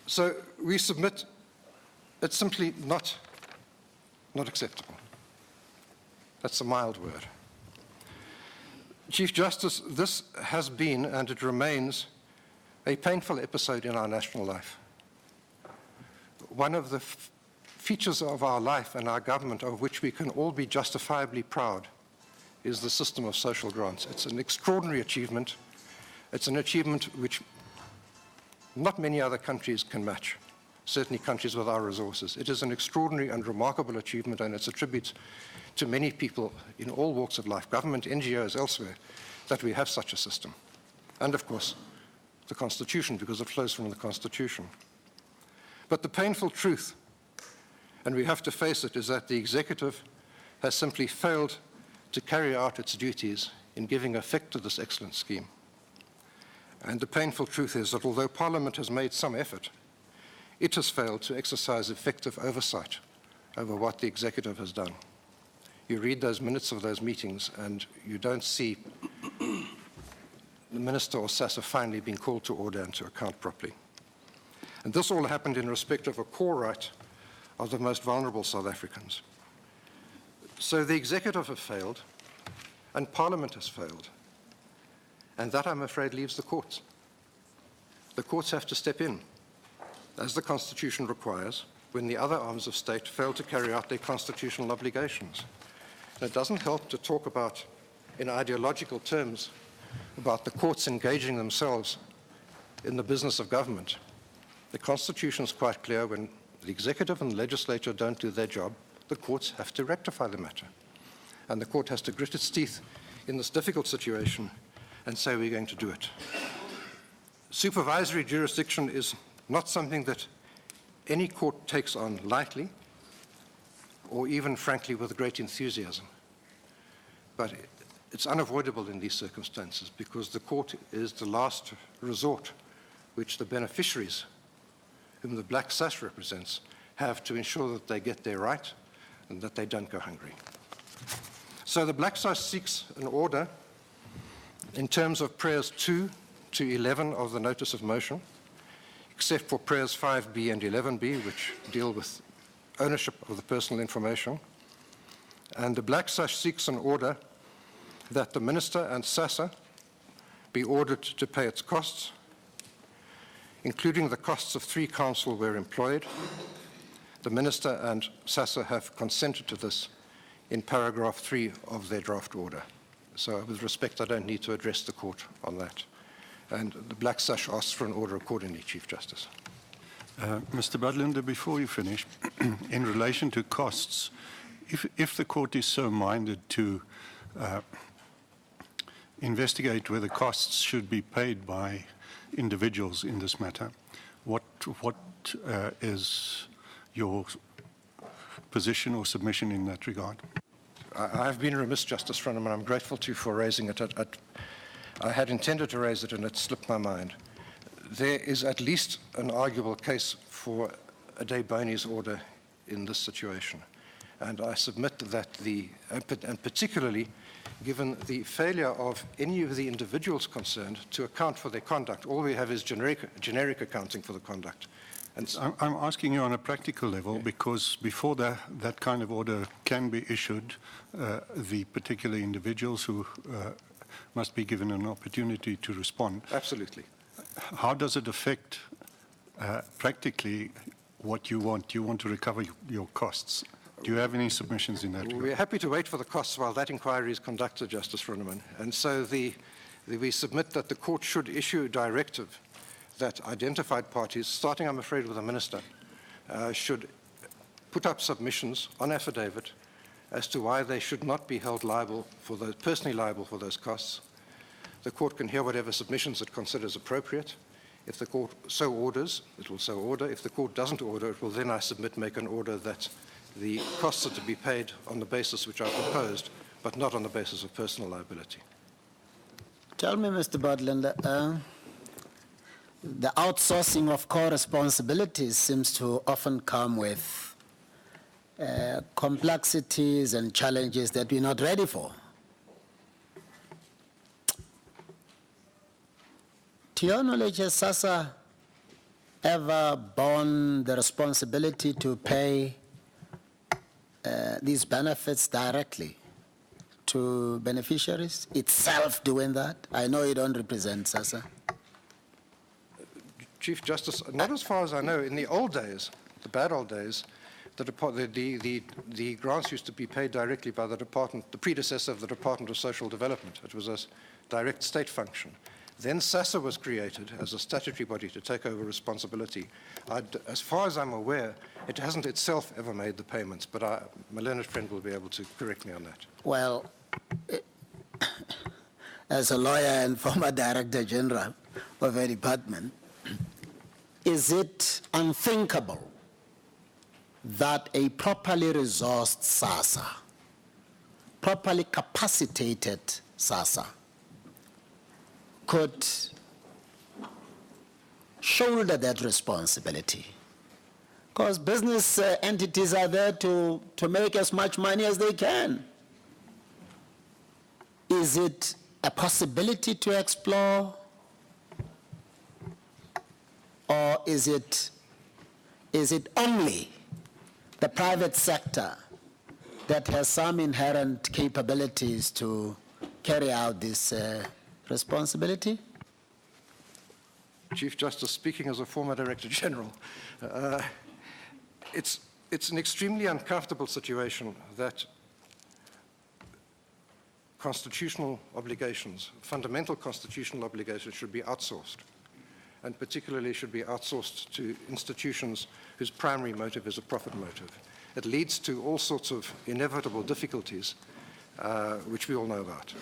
So we submit it's simply not acceptable. That's a mild word. Chief Justice, this has been and it remains a painful episode in our national life. One of the features of our life and our government of which we can all be justifiably proud is the system of social grants. It's an extraordinary achievement. It's an achievement which not many other countries can match, certainly countries with our resources. It is an extraordinary and remarkable achievement, and it's a tribute to many people in all walks of life, government, NGOs, elsewhere, that we have such a system. And of course, the Constitution, because it flows from the Constitution. But the painful truth, and we have to face it, is that the executive has simply failed to carry out its duties in giving effect to this excellent scheme. And the painful truth is that although Parliament has made some effort, it has failed to exercise effective oversight over what the executive has done. You read those minutes of those meetings and you don't see the minister or SASA finally being called to order and to account properly. And this all happened in respect of a core right of the most vulnerable South Africans. So the executive have failed and Parliament has failed. And that, I'm afraid, leaves the courts. The courts have to step in, as the Constitution requires, when the other arms of state fail to carry out their constitutional obligations. And it doesn't help to talk about, in ideological terms, about the courts engaging themselves in the business of government. The Constitution is quite clear: when the executive and the legislature don't do their job, the courts have to rectify the matter. And the court has to grit its teeth in this difficult situation and say we're going to do it. Supervisory jurisdiction is not something that any court takes on lightly or even, frankly, with great enthusiasm. But it's unavoidable in these circumstances because the court is the last resort which the beneficiaries, whom the Black Sash represents, have to ensure that they get their right and that they don't go hungry. So the Black Sash seeks an order in terms of prayers 2 to 11 of the notice of motion, except for prayers 5B and 11B, which deal with ownership of the personal information. And the Black Sash seeks an order that the minister and SASA be ordered to pay its costs, including the costs of 3 counsel where employed. The minister and SASA have consented to this in paragraph 3 of their draft order. So with respect, I don't need to address the court on that. And the Black Sash asks for an order accordingly, Chief Justice. Mr. Budlander, before you finish, in relation to costs, if the court is so minded to investigate whether costs should be paid by individuals in this matter, what is your position or submission in that regard? I've been remiss, Justice Frenneman. I'm grateful to you for raising it. I had intended to raise it and it slipped my mind. There is at least an arguable case for a de bonis order in this situation. And I submit that and particularly given the failure of any of the individuals concerned to account for their conduct. All we have is generic accounting for the conduct. And I'm asking you on a practical level, because before that kind of order can be issued, the particular individuals who must be given an opportunity to respond. Absolutely. How does it affect practically what you want? Do you want to recover your costs? Do you have any submissions in that regard? We're happy to wait for the costs while that inquiry is conducted, Justice Frenneman. And so we submit that the court should issue a directive that identified parties, starting, I'm afraid, with the minister, should put up submissions on affidavit as to why they should not be held liable for those, personally liable for those costs. The court can hear whatever submissions it considers appropriate. If the court so orders, it will so order. If the court doesn't order, it will then, I submit, make an order that the costs are to be paid on the basis which I proposed, but not on the basis of personal liability. Tell me, Mr. Budlander, the outsourcing of core responsibilities seems to often come with complexities and challenges that we're not ready for. To your knowledge, has SASSA ever borne the responsibility to pay these benefits directly to beneficiaries, itself doing that? I know you don't represent SASSA. Chief Justice, not as far as I know. In the old days, the bad old days, the grants used to be paid directly by the department, the predecessor of the Department of Social Development. It was a direct state function. Then SASSA was created as a statutory body to take over responsibility. As far as I'm aware, it hasn't itself ever made the payments, but my learned friend will be able to correct me on that. Well, as a lawyer and former Director General of a department, is it unthinkable that a properly resourced SASSA, properly capacitated SASSA, could shoulder that responsibility? Because business entities are there to make as much money as they can. Is it a possibility to explore, or is it only the private sector that has some inherent capabilities to carry out this responsibility? Chief Justice, speaking as a former Director General, it's an extremely uncomfortable situation that constitutional obligations, fundamental constitutional obligations, should be outsourced, and particularly should be outsourced to institutions whose primary motive is a profit motive. It leads to all sorts of inevitable difficulties, which we all know about.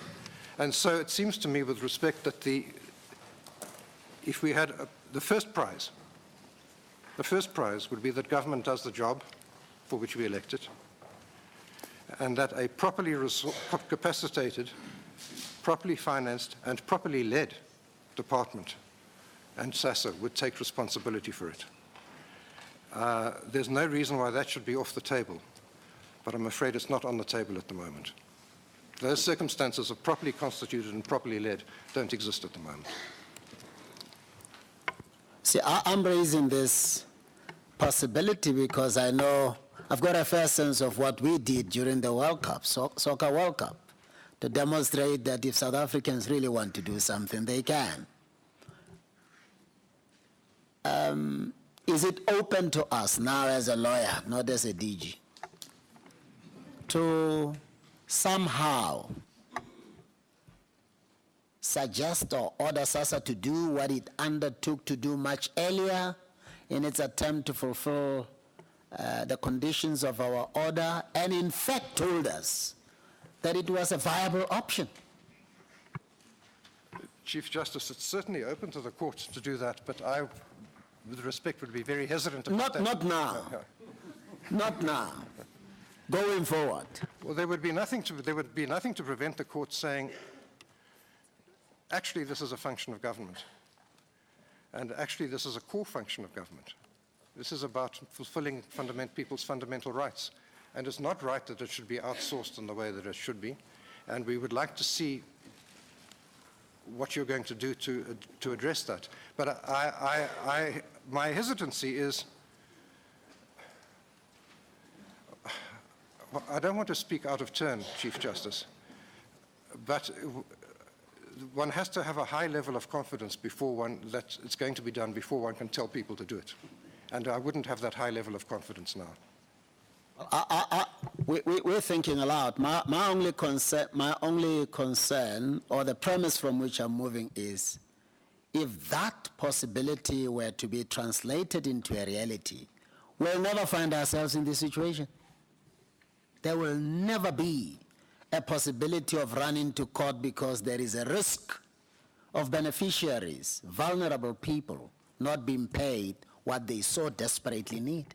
And so it seems to me, with respect, that if we had the first prize would be that government does the job for which we elect it, and that a properly capacitated, properly financed, and properly led department and SASSA would take responsibility for it. There's no reason why that should be off the table, but I'm afraid it's not on the table at the moment. Those circumstances of properly constituted and properly led don't exist at the moment. See, I'm raising this possibility because I know I've got a fair sense of what we did during the World Cup, Soccer World Cup, to demonstrate that if South Africans really want to do something, they can. Is it open to us now as a lawyer, not as a DG, to somehow suggest or order SASSA to do what it undertook to do much earlier in its attempt to fulfill the conditions of our order, and in fact told us that it was a viable option? Chief Justice, it's certainly open to the court to do that, but I, with respect, would be very hesitant about that. Not now. Not now. Going forward. Well, there would be nothing to prevent the court saying, actually, this is a function of government, and actually, this is a core function of government. This is about fulfilling people's fundamental rights, and it's not right that it should be outsourced in the way that it should be, and we would like to see what you're going to do to address that. But my hesitancy is, I don't want to speak out of turn, Chief Justice, but one has to have a high level of confidence that it's going to be done before one can tell people to do it. And I wouldn't have that high level of confidence now. We're thinking aloud. My only concern, or the premise from which I'm moving, is if that possibility were to be translated into a reality, we'll never find ourselves in this situation. There will never be a possibility of running to court because there is a risk of beneficiaries, vulnerable people, not being paid what they so desperately need.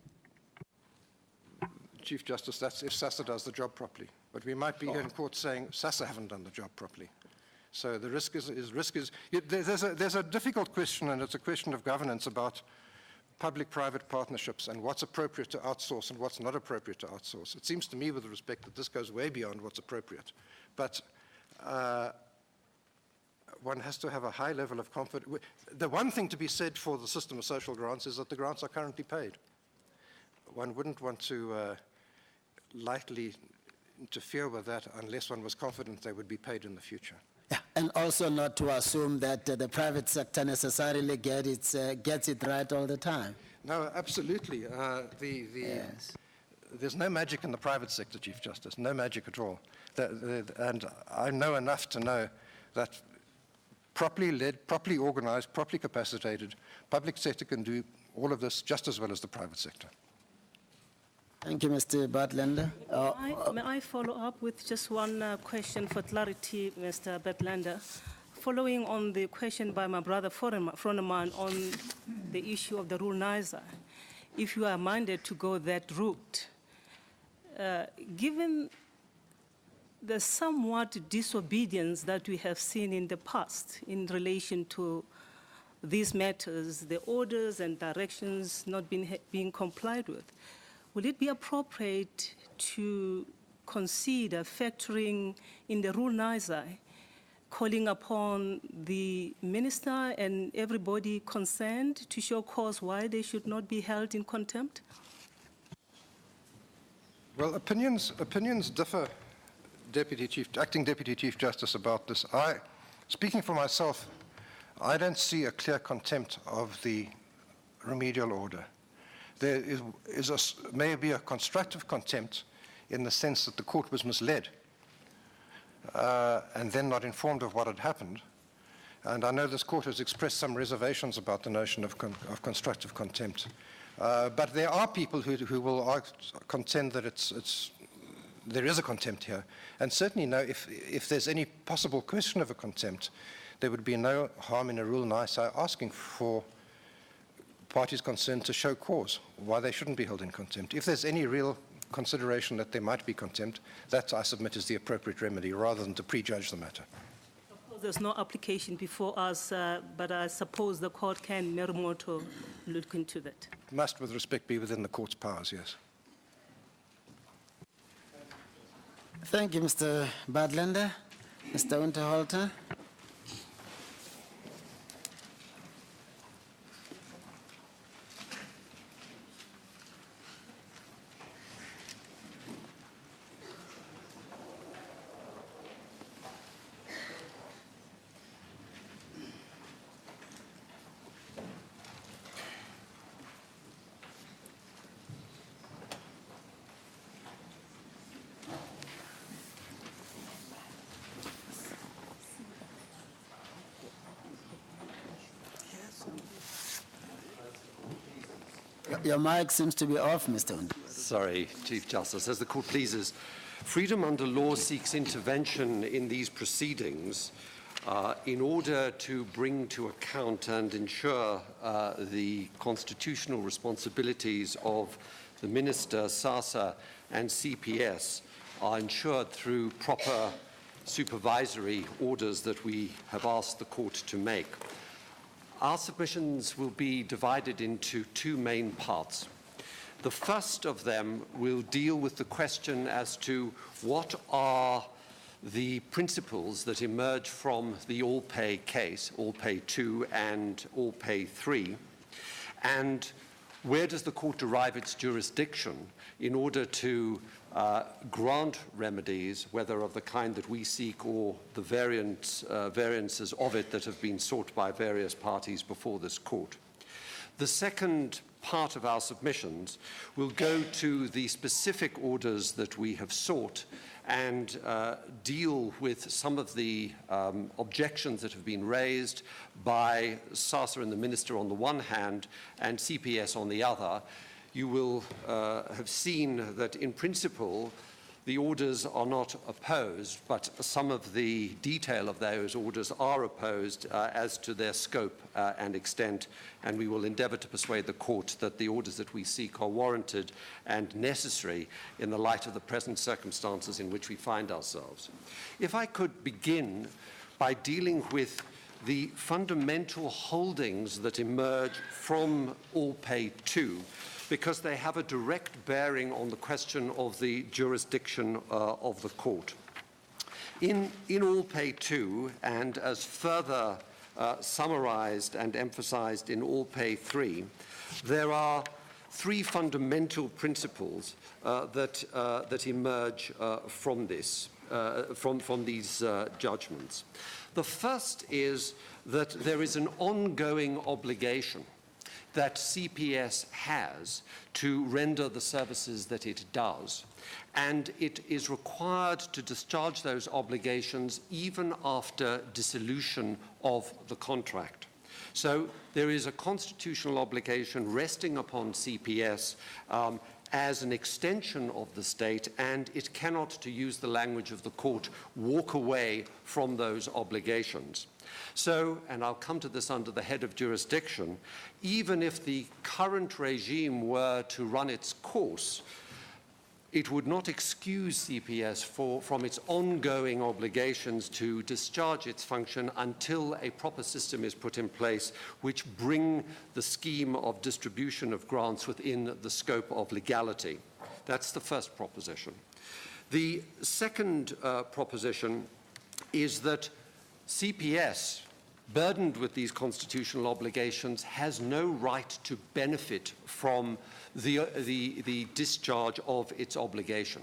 Chief Justice, that's if SASSA does the job properly. But we might be here in court saying SASSA haven't done the job properly. So the risk is there's a difficult question, and it's a question of governance about public-private partnerships and what's appropriate to outsource and what's not appropriate to outsource. It seems to me, with respect, that this goes way beyond what's appropriate. But one has to have a high level of confidence. The one thing to be said for the system of social grants is that the grants are currently paid. One wouldn't want to lightly interfere with that unless one was confident they would be paid in the future. Yeah, and also not to assume that the private sector necessarily gets it right all the time. No, absolutely. Yes. There's no magic in the private sector, Chief Justice, no magic at all. And I know enough to know that properly led, properly organized, properly capacitated, public sector can do all of this just as well as the private sector. Thank you, Mr. Bartlander. May I follow up with just one question for clarity, Mr. Bartlander? Following on the question by my brother Froneman on the issue of the Rule NISA, if you are minded to go that route, given the somewhat disobedience that we have seen in the past in relation to these matters, the orders and directions not being complied with, will it be appropriate to consider factoring in the Rule NISA, calling upon the minister and everybody concerned to show cause why they should not be held in contempt? Well, opinions differ, Acting Deputy Chief Justice, about this. Speaking for myself, I don't see a clear contempt of the remedial order. There may be a constructive contempt in the sense that the court was misled and then not informed of what had happened. And I know this court has expressed some reservations about the notion of constructive contempt. But there are people who will contend that there is a contempt here. And certainly, no, if there's any possible question of a contempt, there would be no harm in a Rule NISA asking for parties concerned to show cause why they shouldn't be held in contempt. If there's any real consideration that there might be contempt, that, I submit, is the appropriate remedy, rather than to prejudge the matter. Of course, there's no application before us, but I suppose the court can mere moto look into that. It must, with respect, be within the court's powers, yes. Thank you, Mr. Bartlander. Mr. Unterhalter. Your mic seems to be off, Mr. Unterhalter. Sorry, Chief Justice. As the court pleases, freedom under law seeks intervention in these proceedings in order to bring to account and ensure the constitutional responsibilities of the Minister, SASA, and CPS are ensured through proper supervisory orders that we have asked the court to make. Our submissions will be divided into two main parts. The first of them will deal with the question as to what are the principles that emerge from the All Pay case, All Pay 2 and All Pay 3, and where does the court derive its jurisdiction in order to grant remedies, whether of the kind that we seek or the variances of it that have been sought by various parties before this court. The second part of our submissions will go to the specific orders that we have sought and deal with some of the objections that have been raised by SASA and the Minister on the one hand and CPS on the other. You will have seen that in principle the orders are not opposed, but some of the detail of those orders are opposed as to their scope and extent, and we will endeavour to persuade the court that the orders that we seek are warranted and necessary in the light of the present circumstances in which we find ourselves. If I could begin by dealing with the fundamental holdings that emerge from All Pay 2, because they have a direct bearing on the question of the jurisdiction of the court. In All Pay 2, and as further summarized and emphasized in All Pay 3, there are three fundamental principles that emerge from this, from these judgments. The first is that there is an ongoing obligation that CPS has to render the services that it does, and it is required to discharge those obligations even after dissolution of the contract. So there is a constitutional obligation resting upon CPS as an extension of the state, and it cannot, to use the language of the court, walk away from those obligations. So, and I'll come to this under the head of jurisdiction, even if the current regime were to run its course, it would not excuse CPS from its ongoing obligations to discharge its function until a proper system is put in place which bring the scheme of distribution of grants within the scope of legality. That's the first proposition. The second proposition is that CPS, burdened with these constitutional obligations, has no right to benefit from the discharge of its obligation.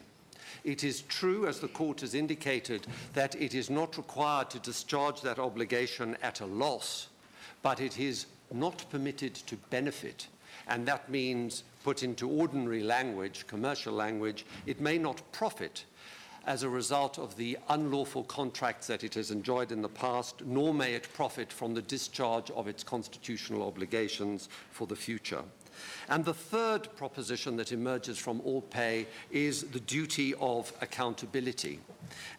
It is true, as the court has indicated, that it is not required to discharge that obligation at a loss, but it is not permitted to benefit. And that means, put into ordinary language, commercial language, it may not profit as a result of the unlawful contracts that it has enjoyed in the past, nor may it profit from the discharge of its constitutional obligations for the future. And the third proposition that emerges from All Pay is the duty of accountability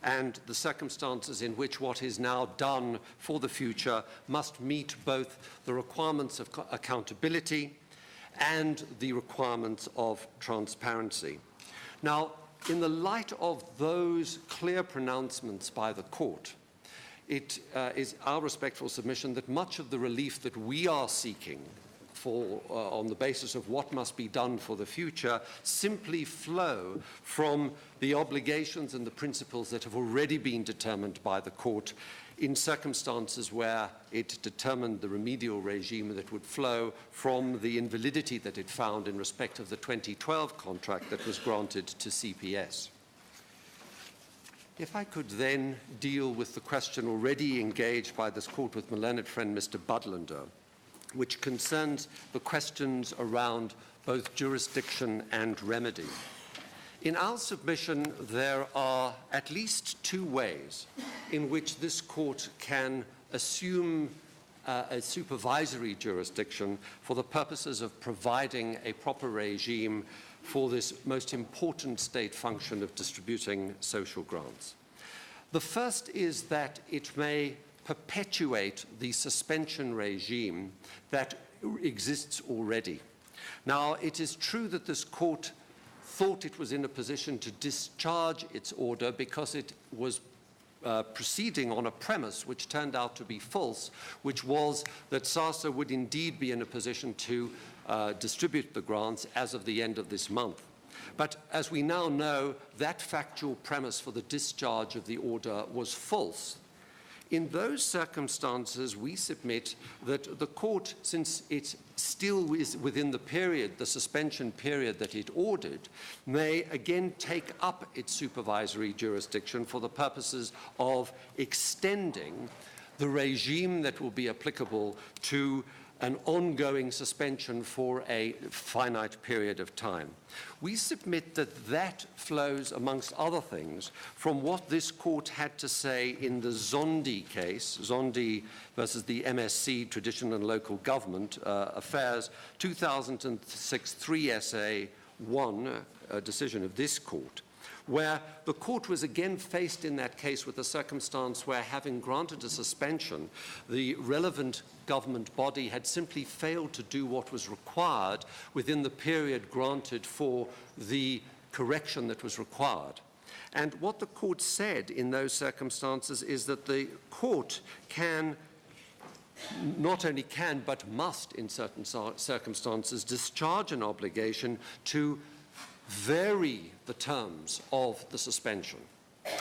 and the circumstances in which what is now done for the future must meet both the requirements of accountability and the requirements of transparency. Now, in the light of those clear pronouncements by the court, it is our respectful submission that much of the relief that we are seeking on the basis of what must be done for the future simply flow from the obligations and the principles that have already been determined by the court in circumstances where it determined the remedial regime that would flow from the invalidity that it found in respect of the 2012 contract that was granted to CPS. If I could then deal with the question already engaged by this court with my learned friend Mr. Budlander, which concerns the questions around both jurisdiction and remedy. In our submission, there are at least two ways in which this court can assume a supervisory jurisdiction for the purposes of providing a proper regime for this most important state function of distributing social grants. The first is that it may perpetuate the suspension regime that exists already. Now, it is true that this court thought it was in a position to discharge its order because it was proceeding on a premise which turned out to be false, which was that SASA would indeed be in a position to distribute the grants as of the end of this month. But as we now know, that factual premise for the discharge of the order was false. In those circumstances, we submit that the court, since it still is within the period, the suspension period that it ordered, may again take up its supervisory jurisdiction for the purposes of extending the regime that will be applicable to an ongoing suspension for a finite period of time. We submit that that flows, amongst other things, from what this court had to say in the Zondi case, Zondi versus the MSc, Traditional and Local Government Affairs, 2006 3SA1, a decision of this court, where the court was again faced in that case with a circumstance where, having granted a suspension, the relevant government body had simply failed to do what was required within the period granted for the correction that was required. And what the court said in those circumstances is that the court can, not only can, but must in certain circumstances discharge an obligation to vary the terms of the suspension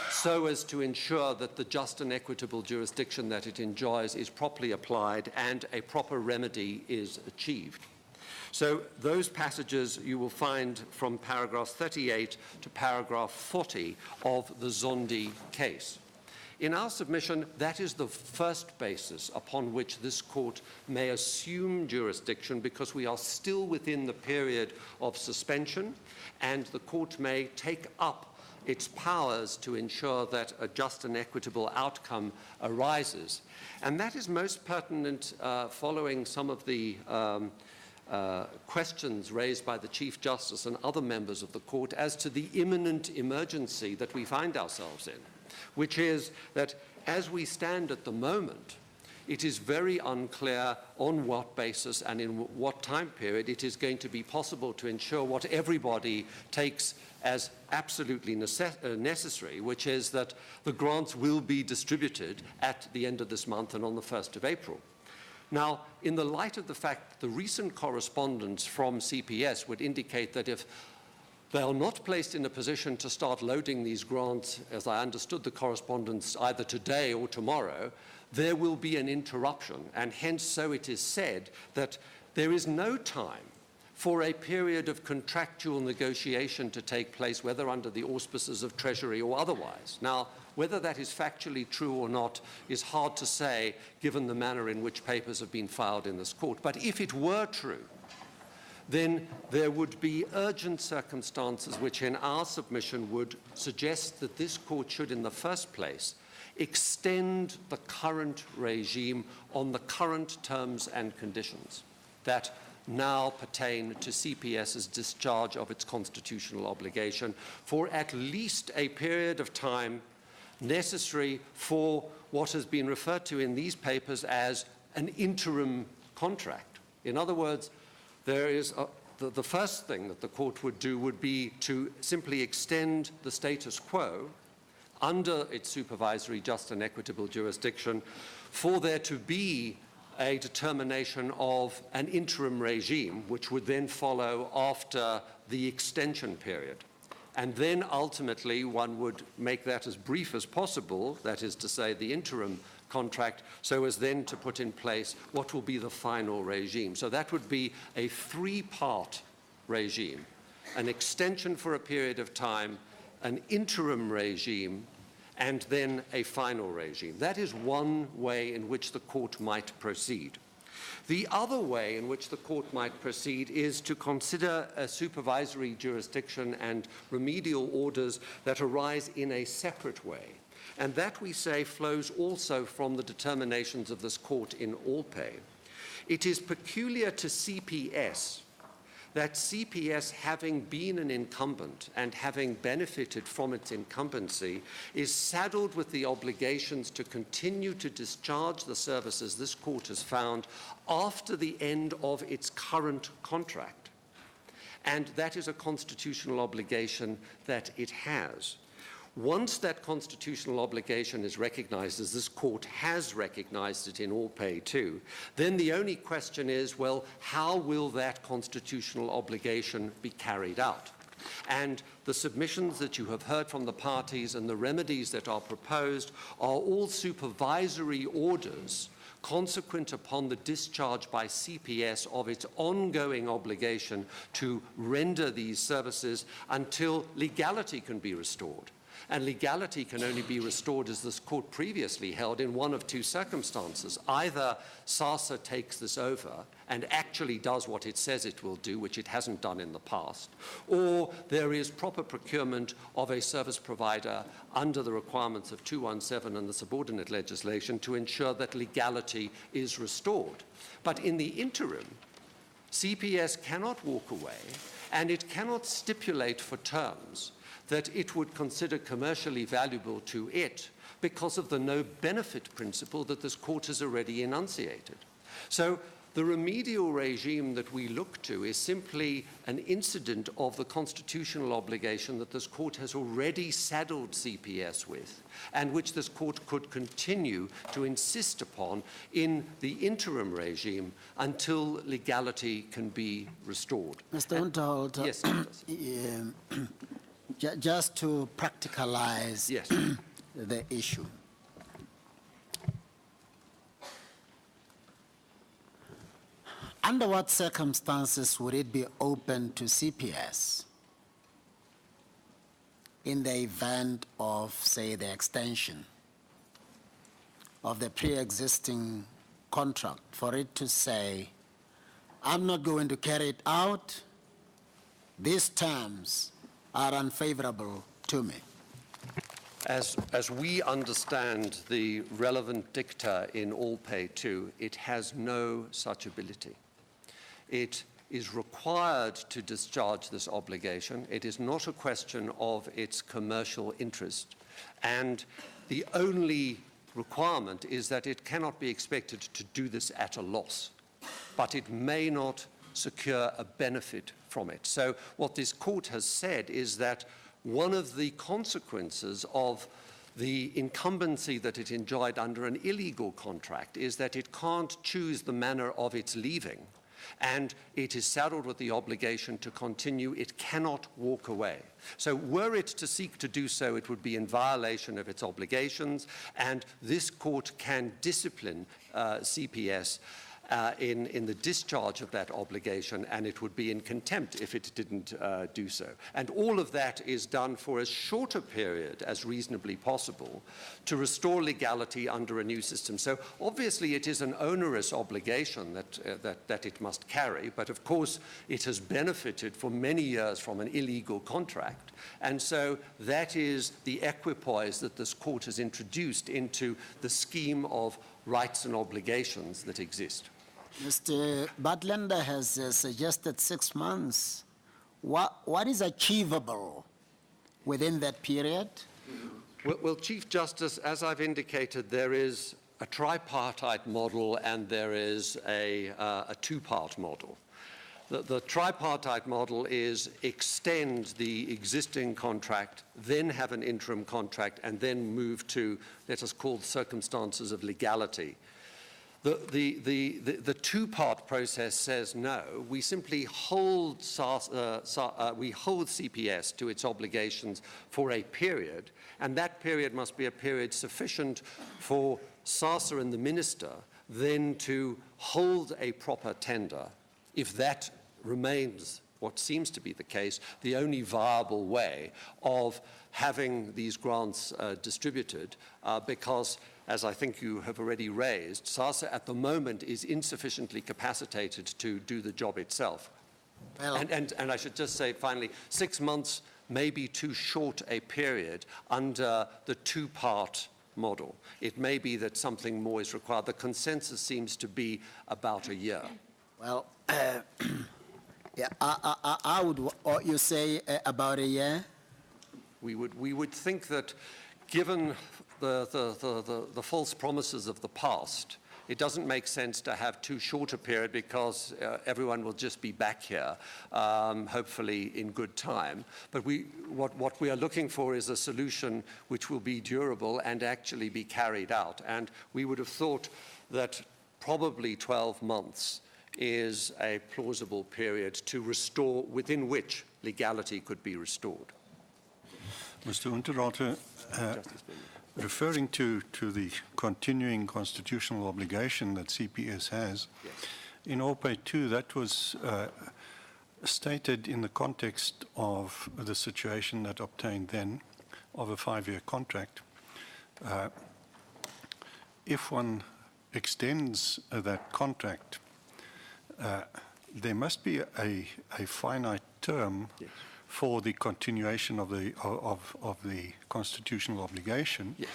so as to ensure that the just and equitable jurisdiction that it enjoys is properly applied and a proper remedy is achieved. So those passages you will find from paragraph 38 to paragraph 40 of the Zondi case. In our submission, that is the first basis upon which this court may assume jurisdiction, because we are still within the period of suspension, and the court may take up its powers to ensure that a just and equitable outcome arises. And that is most pertinent following some of the questions raised by the Chief Justice and other members of the court as to the imminent emergency that we find ourselves in, which is that as we stand at the moment, it is very unclear on what basis and in what time period it is going to be possible to ensure what everybody takes as absolutely necessary, which is that the grants will be distributed at the end of this month and on the 1st of April. Now, in the light of the fact the recent correspondence from CPS would indicate that if they are not placed in a position to start loading these grants, as I understood the correspondence, either today or tomorrow, there will be an interruption, and hence so it is said that there is no time for a period of contractual negotiation to take place, whether under the auspices of Treasury or otherwise. Now, whether that is factually true or not is hard to say, given the manner in which papers have been filed in this court. But if it were true, then there would be urgent circumstances which in our submission would suggest that this court should in the first place extend the current regime on the current terms and conditions that now pertain to CPS's discharge of its constitutional obligation for at least a period of time necessary for what has been referred to in these papers as an interim contract. In other words, there is the first thing that the court would do would be to simply extend the status quo under its supervisory, just and equitable jurisdiction for there to be a determination of an interim regime, which would then follow after the extension period. And then ultimately one would make that as brief as possible, that is to say the interim contract, so as then to put in place what will be the final regime. So that would be a three-part regime: an extension for a period of time, an interim regime, and then a final regime. That is one way in which the court might proceed. The other way in which the court might proceed is to consider a supervisory jurisdiction and remedial orders that arise in a separate way. And that, we say, flows also from the determinations of this court in Allpay. It is peculiar to CPS that CPS, having been an incumbent and having benefited from its incumbency, is saddled with the obligations to continue to discharge the services this court has found after the end of its current contract. And that is a constitutional obligation that it has. Once that constitutional obligation is recognized, as this court has recognized it in Allpay too, then the only question is, well, how will that constitutional obligation be carried out? And the submissions that you have heard from the parties and the remedies that are proposed are all supervisory orders consequent upon the discharge by CPS of its ongoing obligation to render these services until legality can be restored. And legality can only be restored, as this court previously held, in one of two circumstances. Either SASA takes this over and actually does what it says it will do, which it hasn't done in the past, or there is proper procurement of a service provider under the requirements of 217 and the subordinate legislation to ensure that legality is restored. But in the interim, CPS cannot walk away, and it cannot stipulate for terms that it would consider commercially valuable to it because of the no benefit principle that this court has already enunciated. So The remedial regime that we look to is simply an incident of the constitutional obligation that this court has already saddled CPS with, and which this court could continue to insist upon in the interim regime until legality can be restored. Mr. Unterholt, yes, just to practicalize yes. the issue. Under what circumstances would it be open to CPS in the event of, say, the extension of the pre-existing contract for it to say, I'm not going to carry it out, these terms are unfavorable to me? As we understand the relevant dicta in All Pay 2, it has no such ability. It is required to discharge this obligation. It is not a question of its commercial interest. And the only requirement is that it cannot be expected to do this at a loss, but it may not secure a benefit from it. So what this court has said is that one of the consequences of the incumbency that it enjoyed under an illegal contract is that it can't choose the manner of its leaving, and it is saddled with the obligation to continue. It cannot walk away. So were it to seek to do so, it would be in violation of its obligations, and this court can discipline CPS in the discharge of that obligation, and it would be in contempt if it didn't do so. And all of that is done for as short a period as reasonably possible to restore legality under a new system. So obviously it is an onerous obligation that it must carry, but of course it has benefited for many years from an illegal contract. And so that is the equipoise that this court has introduced into the scheme of rights and obligations that exist. Mr. Butlander has suggested 6 months. What is achievable within that period? Well, Chief Justice, as I've indicated, there is a tripartite model and there is a two-part model. The tripartite model is extend the existing contract, then have an interim contract, and then move to, let us call, circumstances of legality. The two-part process says no. We simply hold CPS to its obligations for a period, and that period must be a period sufficient for SASA and the minister then to hold a proper tender. If that remains what seems to be the case, the only viable way of having these grants distributed, because, as I think you have already raised, SASA at the moment is insufficiently capacitated to do the job itself. Well, and I should just say, finally, 6 months may be too short a period under the two-part model. It may be that something more is required. The consensus seems to be about a year. Well, yeah, I would, or you say about a year? We would think that, given the false promises of the past, it doesn't make sense to have too short a period because everyone will just be back here, hopefully in good time. But what we are looking for is a solution which will be durable and actually be carried out. And we would have thought that probably 12 months is a plausible period to restore, within which legality could be restored. Mr. Unterrotte, referring to the continuing constitutional obligation that CPS has, yes. In All Pay 2, that was stated in the context of the situation that obtained then of a 5-year contract. If one extends that contract, there must be a finite term, yes, for the continuation of the constitutional obligation. Yes.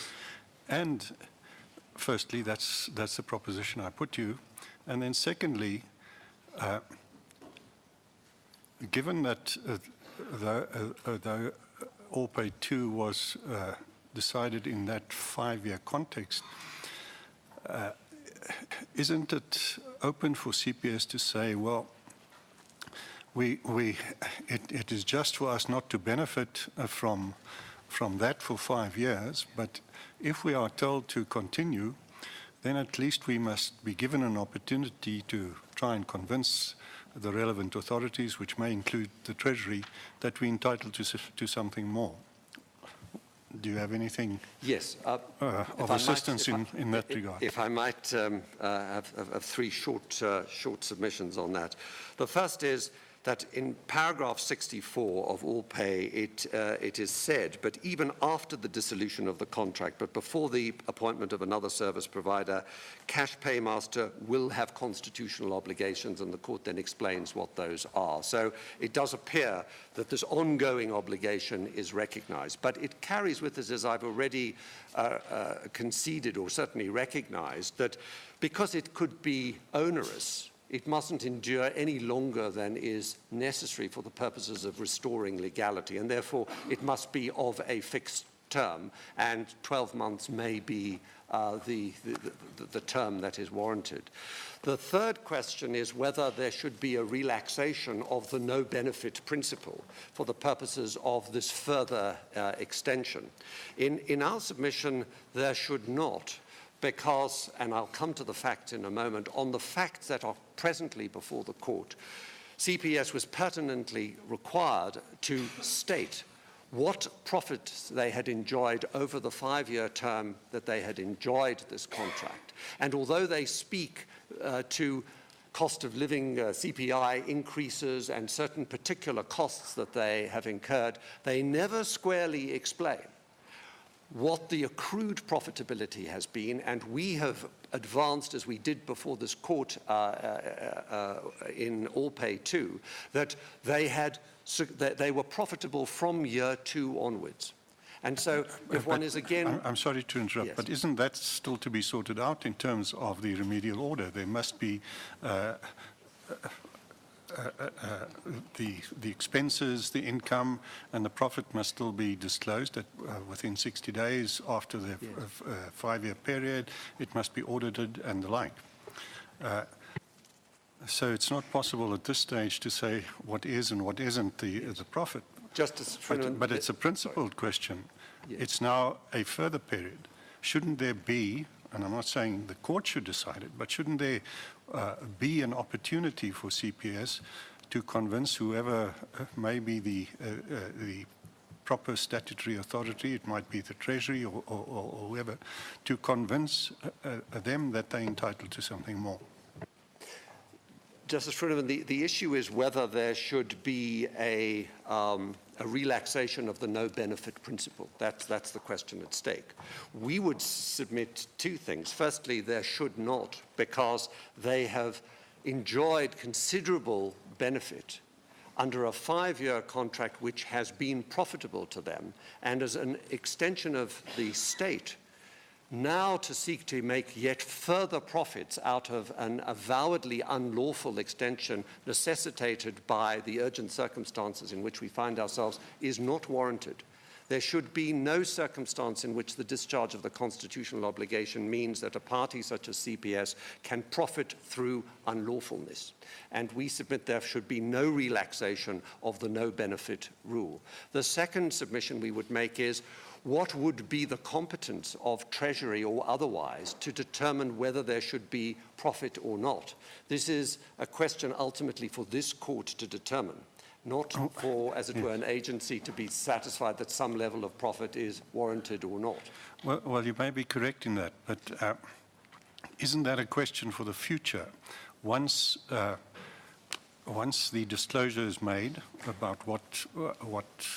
And firstly, that's the proposition I put to you. And then secondly, given that the All Pay 2 was decided in that 5-year context, isn't it open for CPS to say, well, it is just for us not to benefit from that for 5 years, but if we are told to continue, then at least we must be given an opportunity to try and convince the relevant authorities, which may include the Treasury, that we're entitled to something more. Do you have anything of assistance in that regard? If I might have three short submissions on that. The first is that in paragraph 64 of All Pay, it is said, but even after the dissolution of the contract, but before the appointment of another service provider, cash paymaster will have constitutional obligations, and the court then explains what those are. So it does appear that this ongoing obligation is recognized, but it carries with us, as I've already conceded or certainly recognized, that because it could be onerous, it mustn't endure any longer than is necessary for the purposes of restoring legality, and therefore it must be of a fixed term, and 12 months may be the term that is warranted. The third question is whether there should be a relaxation of the no-benefit principle for the purposes of this further extension. In our submission, there should not, because, and I'll come to the facts in a moment, on the facts that are presently before the court, CPS was pertinently required to state what profits they had enjoyed over the 5-year term that they had enjoyed this contract. And although they speak to cost of living, CPI increases, and certain particular costs that they have incurred, they never squarely explain what the accrued profitability has been, and we have advanced, as we did before this court in All Pay 2, that they were profitable from year 2 onwards. And so if one is again... I'm sorry to interrupt, yes. But isn't that still to be sorted out in terms of the remedial order? There must be the expenses, the income, and the profit must still be disclosed within 60 days after the 5-year period. It must be audited and the like. So it's not possible at this stage to say what is and what isn't the profit. But it's a principled question. Yes. It's now a further period. Shouldn't there be, and I'm not saying the court should decide it, but shouldn't there be an opportunity for CPS to convince whoever may be the proper statutory authority, it might be the Treasury or whoever, to convince them that they're entitled to something more? Justice Friedman, the issue is whether there should be a relaxation of the no-benefit principle. That's the question at stake. We would submit two things. Firstly, there should not, because they have enjoyed considerable benefit under a 5-year contract which has been profitable to them, and as an extension of the state, now to seek to make yet further profits out of an avowedly unlawful extension necessitated by the urgent circumstances in which we find ourselves is not warranted. There should be no circumstance in which the discharge of the constitutional obligation means that a party such as CPS can profit through unlawfulness. And we submit there should be no relaxation of the no-benefit rule. The second submission we would make is, what would be the competence of Treasury or otherwise to determine whether there should be profit or not? This is a question ultimately for this court to determine, not for, as it were, an agency to be satisfied that some level of profit is warranted or not. Well, you may be correct in that, but isn't that a question for the future? Once the disclosure is made about what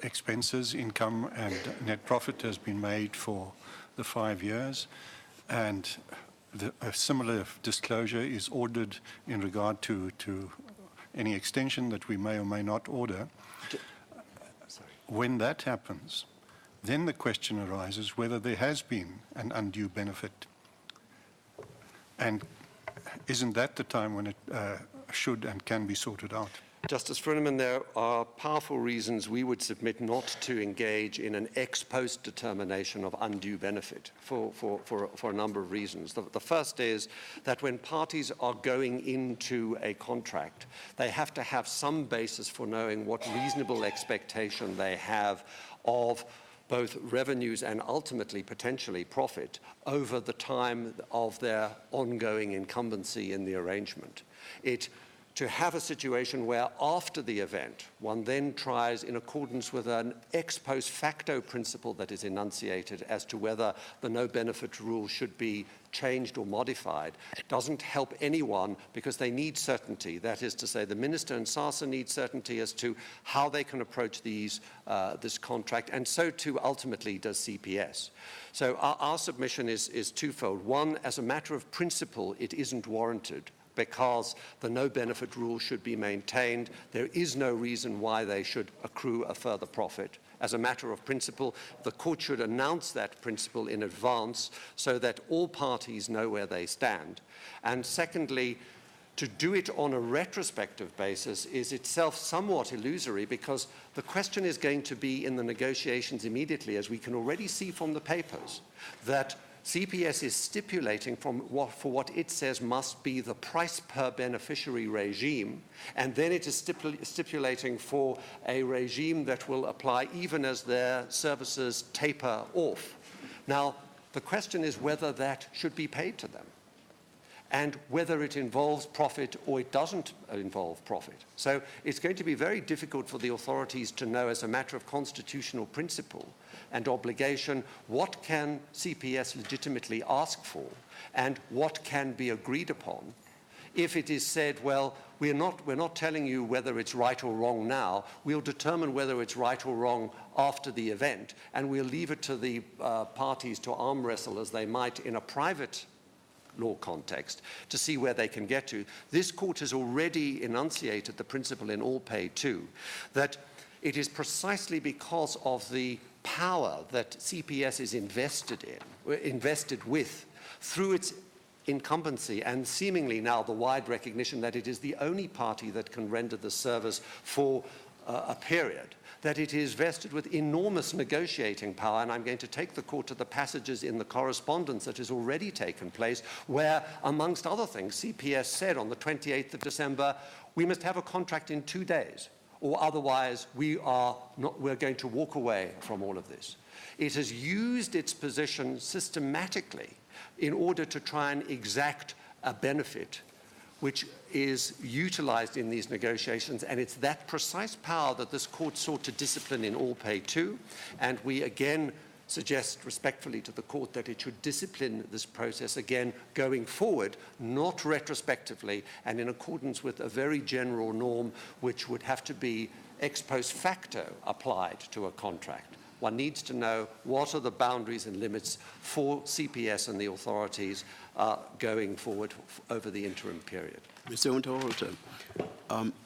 expenses, income, and net profit has been made for the 5 years, and a similar disclosure is ordered in regard to any extension that we may or may not order. When that happens, then the question arises whether there has been an undue benefit. And isn't that the time when it should and can be sorted out? Justice Frinneman, there are powerful reasons we would submit not to engage in an ex post determination of undue benefit for a number of reasons. The first is that when parties are going into a contract, they have to have some basis for knowing what reasonable expectation they have of both revenues and ultimately potentially profit over the time of their ongoing incumbency in the arrangement. To have a situation where after the event, one then tries in accordance with an ex post facto principle that is enunciated as to whether the no benefit rule should be changed or modified, doesn't help anyone because they need certainty. That is to say, the Minister and SASSA need certainty as to how they can approach this contract, and so too ultimately does CPS. So our submission is twofold. One, as a matter of principle, it isn't warranted, because the no benefit rule should be maintained. There is no reason why they should accrue a further profit. As a matter of principle, the court should announce that principle in advance so that all parties know where they stand. And secondly, to do it on a retrospective basis is itself somewhat illusory, because the question is going to be in the negotiations immediately, as we can already see from the papers, that CPS is stipulating for what it says must be the price per beneficiary regime, and then it is stipulating for a regime that will apply even as their services taper off. Now, the question is whether that should be paid to them, and whether it involves profit or it doesn't involve profit. So it's going to be very difficult for the authorities to know, as a matter of constitutional principle and obligation, what can CPS legitimately ask for and what can be agreed upon. If it is said, well, we're not telling you whether it's right or wrong now, we'll determine whether it's right or wrong after the event, and we'll leave it to the parties to arm wrestle as they might in a private law context to see where they can get to. This court has already enunciated the principle in All Pay 2 that it is precisely because of the power that CPS is invested with through its incumbency, and seemingly now the wide recognition that it is the only party that can render the service for a period, that it is vested with enormous negotiating power. And I'm going to take the court to the passages in the correspondence that has already taken place, where, amongst other things, CPS said on the 28th of December, we must have a contract in 2 days, or otherwise we're going to walk away from all of this. It has used its position systematically in order to try and exact a benefit which is utilized in these negotiations, and it's that precise power that this court sought to discipline in All Pay 2, and we again suggest respectfully to the court that it should discipline this process again going forward, not retrospectively, and in accordance with a very general norm which would have to be ex post facto applied to a contract. One needs to know what are the boundaries and limits for CPS and the authorities going forward over the interim period. Mr. Unterholter,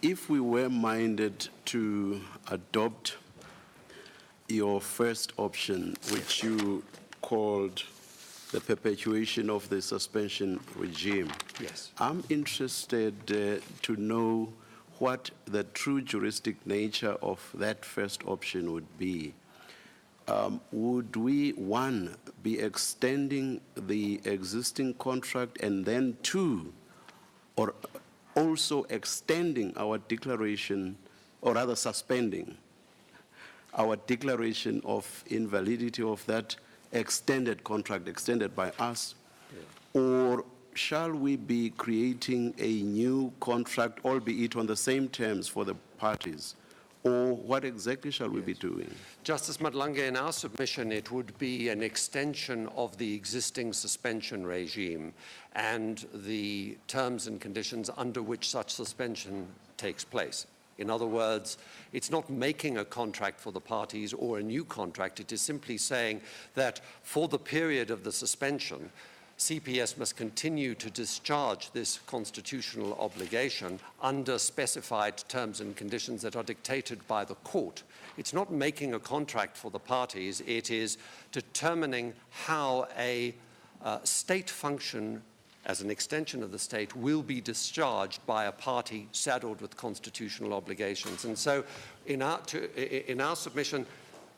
if we were minded to adopt your first option, which you called the perpetuation of the suspension regime, yes, I'm interested to know what the true juristic nature of that first option would be. Would we, one, be extending the existing contract, and then two, or also extending our declaration, or rather suspending our declaration of invalidity of that extended contract, extended by us, or shall we be creating a new contract, albeit on the same terms for the parties? Or what exactly shall we be doing? Justice Madlange, in our submission, it would be an extension of the existing suspension regime and the terms and conditions under which such suspension takes place. In other words, it's not making a contract for the parties or a new contract. It is simply saying that for the period of the suspension, CPS must continue to discharge this constitutional obligation under specified terms and conditions that are dictated by the court. It's not making a contract for the parties. It is determining how a state function as an extension of the state, will be discharged by a party saddled with constitutional obligations. And so in our submission,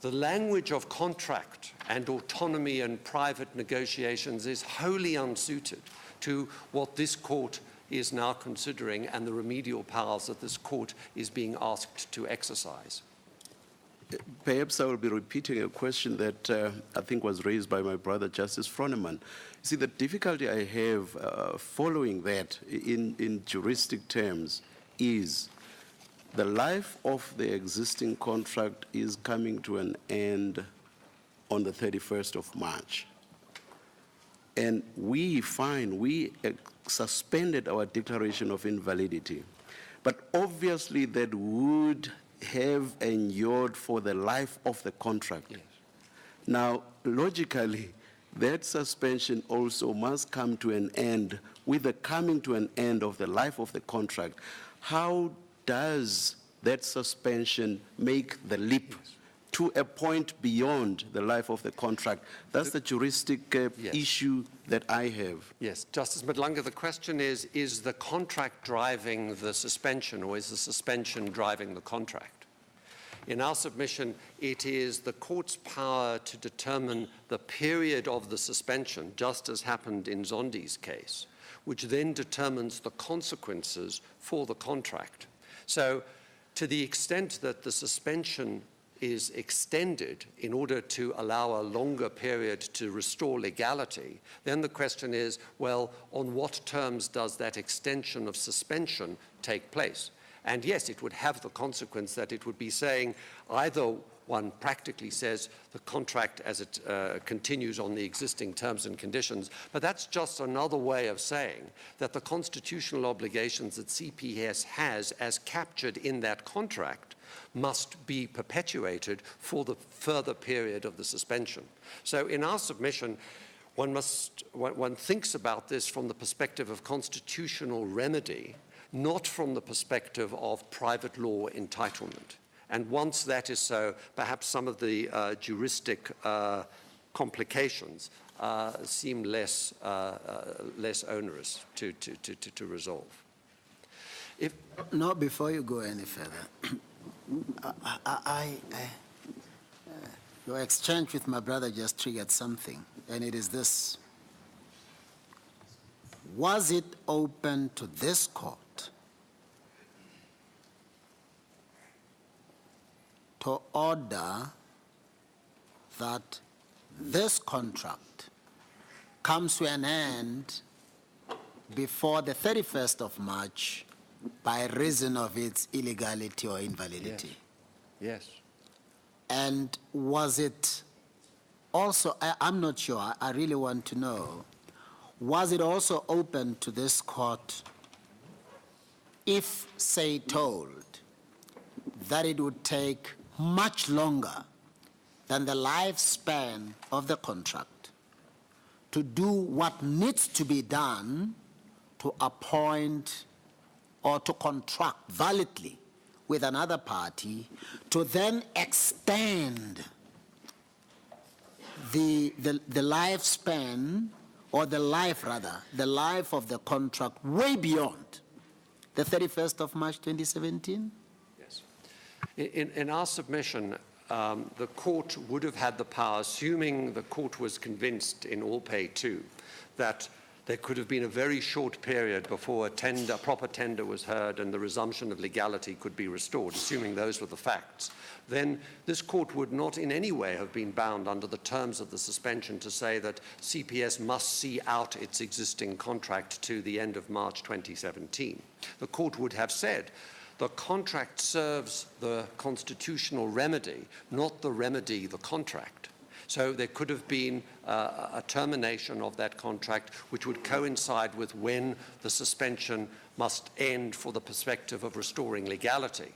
the language of contract and autonomy and private negotiations is wholly unsuited to what this court is now considering and the remedial powers that this court is being asked to exercise. Perhaps I will be repeating a question that I think was raised by my brother, Justice Froneman. You see, the difficulty I have following that in juristic terms is the life of the existing contract is coming to an end on the 31st of March. And we suspended our declaration of invalidity. But obviously that would have endured for the life of the contract. Yes. Now, logically, that suspension also must come to an end with the coming to an end of the life of the contract. How does that suspension make the leap to a point beyond the life of the contract? That's the juristic issue that I have. Yes, Justice Madlanga, the question is the contract driving the suspension, or is the suspension driving the contract? In our submission, it is the court's power to determine the period of the suspension, just as happened in Zondi's case, which then determines the consequences for the contract. So, to the extent that the suspension is extended in order to allow a longer period to restore legality, then the question is, well, on what terms does that extension of suspension take place? And yes, it would have the consequence that it would be saying either one practically says the contract as it continues on the existing terms and conditions, but that's just another way of saying that the constitutional obligations that CPS has as captured in that contract must be perpetuated for the further period of the suspension. So in our submission, one thinks about this from the perspective of constitutional remedy, not from the perspective of private law entitlement. And once that is so, perhaps some of the juristic complications seem less onerous to resolve. No, before you go any further, your exchange with my brother just triggered something, and it is this. Was it open to this court to order that this contract comes to an end before the 31st of March by reason of its illegality or invalidity? Yes. And was it also, I'm not sure, I really want to know, was it also open to this court if, say, told that it would take much longer than the lifespan of the contract to do what needs to be done to appoint or to contract validly with another party to then extend the lifespan, or the life of the contract way beyond the 31st of March 2017? Yes. In our submission, the court would have had the power, assuming the court was convinced in All Pay 2 that there could have been a very short period before a proper tender was heard and the resumption of legality could be restored, assuming those were the facts. Then this court would not in any way have been bound under the terms of the suspension to say that CPS must see out its existing contract to the end of March 2017. The court would have said the contract serves the constitutional remedy, not the remedy the contract. So there could have been a termination of that contract which would coincide with when the suspension must end for the perspective of restoring legality.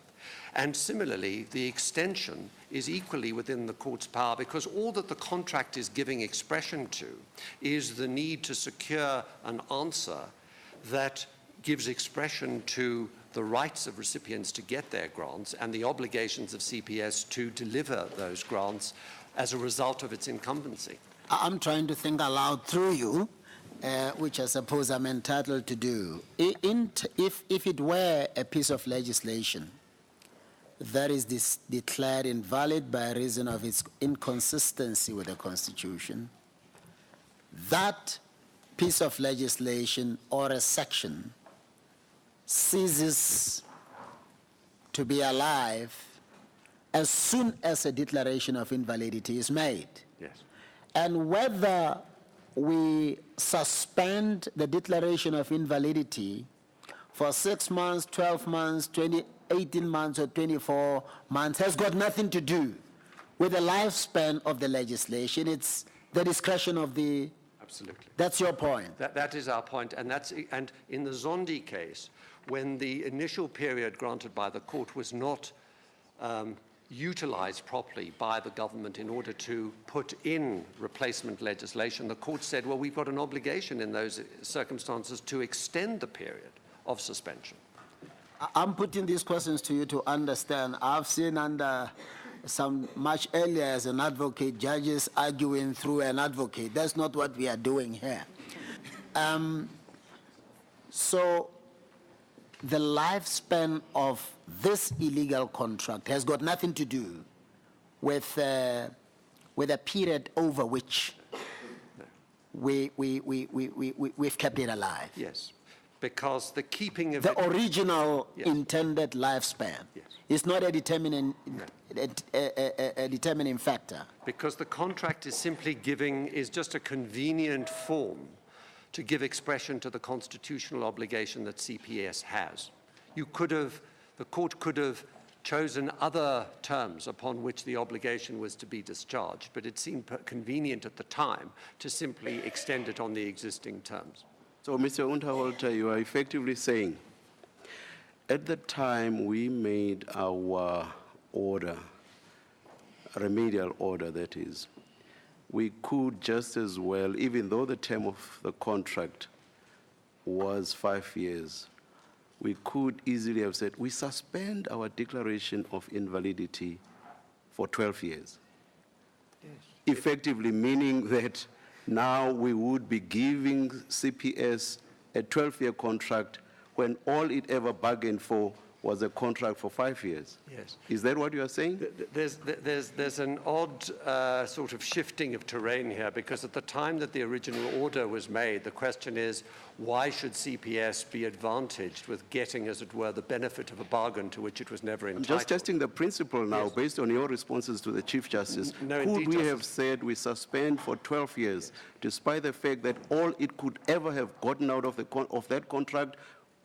And similarly, the extension is equally within the court's power, because all that the contract is giving expression to is the need to secure an answer that gives expression to the rights of recipients to get their grants and the obligations of CPS to deliver those grants as a result of its incumbency. I'm trying to think aloud through you. which I suppose I'm entitled to do. If it were a piece of legislation that is declared invalid by reason of its inconsistency with the Constitution, that piece of legislation or a section ceases to be alive as soon as a declaration of invalidity is made. Yes. And whether we suspend the declaration of invalidity for 6 months, 12 months, 18 months, or 24 months has got nothing to do with the lifespan of the legislation. It's the discretion of the... Absolutely. That's your point. That is our point, and in the Zondi case, when the initial period granted by the court was not utilized properly by the government in order to put in replacement legislation, the court said, well, we've got an obligation in those circumstances to extend the period of suspension. I'm putting these questions to you to understand. I've seen under some much earlier as an advocate, judges arguing through an advocate. That's not what we are doing here. So the lifespan of this illegal contract has got nothing to do with a period over which we've kept it alive. Yes, because the keeping of the original intended lifespan is not a determining factor. Because the contract is simply is just a convenient form to give expression to the constitutional obligation that CPS has. The court could have chosen other terms upon which the obligation was to be discharged, but it seemed convenient at the time to simply extend it on the existing terms. So, Mr. Unterholter, you are effectively saying, at the time we made our order, remedial order that is, we could just as well, even though the term of the contract was 5 years, we could easily have said, we suspend our declaration of invalidity for 12 years. Yes. Effectively meaning that now we would be giving CPS a 12-year contract when all it ever bargained for was a contract for 5 years. Yes. Is that what you are saying? There's an odd sort of shifting of terrain here, because at the time that the original order was made, the question is, why should CPS be advantaged with getting, as it were, the benefit of a bargain to which it was never entitled? I'm just testing the principle now, based on your responses to the Chief Justice. No, could we have said we suspend for 12 years, despite the fact that all it could ever have gotten out of that contract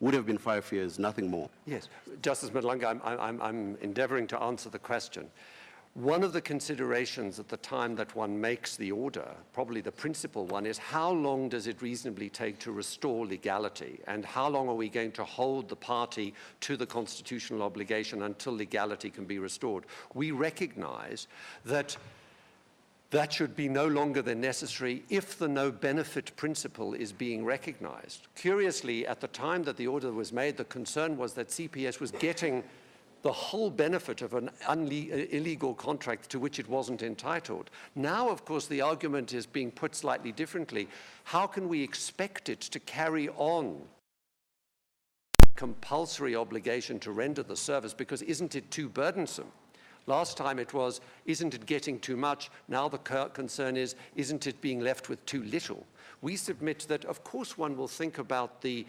would have been 5 years, nothing more? Yes. Justice Madlanga, I'm endeavoring to answer the question. One of the considerations at the time that one makes the order, probably the principal one, is how long does it reasonably take to restore legality, and how long are we going to hold the party to the constitutional obligation until legality can be restored? We recognize that that should be no longer than necessary if the no benefit principle is being recognized. Curiously, at the time that the order was made, the concern was that CPS was getting the whole benefit of an illegal contract to which it wasn't entitled. Now, of course, the argument is being put slightly differently. How can we expect it to carry on compulsory obligation to render the service, because isn't it too burdensome? Last time it was, isn't it getting too much? Now the concern is, isn't it being left with too little? We submit that, of course, one will think about the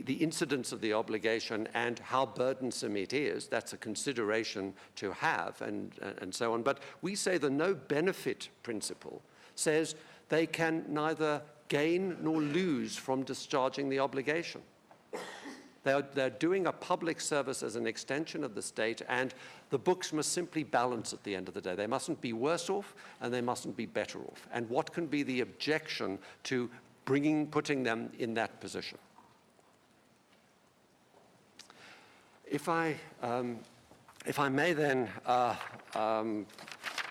incidence of the obligation and how burdensome it is. That's a consideration to have, and so on. But we say the no benefit principle says they can neither gain nor lose from discharging the obligation. They're doing a public service as an extension of the state, and the books must simply balance at the end of the day. They mustn't be worse off, and they mustn't be better off. And what can be the objection to putting them in that position? If I may then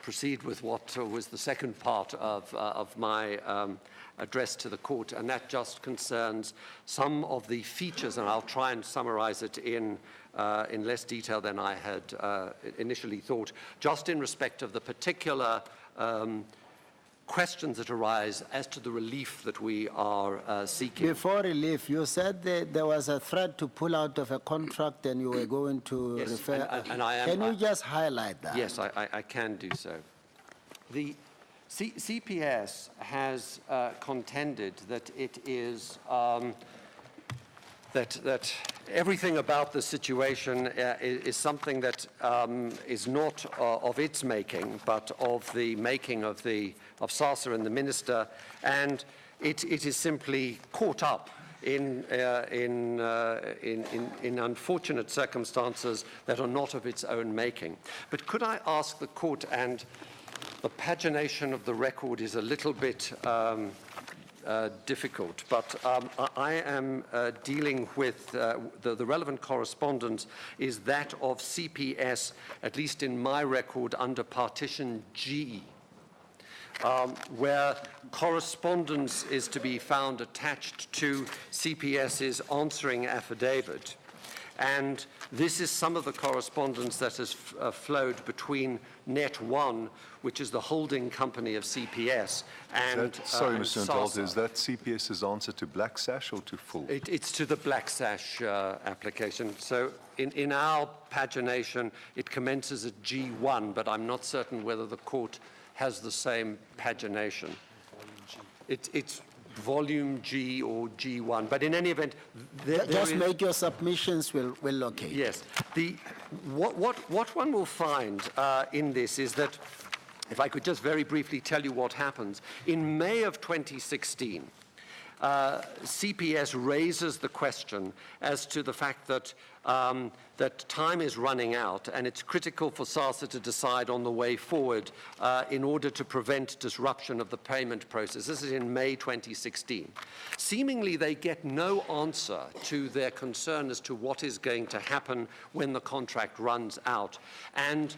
proceed with what was the second part of my address to the court, and that just concerns some of the features, and I'll try and summarize it in less detail than I had initially thought, just in respect of the particular questions that arise as to the relief that we are seeking. Before relief, you said that there was a threat to pull out of a contract and you were going to Yes, refer. and I am. Can you just highlight that? Yes, I can do so. The CPS has contended that it is that everything about the situation is something that is not of its making, but of the making of SASA and the minister, and it is simply caught up in unfortunate circumstances that are not of its own making. But could I ask the court, and the pagination of the record is a little bit difficult, but I am dealing with the relevant correspondence is that of CPS, at least in my record, under partition G, where correspondence is to be found attached to CPS's answering affidavit. And this is some of the correspondence that has flowed between Net1, which is the holding company of CPS, and sorry, Mr. Ndalta, SASA. is that CPS's answer to Black Sash or to Full? It's to the Black Sash application. So in our pagination, it commences at G1, but I'm not certain whether the court has the same pagination. It's volume G or G1, but in any event, Just make your submissions, we'll locate. Yes. What one will find in this is that, if I could just very briefly tell you what happens, in May of 2016, CPS raises the question as to the fact that that time is running out, and it's critical for SASA to decide on the way forward in order to prevent disruption of the payment process. This is in May 2016. Seemingly, they get no answer to their concern as to what is going to happen when the contract runs out. And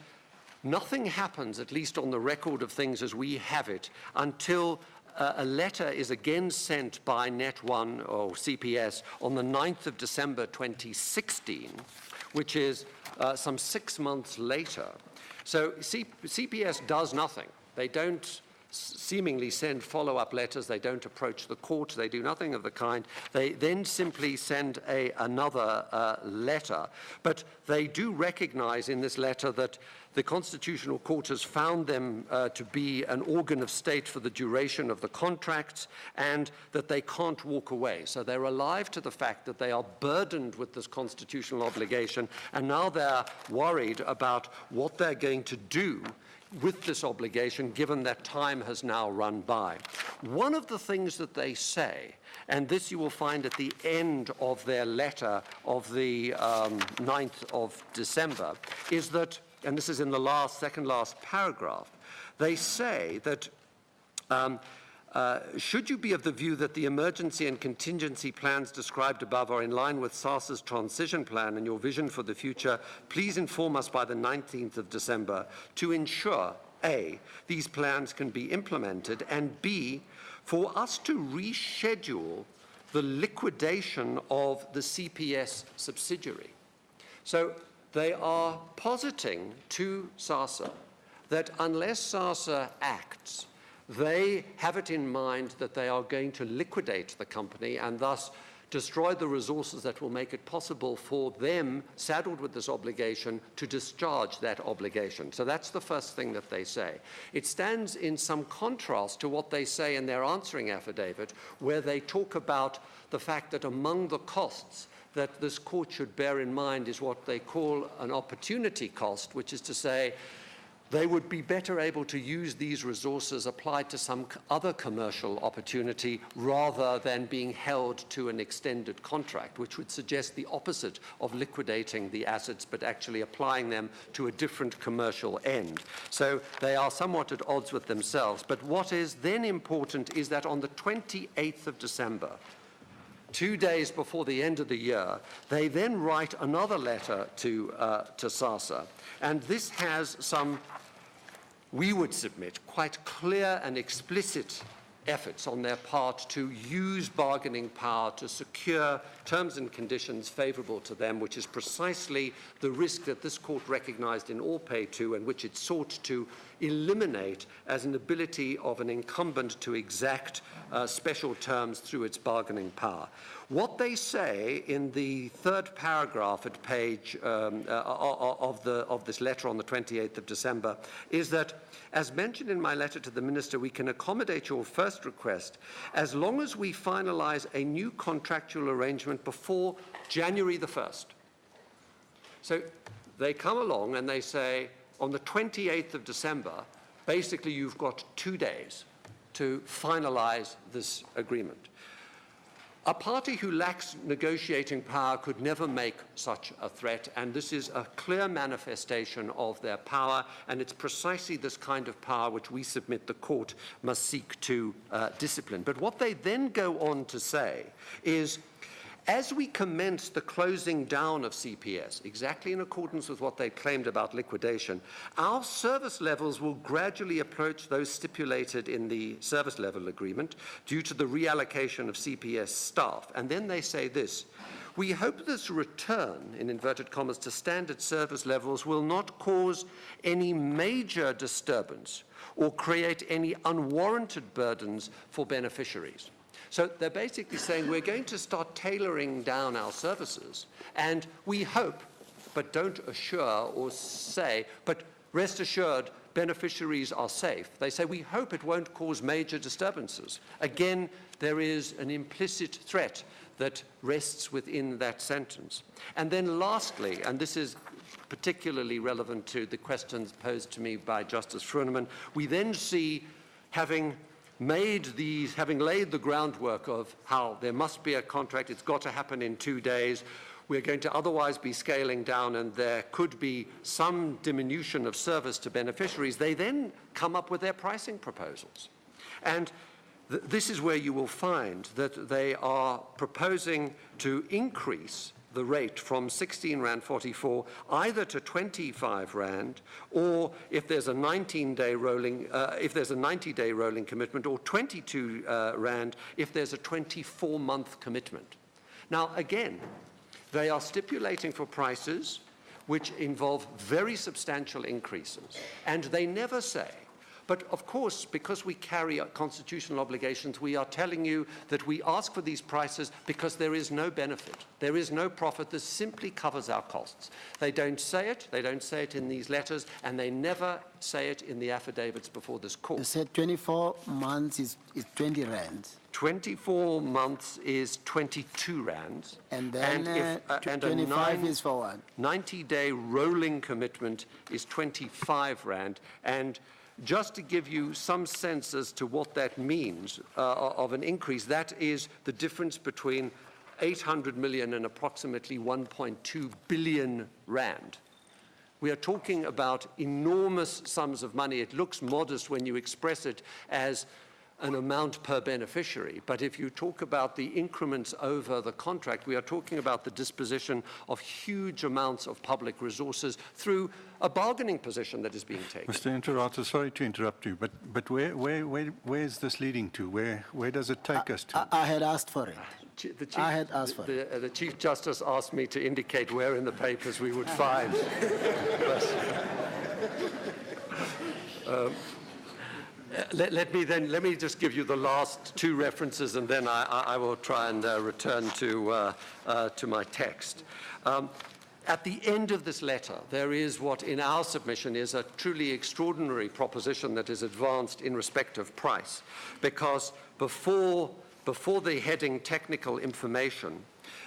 nothing happens, at least on the record of things as we have it, until a letter is again sent by Net1 or CPS on the 9th of December 2016, which is some 6 months later. So CPS does nothing. They don't seemingly send follow-up letters. They don't approach the court. They do nothing of the kind. They then simply send another letter. But they do recognize in this letter that the Constitutional Court has found them to be an organ of state for the duration of the contracts, and that they can't walk away. So they're alive to the fact that they are burdened with this constitutional obligation, and now they're worried about what they're going to do with this obligation, given that time has now run by. One of the things that they say, and this you will find at the end of their letter of the 9th of December, is that, and this is in the second last paragraph, they say that should you be of the view that the emergency and contingency plans described above are in line with SASA's transition plan and your vision for the future, please inform us by the 19th of December to ensure, A, these plans can be implemented, and B, for us to reschedule the liquidation of the CPS subsidiary. So they are positing to SASA that unless SASA acts, they have it in mind that they are going to liquidate the company and thus destroy the resources that will make it possible for them, saddled with this obligation, to discharge that obligation. So that's the first thing that they say. It stands in some contrast to what they say in their answering affidavit, where they talk about the fact that among the costs that this court should bear in mind is what they call an opportunity cost, which is to say they would be better able to use these resources applied to some other commercial opportunity rather than being held to an extended contract, which would suggest the opposite of liquidating the assets, but actually applying them to a different commercial end. So they are somewhat at odds with themselves. But what is then important is that on the 28th of December, 2 days before the end of the year, they then write another letter to SASA. And this has some, we would submit, quite clear and explicit efforts on their part to use bargaining power to secure terms and conditions favourable to them, which is precisely the risk that this court recognised in All Pay 2 and which it sought to eliminate as an ability of an incumbent to exact special terms through its bargaining power. What they say in the third paragraph at page of this letter on the 28th of December is that, as mentioned in my letter to the Minister, we can accommodate your first request as long as we finalise a new contractual arrangement before January the 1st. So they come along and they say, on the 28th of December, basically you've got 2 days to finalise this agreement. A party who lacks negotiating power could never make such a threat, and this is a clear manifestation of their power, and it's precisely this kind of power which we submit the court must seek to discipline. But what they then go on to say is, as we commence the closing down of CPS, exactly in accordance with what they claimed about liquidation, our service levels will gradually approach those stipulated in the service level agreement due to the reallocation of CPS staff. And then they say this: we hope this return, in inverted commas, to standard service levels will not cause any major disturbance or create any unwarranted burdens for beneficiaries. So they're basically saying we're going to start tailoring down our services, and we hope, but don't assure or say, but rest assured beneficiaries are safe. They say we hope it won't cause major disturbances. Again, there is an implicit threat that rests within that sentence. And then lastly, and this is particularly relevant to the questions posed to me by Justice Schroeneman, we then see, having laid the groundwork of how there must be a contract, it's got to happen in 2 days, we're going to otherwise be scaling down and there could be some diminution of service to beneficiaries, they then come up with their pricing proposals. And this is where you will find that they are proposing to increase the rate from 16.44 either to 25 rand, or if there's a 19-day rolling, if there's a 90-day rolling commitment, or 22 rand if there's a 24-month commitment. Now, again, they are stipulating for prices which involve very substantial increases, and they never say. But of course, because we carry constitutional obligations, we are telling you that we ask for these prices because there is no benefit. There is no profit. This simply covers our costs. They don't say it. They don't say it in these letters, and they never say it in the affidavits before this court. You said 24 months is 20 rands. 24 months is 22 rands. And then 25 is for what? 90-day rolling commitment is 25 rand. And just to give you some sense as to what that means of an increase, that is the difference between 800 million and approximately 1.2 billion rand. We are talking about enormous sums of money. It looks modest when you express it as an amount per beneficiary. But if you talk about the increments over the contract, we are talking about the disposition of huge amounts of public resources through a bargaining position that is being taken. Mr. Interrata, sorry to interrupt you, but where is this leading to? Where does it take us to? I had asked for it. The Chief Justice asked me to indicate where in the papers we would find. Let me just give you the last two references, and then I will try and return to my text. At the end of this letter, there is what in our submission is a truly extraordinary proposition that is advanced in respect of price, because before the heading technical information,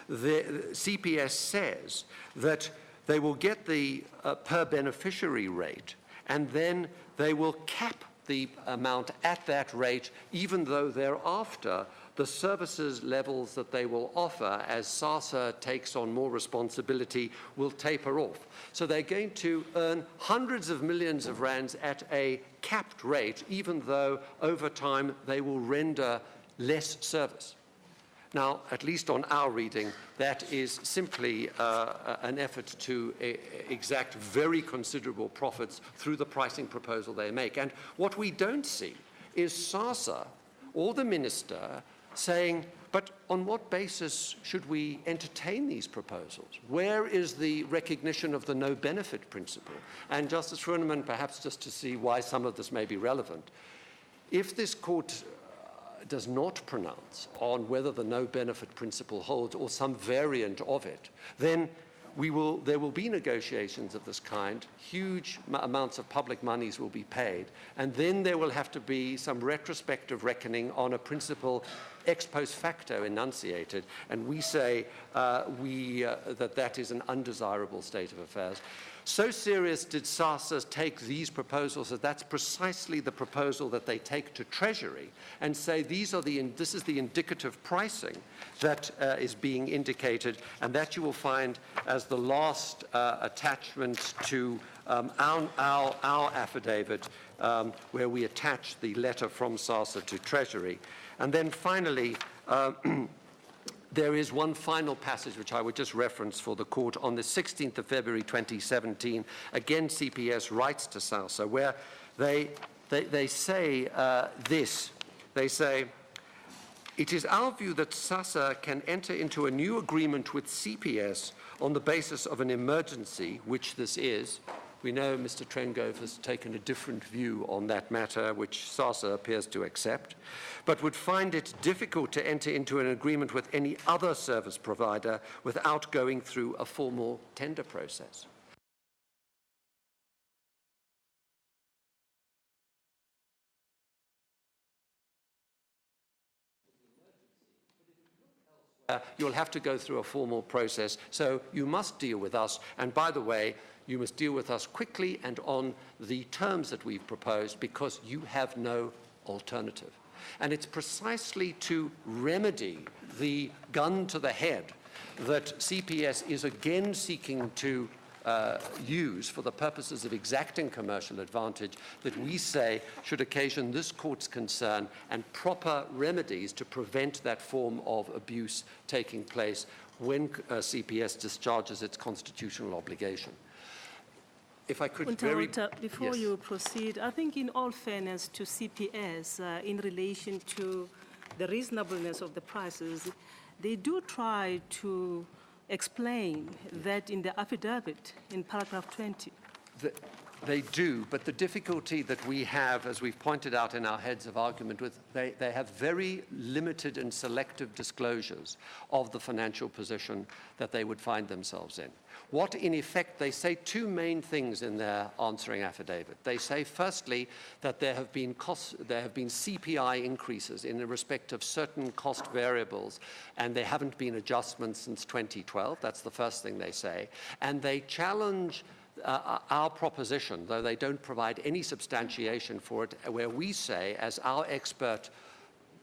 the CPS says that they will get the per beneficiary rate, and then they will cap the amount at that rate, even though thereafter the services levels that they will offer as SASA takes on more responsibility will taper off. So they're going to earn hundreds of millions of rands at a capped rate, even though over time they will render less service. Now, at least on our reading, that is simply an effort to exact very considerable profits through the pricing proposal they make. And what we don't see is SASA or the minister saying, but on what basis should we entertain these proposals? Where is the recognition of the no-benefit principle? And Justice Froneman, perhaps just to see why some of this may be relevant, if this court does not pronounce on whether the no-benefit principle holds or some variant of it, then there will be negotiations of this kind, huge amounts of public monies will be paid, and then there will have to be some retrospective reckoning on a principle ex post facto enunciated, and we say that is an undesirable state of affairs. So serious did SASA take these proposals that that's precisely the proposal that they take to Treasury and say this is the indicative pricing that is being indicated, and that you will find as the last attachment to our affidavit, where we attach the letter from SASA to Treasury. And then finally, there is one final passage which I would just reference for the court on the 16th of February 2017. Again, CPS writes to SASA where they say this. They say, it is our view that SASA can enter into a new agreement with CPS on the basis of an emergency, which this is. We know Mr. Trengove has taken a different view on that matter, which SASA appears to accept, but would find it difficult to enter into an agreement with any other service provider without going through a formal tender process. You'll have to go through a formal process, so you must deal with us, and by the way, you must deal with us quickly and on the terms that we've proposed, because you have no alternative. And it's precisely to remedy the gun to the head that CPS is again seeking to use for the purposes of exacting commercial advantage that we say should occasion this court's concern and proper remedies to prevent that form of abuse taking place when CPS discharges its constitutional obligation. If I could before yes. you proceed, I think in all fairness to CPS, in relation to the reasonableness of the prices, they do try to explain that in the affidavit in paragraph 20. They do, but the difficulty that we have, as we've pointed out in our heads of argument, they have very limited and selective disclosures of the financial position that they would find themselves in. What, in effect, they say two main things in their answering affidavit. They say, firstly, that there have been CPI increases in respect of certain cost variables, and there haven't been adjustments since 2012. That's the first thing they say. And they challenge our proposition, though they don't provide any substantiation for it, where we say, as our expert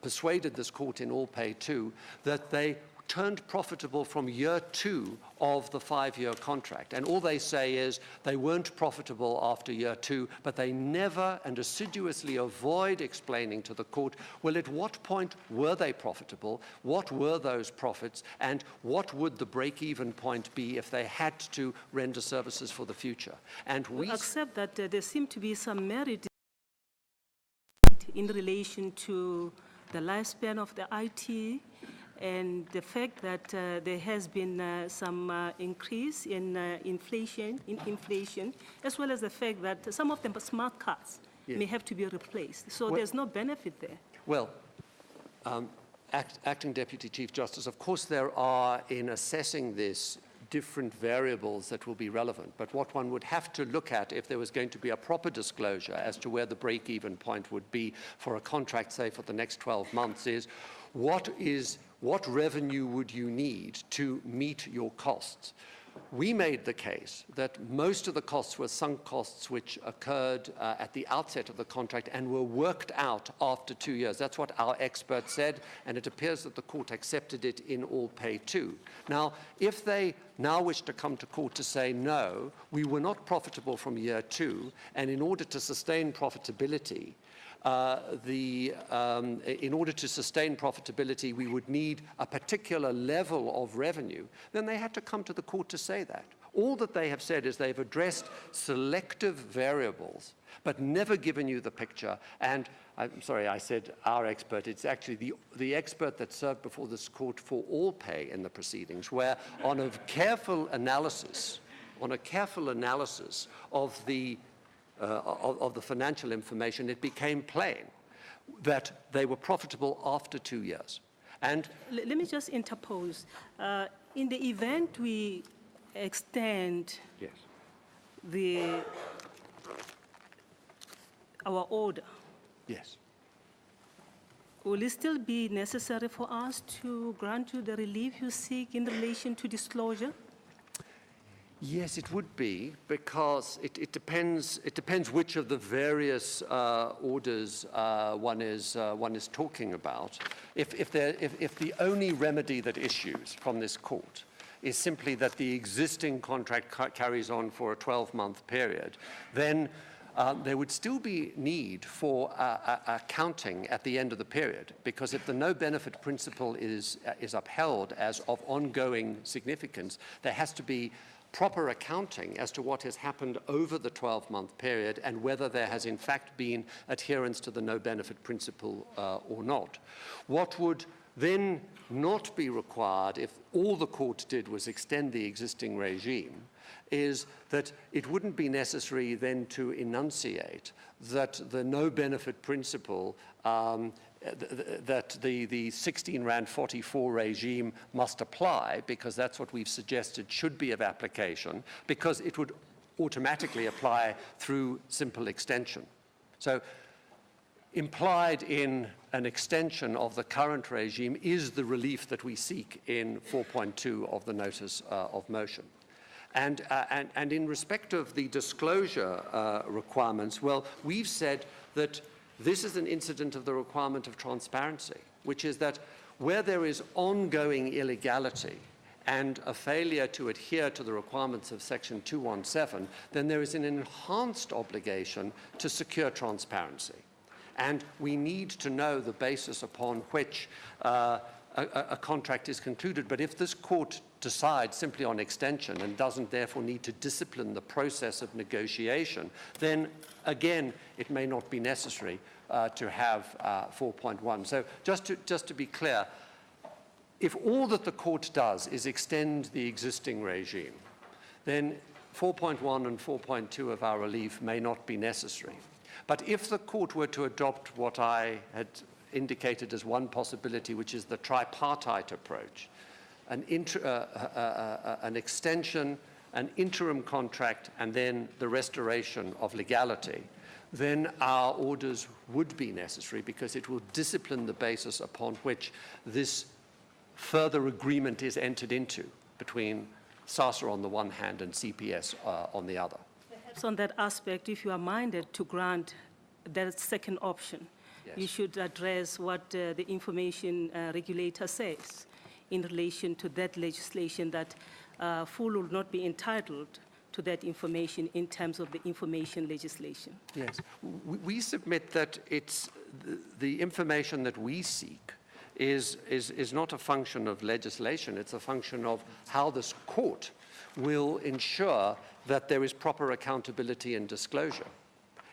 persuaded this court in All Pay 2, that they turned profitable from year 2 of the 5-year contract. And all they say is they weren't profitable after year 2, but they never and assiduously avoid explaining to the court, well, at what point were they profitable? What were those profits? And what would the break-even point be if they had to render services for the future? And we accept that there seem to be some merit in relation to the lifespan of the IT, and the fact that there has been some increase in inflation, as well as the fact that some of the smart cards may have to be replaced. So there's no benefit there. Well, Acting Deputy Chief Justice, of course there are, in assessing this, different variables that will be relevant. But what one would have to look at if there was going to be a proper disclosure as to where the break-even point would be for a contract, say, for the next 12 months is what revenue would you need to meet your costs? We made the case that most of the costs were sunk costs which occurred at the outset of the contract and were worked out after 2 years. That's what our expert said, and it appears that the court accepted it in All Pay 2. Now, if they now wish to come to court to say, no, we were not profitable from year 2, and in order to sustain profitability, in order to sustain profitability, we would need a particular level of revenue, then they had to come to the court to say that. All that they have said is they've addressed selective variables, but never given you the picture. And I'm sorry, I said our expert. It's actually the expert that served before this court for all pay in the proceedings, where on a careful analysis of the financial information, it became plain that they were profitable after 2 years. And let me just interpose. In the event we extend our order, yes, will it still be necessary for us to grant you the relief you seek in relation to disclosure? Yes, it would be, because it depends which of the various orders one is talking about. If the only remedy that issues from this court is simply that the existing contract carries on for a 12-month period, then there would still be need for accounting at the end of the period, because if the no-benefit principle is upheld as of ongoing significance, there has to be proper accounting as to what has happened over the 12-month period and whether there has in fact been adherence to the no-benefit principle or not. What would then not be required if all the court did was extend the existing regime is that it wouldn't be necessary then to enunciate that the no-benefit principle that the 16 Rand 44 regime must apply, because that's what we've suggested should be of application, because it would automatically apply through simple extension. So implied in an extension of the current regime is the relief that we seek in 4.2 of the notice of motion. And in respect of the disclosure requirements, well, we've said that this is an incident of the requirement of transparency, which is that where there is ongoing illegality and a failure to adhere to the requirements of Section 217, then there is an enhanced obligation to secure transparency. And we need to know the basis upon which a contract is concluded. But if this court decides simply on extension and doesn't therefore need to discipline the process of negotiation, then again, it may not be necessary to have 4.1. So just to be clear, if all that the court does is extend the existing regime, then 4.1 and 4.2 of our relief may not be necessary. But if the court were to adopt what I had indicated as one possibility, which is the tripartite approach, an extension, an interim contract, and then the restoration of legality, then our orders would be necessary, because it will discipline the basis upon which this further agreement is entered into between SASA on the one hand and CPS on the other. Perhaps on that aspect, if you are minded to grant that second option, you should address what the information regulator says in relation to that legislation, that full will not be entitled to that information in terms of the information legislation. Yes, we submit that it's the information that we seek is not a function of legislation, it's a function of how this court will ensure that there is proper accountability and disclosure.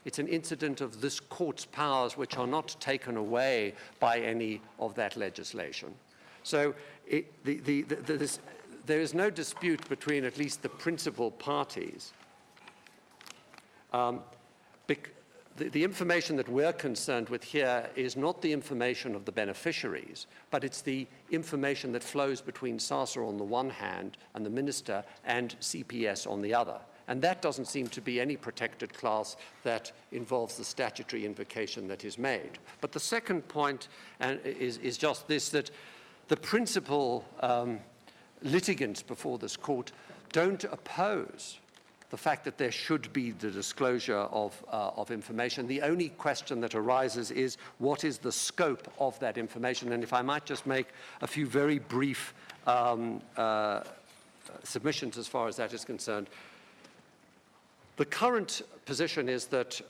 It's an incident of this court's powers which are not taken away by any of that legislation. So there is no dispute between at least the principal parties. The information that we're concerned with here is not the information of the beneficiaries, but it's the information that flows between SASA on the one hand and the minister and CPS on the other. And that doesn't seem to be any protected class that involves the statutory invocation that is made. But the second point is just this, that the principal litigants before this court don't oppose the fact that there should be the disclosure of information. The only question that arises is, what is the scope of that information? And if I might just make a few very brief submissions as far as that is concerned. The current position is that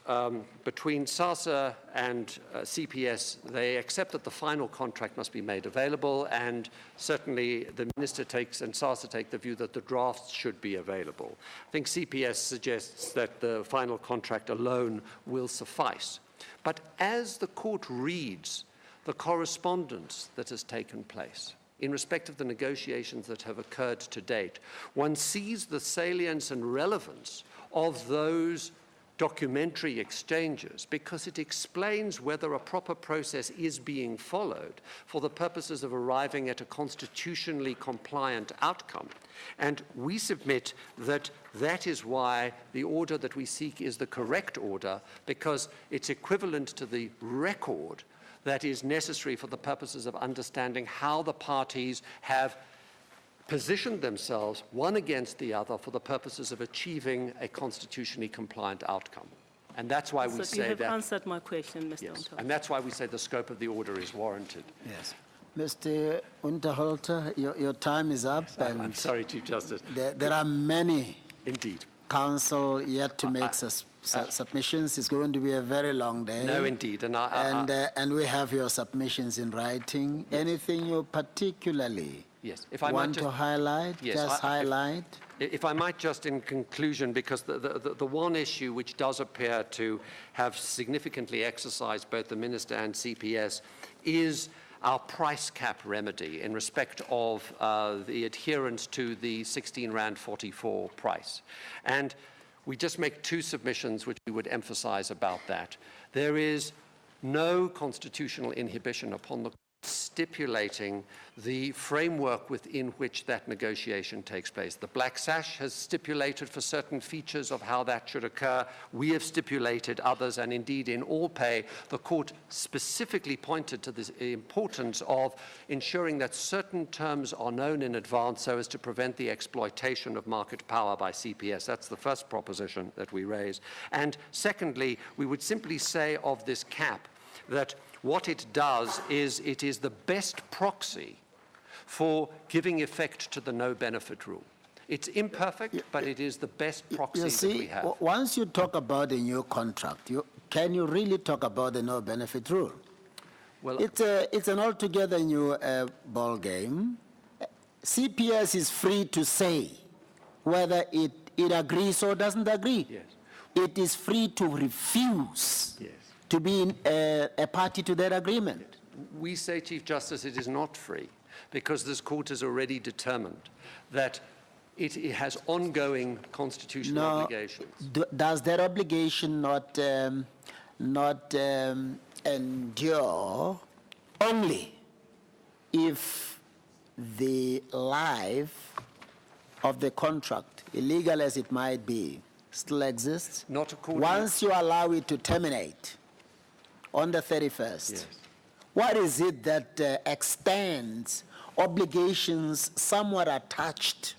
between SASA and CPS, they accept that the final contract must be made available, and certainly the minister takes and SASA take the view that the drafts should be available. I think CPS suggests that the final contract alone will suffice But as the court reads the correspondence that has taken place in respect of the negotiations that have occurred to date, one sees the salience and relevance of those documentary exchanges, because it explains whether a proper process is being followed for the purposes of arriving at a constitutionally compliant outcome. And we submit that that is why the order that we seek is the correct order, because it's equivalent to the record that is necessary for the purposes of understanding how the parties have positioned themselves one against the other for the purposes of achieving a constitutionally compliant outcome. And that's why we say that... You have answered my question, Mr. Yes, Unterholzer. and that's why we say the scope of the order is warranted. Yes. Mr. Unterholzer, your time is up. I'm sorry, Chief Justice. There are many Indeed. counsel yet to make submissions. It's going to be a very long day. No, indeed. And we have your submissions in writing. Yes. Anything you particularly want to highlight? Yes, highlight. If I might just in conclusion, because the one issue which does appear to have significantly exercised both the Minister and CPS is our price cap remedy in respect of the adherence to the 16 Rand 44 price. And we just make two submissions which we would emphasize about that. There is no constitutional inhibition upon the stipulating the framework within which that negotiation takes place. The Black Sash has stipulated for certain features of how that should occur. We have stipulated others, and indeed in All Pay, the court specifically pointed to the importance of ensuring that certain terms are known in advance so as to prevent the exploitation of market power by CPS. That's the first proposition that we raise. And secondly, we would simply say of this cap that what it does is it is the best proxy for giving effect to the no-benefit rule. It's imperfect, but it is the best proxy that we have. Once you talk about a new contract, can you really talk about the no-benefit rule? Well, it's an altogether new ball game. CPS is free to say whether it agrees or doesn't agree. Yes. It is free to refuse to be a party to that agreement. We say, Chief Justice, it is not free, because this court has already determined that it has ongoing constitutional obligations. Does that obligation not endure only if the life of the contract, illegal as it might be, still exists? Not according. Once you allow it to terminate on the 31st, yes. What is it that extends obligations somewhat attached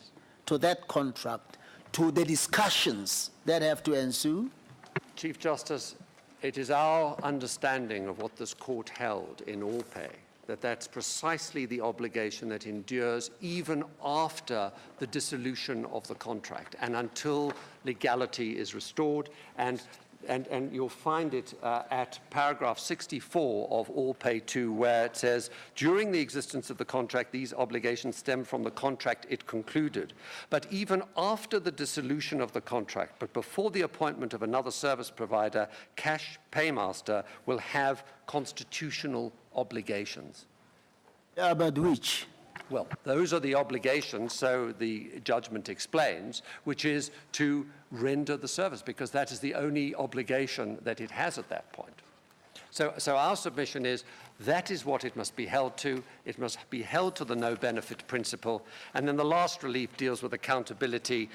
to that contract to the discussions that have to ensue? Chief Justice, it is our understanding of what this court held in All Pay that that's precisely the obligation that endures even after the dissolution of the contract and until legality is restored. And you'll find it at paragraph 64 of All Pay 2, where it says, during the existence of the contract, these obligations stem from the contract it concluded. But even after the dissolution of the contract, but before the appointment of another service provider, Cash Paymaster will have constitutional obligations. But which? Well, those are the obligations, so the judgment explains, which is to render the service, because that is the only obligation that it has at that point. So our submission is that is what it must be held to. It must be held to the no-benefit principle. And then the last relief deals with accountability,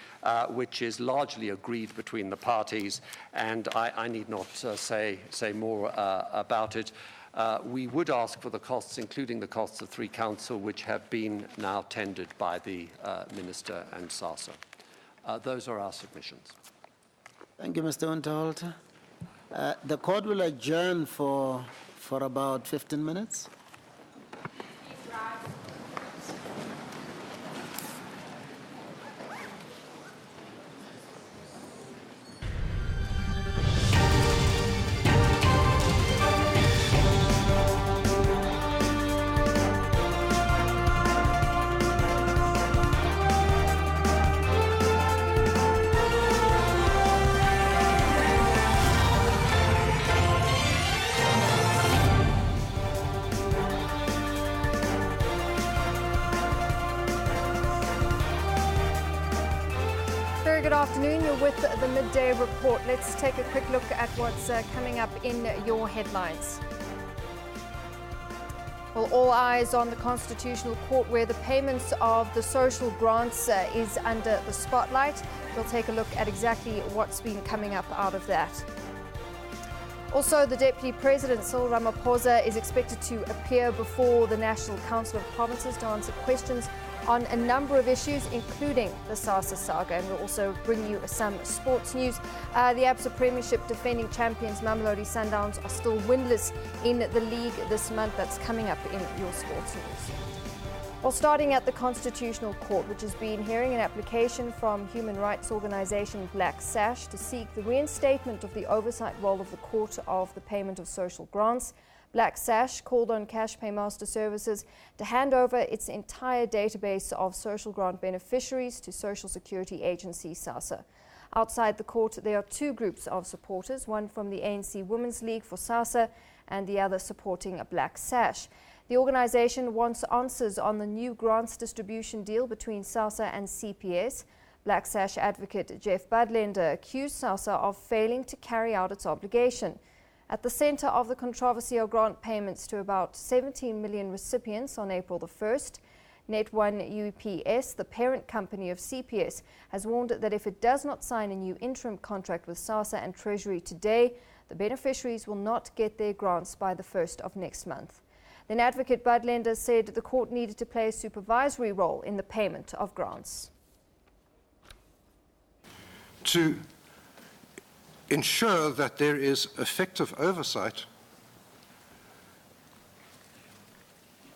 which is largely agreed between the parties, and I need not say more about it. We would ask for the costs, including the costs of 3 counsel, which have been now tendered by the Minister and SASA. Those are our submissions. Thank you, Mr. Unterholzer. The court will adjourn for about 15 minutes. Very good afternoon. You're with the Midday Report. Let's take a quick look at what's coming up in your headlines. Well, all eyes on the Constitutional Court, where the payments of the social grants is under the spotlight. We'll take a look at exactly what's been coming up out of that. Also, the Deputy President, Cyril Ramaphosa, is expected to appear before the National Council of Provinces to answer questions on a number of issues, including the SASA saga. And we'll also bring you some sports news. The ABSA Premiership defending champions Mamelodi Sundowns are still winless in the league this month. That's coming up in your sports news. Well, starting at the Constitutional Court, which has been hearing an application from human rights organisation Black Sash to seek the reinstatement of the oversight role of the Court of the payment of social grants. Black Sash called on Cash Paymaster Services to hand over its entire database of social grant beneficiaries to Social Security Agency SASA. Outside the court, there are two groups of supporters, one from the ANC Women's League for SASA and the other supporting a Black Sash. The organisation wants answers on the new grants distribution deal between SASA and CPS. Black Sash advocate Jeff Budlender accused SASA of failing to carry out its obligation. At the centre of the controversy are grant payments to about 17 million recipients on April the 1st. Net1 UPS, the parent company of CPS, has warned that if it does not sign a new interim contract with SASA and Treasury today, the beneficiaries will not get their grants by the 1st of next month. Then advocate Budlender said the court needed to play a supervisory role in the payment of grants. To ensure that there is effective oversight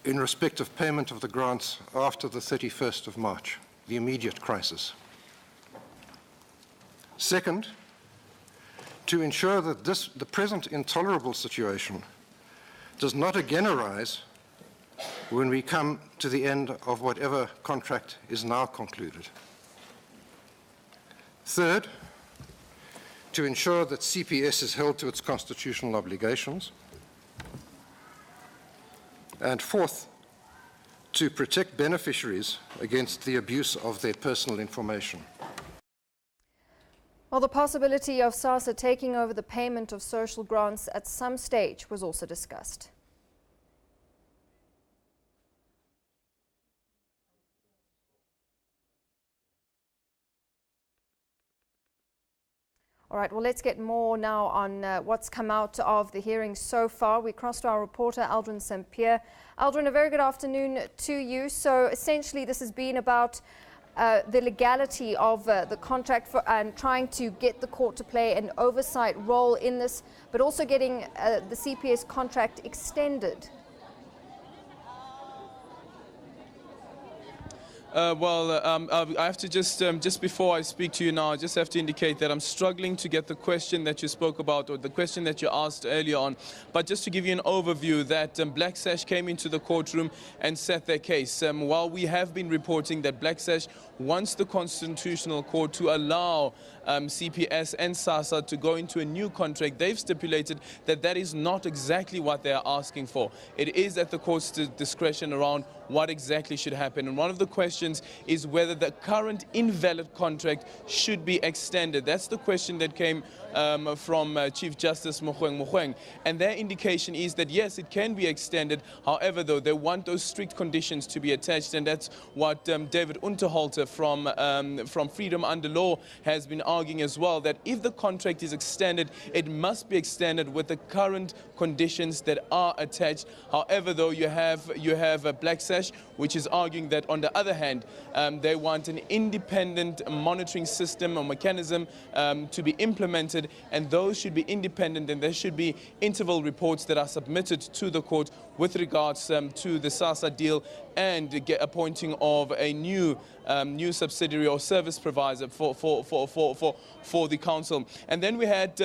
in respect of payment of the grants after the 31st of March, the immediate crisis. Second, to ensure that the present intolerable situation does not again arise when we come to the end of whatever contract is now concluded. Third, to ensure that CPS is held to its constitutional obligations. And fourth, to protect beneficiaries against the abuse of their personal information. Well, the possibility of SASA taking over the payment of social grants at some stage was also discussed. All right, well, let's get more now on what's come out of the hearings so far. We cross to our reporter, Aldrin St. Pierre. Aldrin, a very good afternoon to you. So essentially, this has been about the legality of the contract and trying to get the court to play an oversight role in this, but also getting the CPS contract extended. I have to just before I speak to you now, I just have to indicate that I'm struggling to get the question that you spoke about or the question that you asked earlier on. But just to give you an overview, that Black Sash came into the courtroom and set their case. While we have been reporting that Black Sash wants the Constitutional Court to allow CPS and SASA to go into a new contract, they've stipulated that that is not exactly what they are asking for. It is at the court's discretion around what exactly should happen. And one of the questions is whether the current invalid contract should be extended. That's the question that came from Chief Justice Mogoeng. And their indication is that yes, it can be extended. However, though, they want those strict conditions to be attached. And that's what David Unterhalter from Freedom Under Law has been arguing as well, that if the contract is extended, it must be extended with the current conditions that are attached. However, though, you have a Black Sash, which is arguing that on the other hand, they want an independent monitoring system or mechanism to be implemented, and those should be independent, and there should be interval reports that are submitted to the court with regards to the SASA deal and appointing of a new subsidiary or service provider for the council. And then we had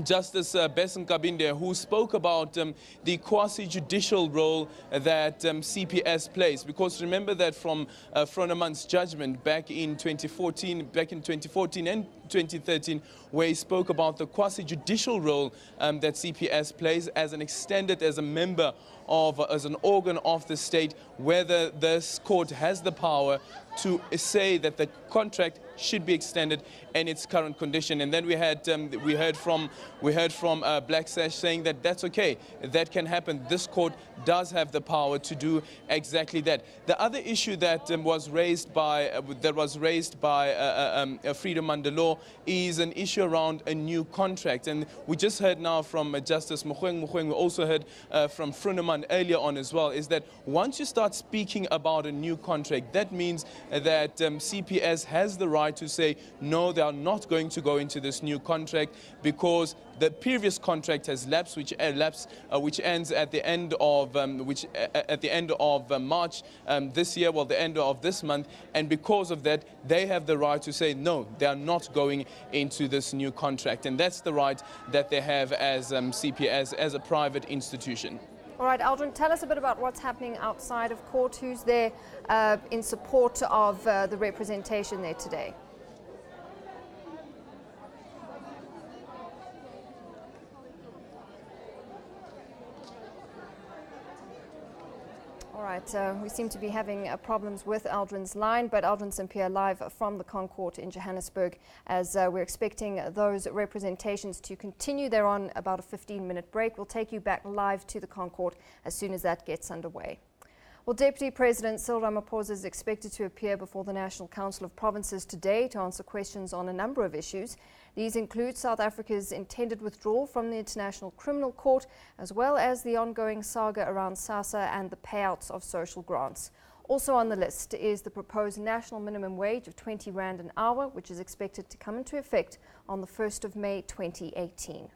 Justice Besan Kabinde, who spoke about the quasi-judicial role that CPS plays. Because remember that from Froneman's judgment back in 2014 and 2013, where he spoke about the quasi-judicial role that CPS plays as a member of, as an organ of the state, whether this court has the power to say that the contract should be extended in its current condition. And then we heard from Black Sash saying that that's okay, that can happen. This court does have the power to do exactly that. The other issue that was raised by Freedom Under Law is an issue around a new contract. And we just heard now from Justice Mogoeng. We also heard from Fruneman earlier on as well, is that once you start speaking about a new contract, that means that CPS has the right to say, no, they are not going to go into this new contract because the previous contract has lapsed, which ends at the end of March this year, well, the end of this month, and because of that, they have the right to say no, they are not going into this new contract, and that's the right that they have as CPS, as a private institution. All right, Aldrin, tell us a bit about what's happening outside of court. Who's there in support of the representation there today? All right, we seem to be having problems with Aldrin's line, but Aldrin Sampier live from the Concourt in Johannesburg as we're expecting those representations to continue. They're on about a 15-minute break. We'll take you back live to the Concourt as soon as that gets underway. Well, Deputy President Cyril Ramaphosa is expected to appear before the National Council of Provinces today to answer questions on a number of issues. These include South Africa's intended withdrawal from the International Criminal Court, as well as the ongoing saga around SASSA and the payouts of social grants. Also on the list is the proposed national minimum wage of 20 Rand an hour, which is expected to come into effect on the 1st of May 2018.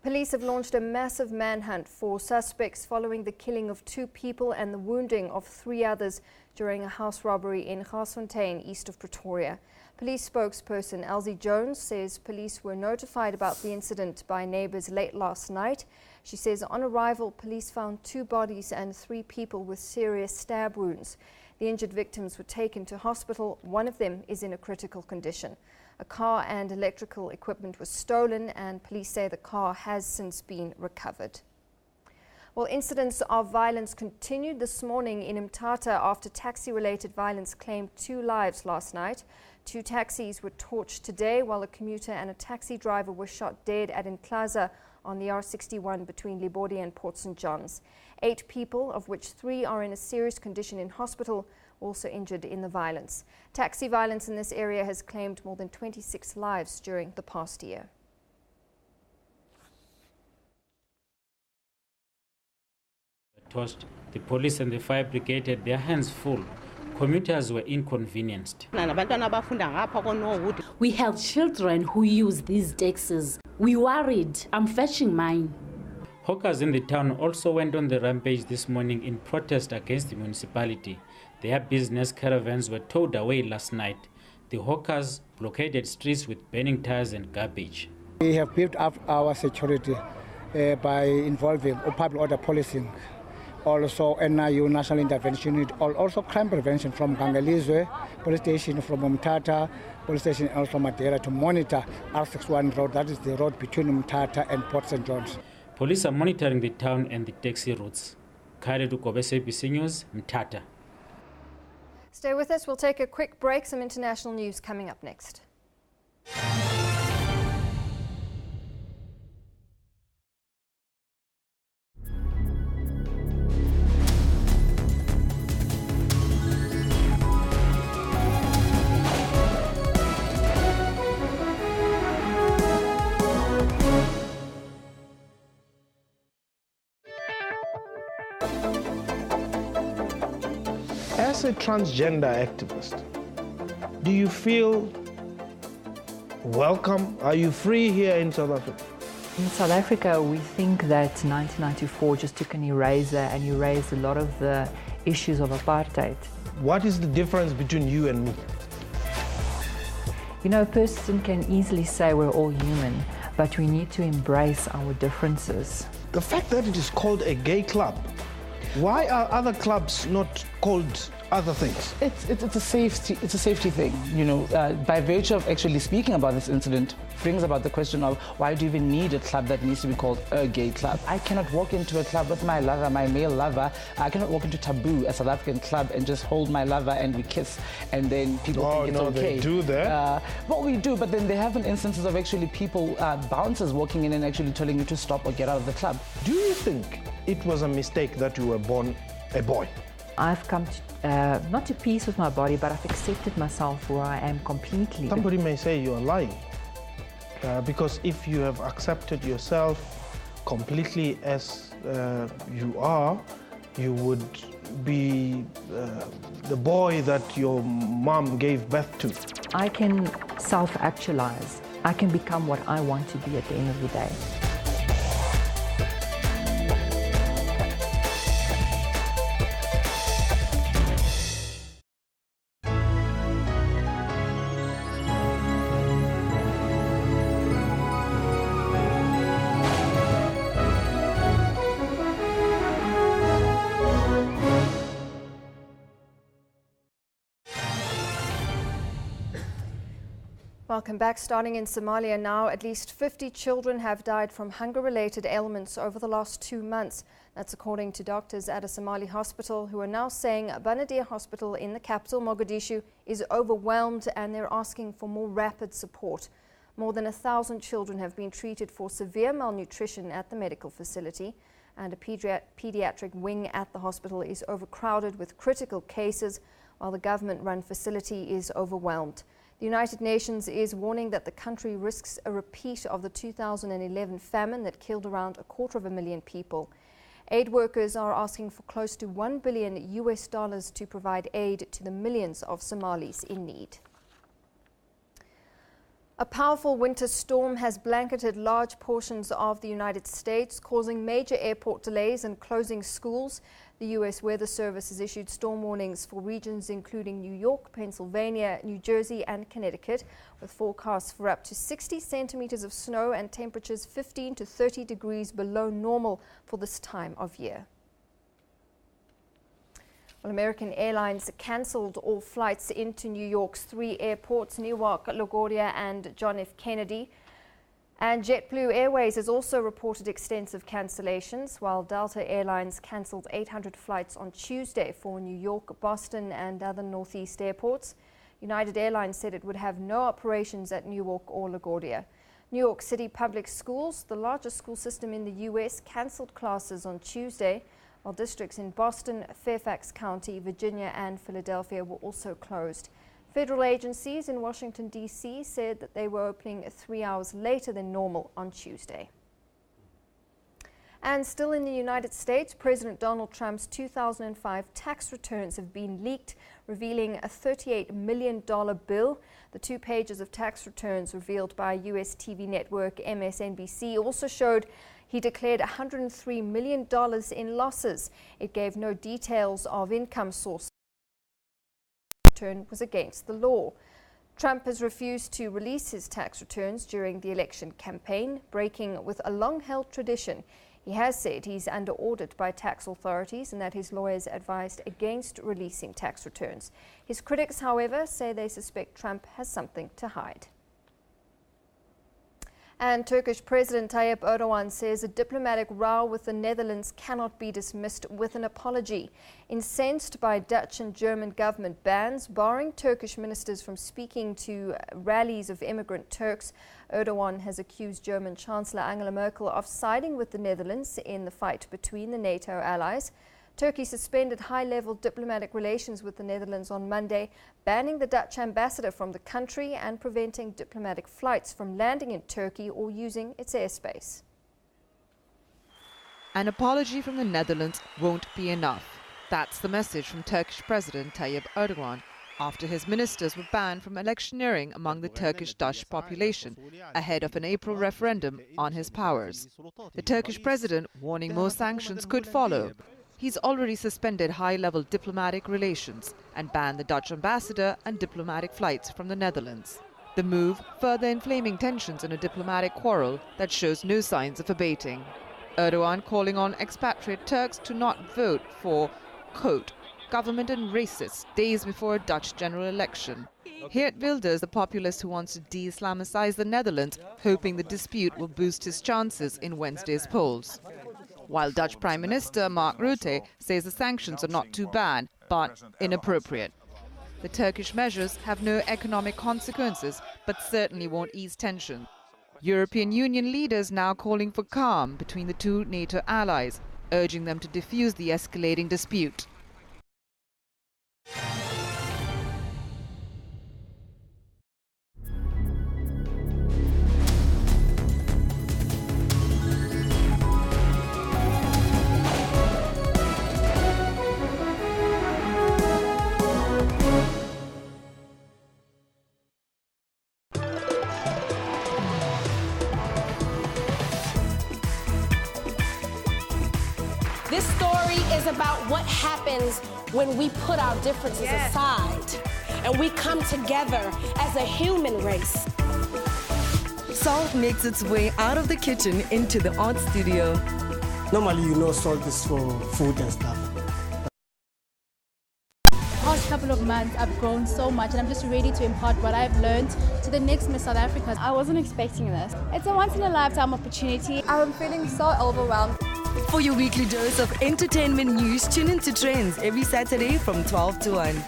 Police have launched a massive manhunt for suspects following the killing of 2 people and the wounding of 3 others during a house robbery in Garsfontein, east of Pretoria. Police spokesperson Elsie Jones says police were notified about the incident by neighbours late last night. She says on arrival, police found 2 bodies and 3 people with serious stab wounds. The injured victims were taken to hospital. One of them is in a critical condition. A car and electrical equipment was stolen, and police say the car has since been recovered. Well, incidents of violence continued this morning in Mthatha after taxi-related violence claimed 2 lives last night. 2 taxis were torched today, while a commuter and a taxi driver were shot dead at Nklaza on the R61 between Libodi and Port St. John's. 8 people, of which 3 are in a serious condition in hospital, also injured in the violence. Taxi violence in this area has claimed more than 26 lives during the past year. The police and the fire brigade had their hands full. Commuters were inconvenienced. We have children who use these taxis. We worried. I'm fetching mine. Hawkers in the town also went on the rampage this morning in protest against the municipality. Their business caravans were towed away last night. The hawkers blockaded streets with burning tires and garbage. We have built up our security by involving public order policing, also NIU, National Intervention Unit, also crime prevention from Gangelizwe police station, from Mthatha police station, also Madeira, to monitor R61 road, that is the road between Mthatha and Port St. John's. Police are monitoring the town and the taxi routes. Kare Dukobe, SABC News, Mthatha. Stay with us. We'll take a quick break. Some international news coming up next. As a transgender activist, do you feel welcome? Are you free here in South Africa? In South Africa, we think that 1994 just took an eraser and erased a lot of the issues of apartheid. What is the difference between you and me? You know, a person can easily say we're all human, but we need to embrace our differences. The fact that it is called a gay club Why are other clubs not called other things? It's a safety thing, you know. By virtue of actually speaking about this incident, brings about the question of why do you even need a club that needs to be called a gay club? I cannot walk into a club with my lover, my male lover. I cannot walk into Taboo, a South African club, and just hold my lover and we kiss, and then people think it's okay. They do that. Well, we do, but then there have been instances of actually people, bouncers walking in and actually telling you to stop or get out of the club. Do you think it was a mistake that you were born a boy? I've come to, not to peace with my body, but I've accepted myself where I am completely. Somebody may say you are lying, because if you have accepted yourself completely as you are, you would be the boy that your mom gave birth to. I can self-actualize. I can become what I want to be at the end of the day. Welcome back. Starting in Somalia now, at least 50 children have died from hunger-related ailments over the last 2 months. That's according to doctors at a Somali hospital who are now saying Banadir Hospital in the capital, Mogadishu, is overwhelmed and they're asking for more rapid support. More than 1,000 children have been treated for severe malnutrition at the medical facility, and a pediatric wing at the hospital is overcrowded with critical cases, while the government-run facility is overwhelmed. The United Nations is warning that the country risks a repeat of the 2011 famine that killed around 250,000 people. Aid workers are asking for close to $1 billion to provide aid to the millions of Somalis in need. A powerful winter storm has blanketed large portions of the United States, causing major airport delays and closing schools. The U.S. Weather Service has issued storm warnings for regions including New York, Pennsylvania, New Jersey and Connecticut, with forecasts for up to 60 centimeters of snow and temperatures 15 to 30 degrees below normal for this time of year. Well, American Airlines cancelled all flights into New York's 3 airports, Newark, LaGuardia and John F. Kennedy. And JetBlue Airways has also reported extensive cancellations, while Delta Airlines cancelled 800 flights on Tuesday for New York, Boston and other Northeast airports. United Airlines said it would have no operations at Newark or LaGuardia. New York City Public Schools, the largest school system in the U.S., cancelled classes on Tuesday, while districts in Boston, Fairfax County, Virginia and Philadelphia were also closed. Federal agencies in Washington, D.C. said that they were opening 3 hours later than normal on Tuesday. And still in the United States, President Donald Trump's 2005 tax returns have been leaked, revealing a $38 million bill. The 2 pages of tax returns revealed by U.S. TV network MSNBC also showed he declared $103 million in losses. It gave no details of income sources. The return was against the law. Trump has refused to release his tax returns during the election campaign, breaking with a long-held tradition. He has said he's under audit by tax authorities and that his lawyers advised against releasing tax returns. His critics, however, say they suspect Trump has something to hide. And Turkish President Tayyip Erdogan says a diplomatic row with the Netherlands cannot be dismissed with an apology. Incensed by Dutch and German government bans barring Turkish ministers from speaking to rallies of immigrant Turks, Erdogan has accused German Chancellor Angela Merkel of siding with the Netherlands in the fight between the NATO allies. Turkey suspended high-level diplomatic relations with the Netherlands on Monday, banning the Dutch ambassador from the country and preventing diplomatic flights from landing in Turkey or using its airspace. An apology from the Netherlands won't be enough. That's the message from Turkish President Tayyip Erdogan after his ministers were banned from electioneering among the Turkish Dutch population ahead of an April referendum on his powers. The Turkish president warning more sanctions could follow. He's already suspended high-level diplomatic relations and banned the Dutch ambassador and diplomatic flights from the Netherlands. The move further inflaming tensions in a diplomatic quarrel that shows no signs of abating. Erdogan calling on expatriate Turks to not vote for, quote, government and racists days before a Dutch general election. Geert Wilders, the populist who wants to de-Islamicize the Netherlands, hoping the dispute will boost his chances in Wednesday's polls. While Dutch Prime Minister Mark Rutte says the sanctions are not too bad, but inappropriate. The Turkish measures have no economic consequences, but certainly won't ease tension. European Union leaders now calling for calm between the two NATO allies, urging them to defuse the escalating dispute. This story is about what happens when we put our differences aside and we come together as a human race. Salt makes its way out of the kitchen into the art studio. Normally, salt is for food and stuff. Past couple of months, I've grown so much and I'm just ready to impart what I've learned to the next Miss South Africa. I wasn't expecting this. It's a once-in-a-lifetime opportunity. I'm feeling so overwhelmed. For your weekly dose of entertainment news, tune into Trends every Saturday from 12 to 1.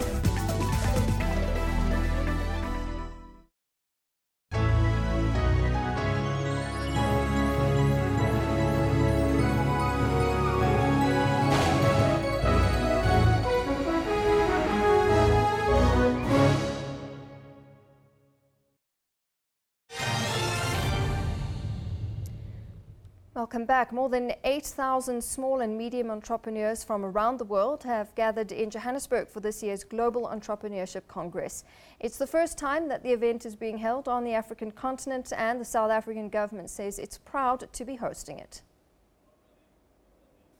Welcome back. More than 8,000 small and medium entrepreneurs from around the world have gathered in Johannesburg for this year's Global Entrepreneurship Congress. It's the first time that the event is being held on the African continent, and the South African government says it's proud to be hosting it.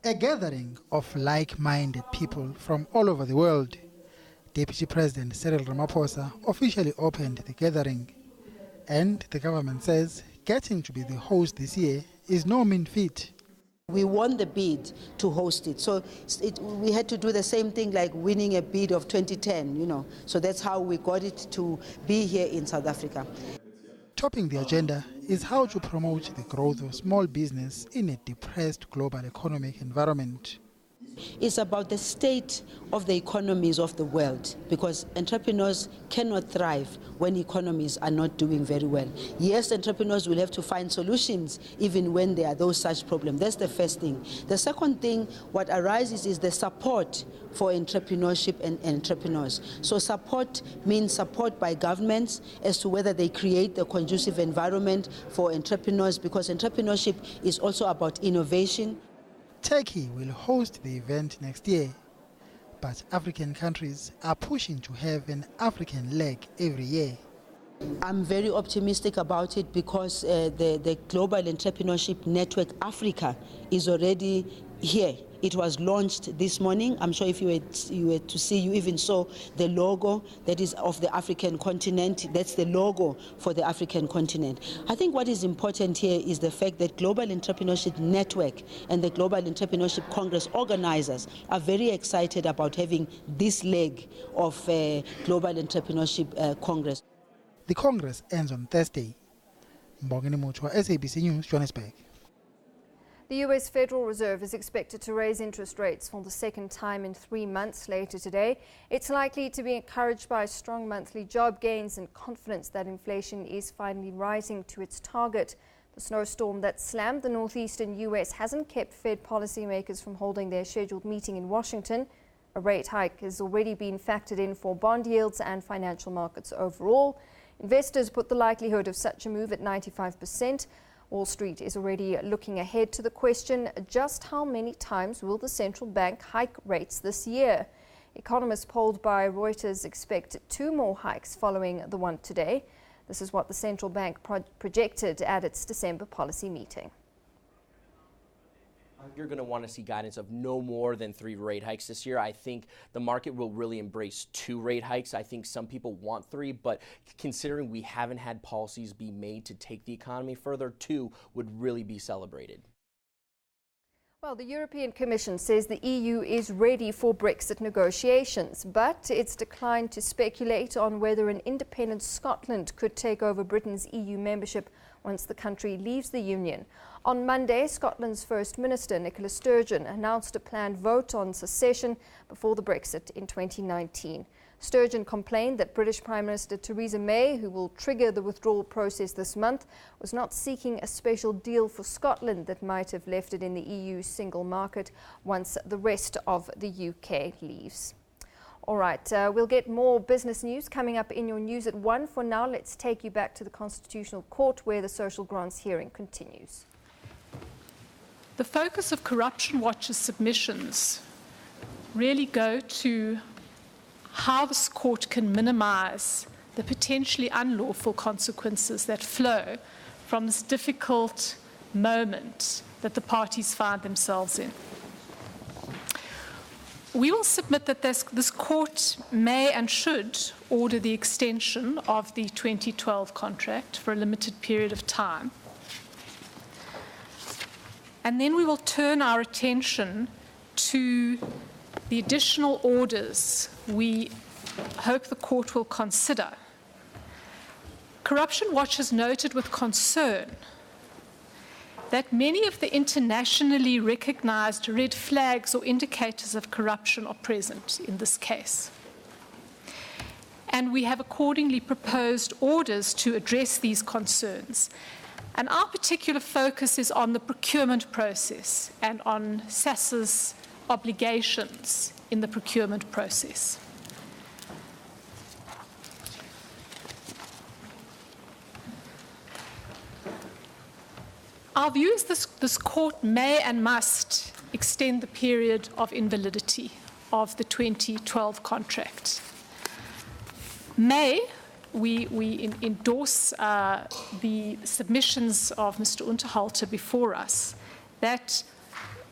A gathering of like-minded people from all over the world. Deputy President Cyril Ramaphosa officially opened the gathering, and the government says getting to be the host this year is no mean feat. We won the bid to host it, so we had to do the same thing like winning a bid of 2010, So that's how we got it to be here in South Africa. Topping the agenda is how to promote the growth of small business in a depressed global economic environment. It's about the state of the economies of the world, because entrepreneurs cannot thrive when economies are not doing very well. Yes, entrepreneurs will have to find solutions even when there are those such problems. That's the first thing. The second thing, what arises is the support for entrepreneurship and entrepreneurs. So support means support by governments as to whether they create the conducive environment for entrepreneurs, because entrepreneurship is also about innovation. Turkey will host the event next year, but African countries are pushing to have an African leg every year. I'm very optimistic about it because the Global Entrepreneurship Network Africa is already here. It was launched this morning. I'm sure if you were to see, you even saw the logo that is of the African continent. That's the logo for the African continent. I think what is important here is the fact that Global Entrepreneurship Network and the Global Entrepreneurship Congress organizers are very excited about having this leg of Global Entrepreneurship Congress. The Congress ends on Thursday. Mbongeni Muchwa, SABC News, Johannesburg. The US Federal Reserve is expected to raise interest rates for the second time in 3 months later today. It's likely to be encouraged by strong monthly job gains and confidence that inflation is finally rising to its target. The snowstorm that slammed the northeastern US hasn't kept Fed policymakers from holding their scheduled meeting in Washington. A rate hike has already been factored in for bond yields and financial markets overall. Investors put the likelihood of such a move at 95%. Wall Street is already looking ahead to the question, just how many times will the central bank hike rates this year? Economists polled by Reuters expect 2 more hikes following the one today. This is what the central bank projected at its December policy meeting. You're going to want to see guidance of no more than 3 rate hikes this year. I think the market will really embrace 2 rate hikes. I think some people want 3, but considering we haven't had policies be made to take the economy further, 2 would really be celebrated. Well, the European Commission says the EU is ready for Brexit negotiations, but it's declined to speculate on whether an independent Scotland could take over Britain's EU membership once the country leaves the Union. On Monday, Scotland's First Minister, Nicola Sturgeon, announced a planned vote on secession before the Brexit in 2019. Sturgeon complained that British Prime Minister Theresa May, who will trigger the withdrawal process this month, was not seeking a special deal for Scotland that might have left it in the EU single market once the rest of the UK leaves. All right, we'll get more business news coming up in your news at 1. For now, let's take you back to the Constitutional Court where the social grants hearing continues. The focus of Corruption Watch's submissions really go to how this court can minimize the potentially unlawful consequences that flow from this difficult moment that the parties find themselves in. We will submit that this court may and should order the extension of the 2012 contract for a limited period of time. And then we will turn our attention to the additional orders we hope the court will consider. Corruption Watch has noted with concern that many of the internationally recognized red flags or indicators of corruption are present in this case. And we have accordingly proposed orders to address these concerns. And our particular focus is on the procurement process and on SAS's obligations in the procurement process. Our view is this court may and must extend the period of invalidity of the 2012 contract. We endorse the submissions of Mr. Unterhalter before us that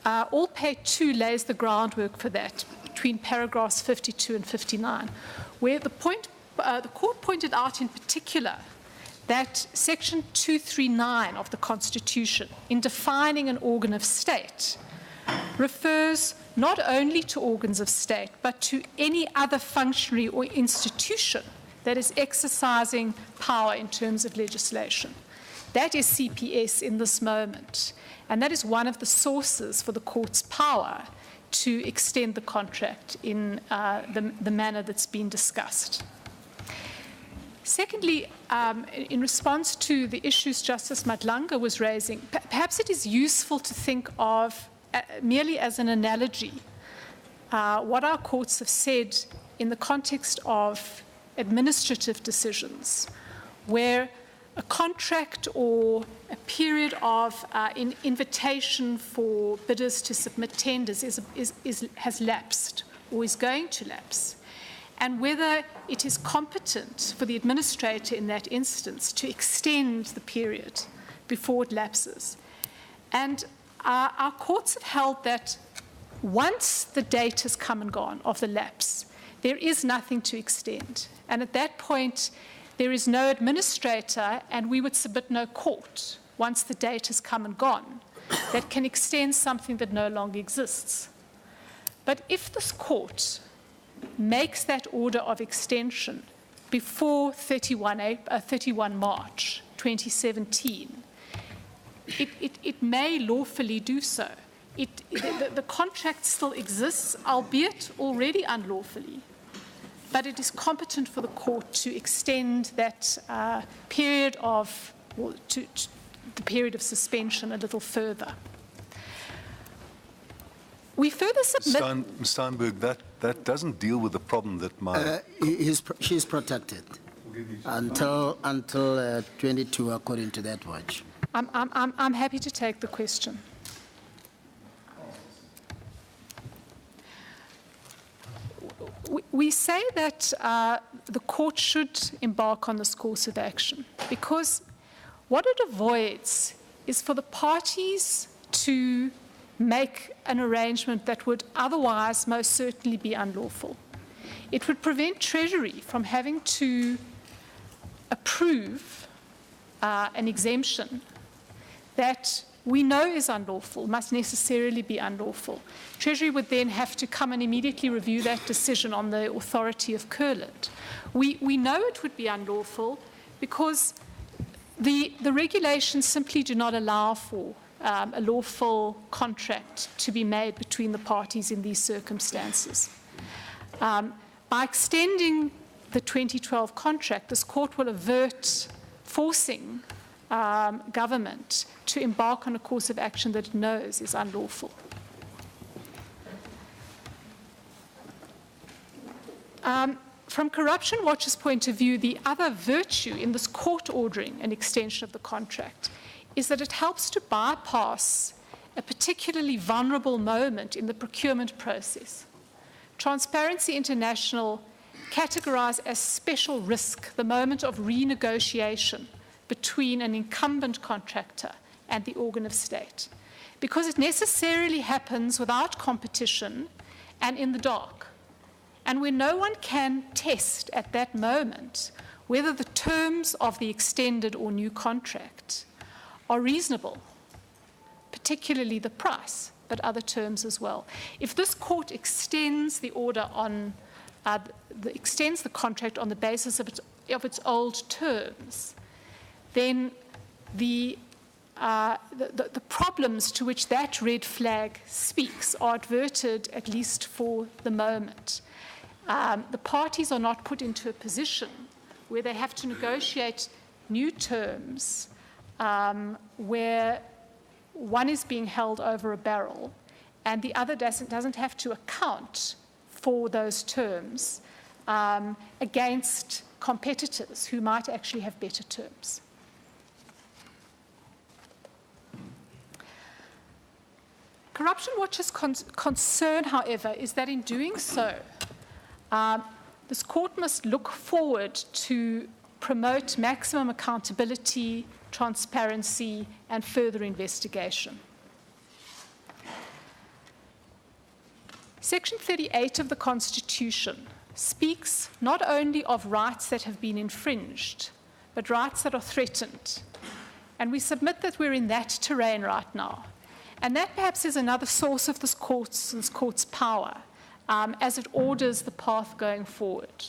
All Pay 2 lays the groundwork for that between paragraphs 52 and 59, where the court pointed out in particular that Section 239 of the Constitution, in defining an organ of state, refers not only to organs of state, but to any other functionary or institution that is exercising power in terms of legislation. That is CPS in this moment, and that is one of the sources for the court's power to extend the contract in the manner that's been discussed. Secondly, in response to the issues Justice Madlanga was raising, perhaps it is useful to think of, merely as an analogy, what our courts have said in the context of administrative decisions, where a contract or a period of invitation for bidders to submit tenders has lapsed or is going to lapse, and whether it is competent for the administrator in that instance to extend the period before it lapses. And our courts have held that once the date has come and gone of the lapse, there is nothing to extend. And at that point, there is no administrator, and we would submit no court, once the date has come and gone, that can extend something that no longer exists. But if this court makes that order of extension before 31 March 2017, it may lawfully do so. The contract still exists, albeit already unlawfully, but it is competent for the court to extend that period of, the period of suspension a little further. We further submit... Ms. Steinberg, that doesn't deal with the problem that she's protected until 22, according to that watch. I'm happy to take the question. We say that the court should embark on this course of action because what it avoids is for the parties to make an arrangement that would otherwise most certainly be unlawful. It would prevent Treasury from having to approve an exemption that we know is unlawful, must necessarily be unlawful. Treasury would then have to come and immediately review that decision on the authority of Kurland. We know it would be unlawful because the regulations simply do not allow for a lawful contract to be made between the parties in these circumstances. By extending the 2012 contract, this court will avert forcing government to embark on a course of action that it knows is unlawful. From Corruption Watch's point of view, the other virtue in this court ordering an extension of the contract is that it helps to bypass a particularly vulnerable moment in the procurement process. Transparency International categorized as special risk the moment of renegotiation between an incumbent contractor and the organ of state, because it necessarily happens without competition and in the dark, and where no one can test at that moment whether the terms of the extended or new contract are reasonable, particularly the price, but other terms as well. If this court extends the order on, extends the contract on the basis of its old terms, then the problems to which that red flag speaks are averted, at least for the moment. The parties are not put into a position where they have to negotiate new terms where one is being held over a barrel and the other doesn't have to account for those terms against competitors who might actually have better terms. Corruption Watch's concern, however, is that in doing so, this court must look forward to promote maximum accountability, transparency, and further investigation. Section 38 of the Constitution speaks not only of rights that have been infringed, but rights that are threatened. And we submit that we're in that terrain right now. And that perhaps is another source of this court's power as it orders the path going forward.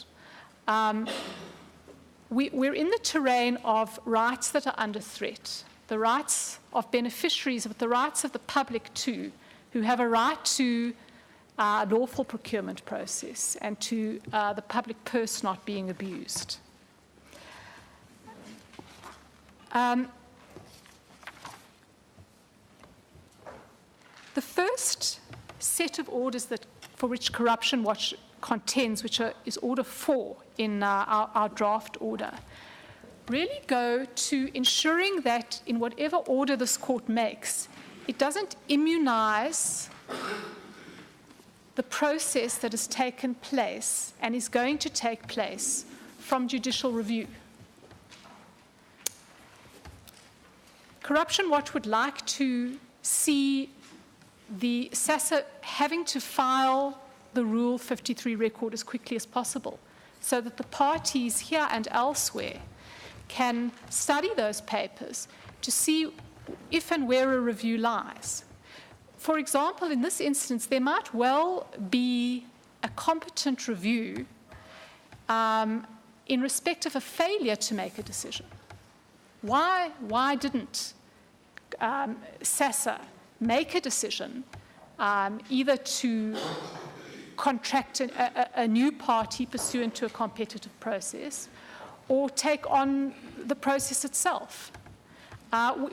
We're in the terrain of rights that are under threat, the rights of beneficiaries, but the rights of the public too, who have a right to lawful procurement process and to the public purse not being abused. The first set of orders for which Corruption Watch contends, which is Order 4 in our draft order, really go to ensuring that in whatever order this court makes, it doesn't immunize the process that has taken place and is going to take place from judicial review. Corruption Watch would like to see the SASA having to file the Rule 53 record as quickly as possible so that the parties here and elsewhere can study those papers to see if and where a review lies. For example, in this instance, there might well be a competent review in respect of a failure to make a decision. Why didn't SASA make a decision either to contract a new party pursuant to a competitive process or take on the process itself?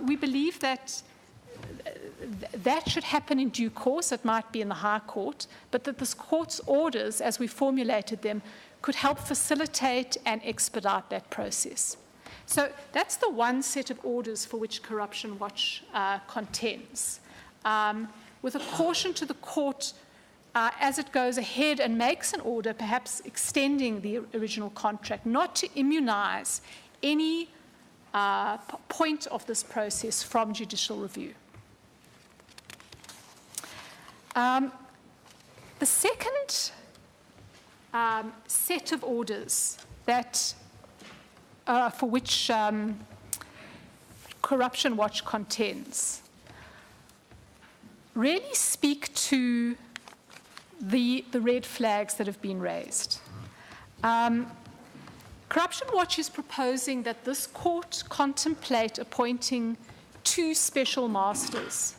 We believe that that should happen in due course. It might be in the High Court, but that this court's orders, as we formulated them, could help facilitate and expedite that process. So that's the one set of orders for which Corruption Watch contends, with a caution to the court as it goes ahead and makes an order, perhaps extending the original contract, not to immunize any point of this process from judicial review. The second set of orders that for which Corruption Watch contends really speak to the red flags that have been raised. Corruption Watch is proposing that this court contemplate appointing 2 special masters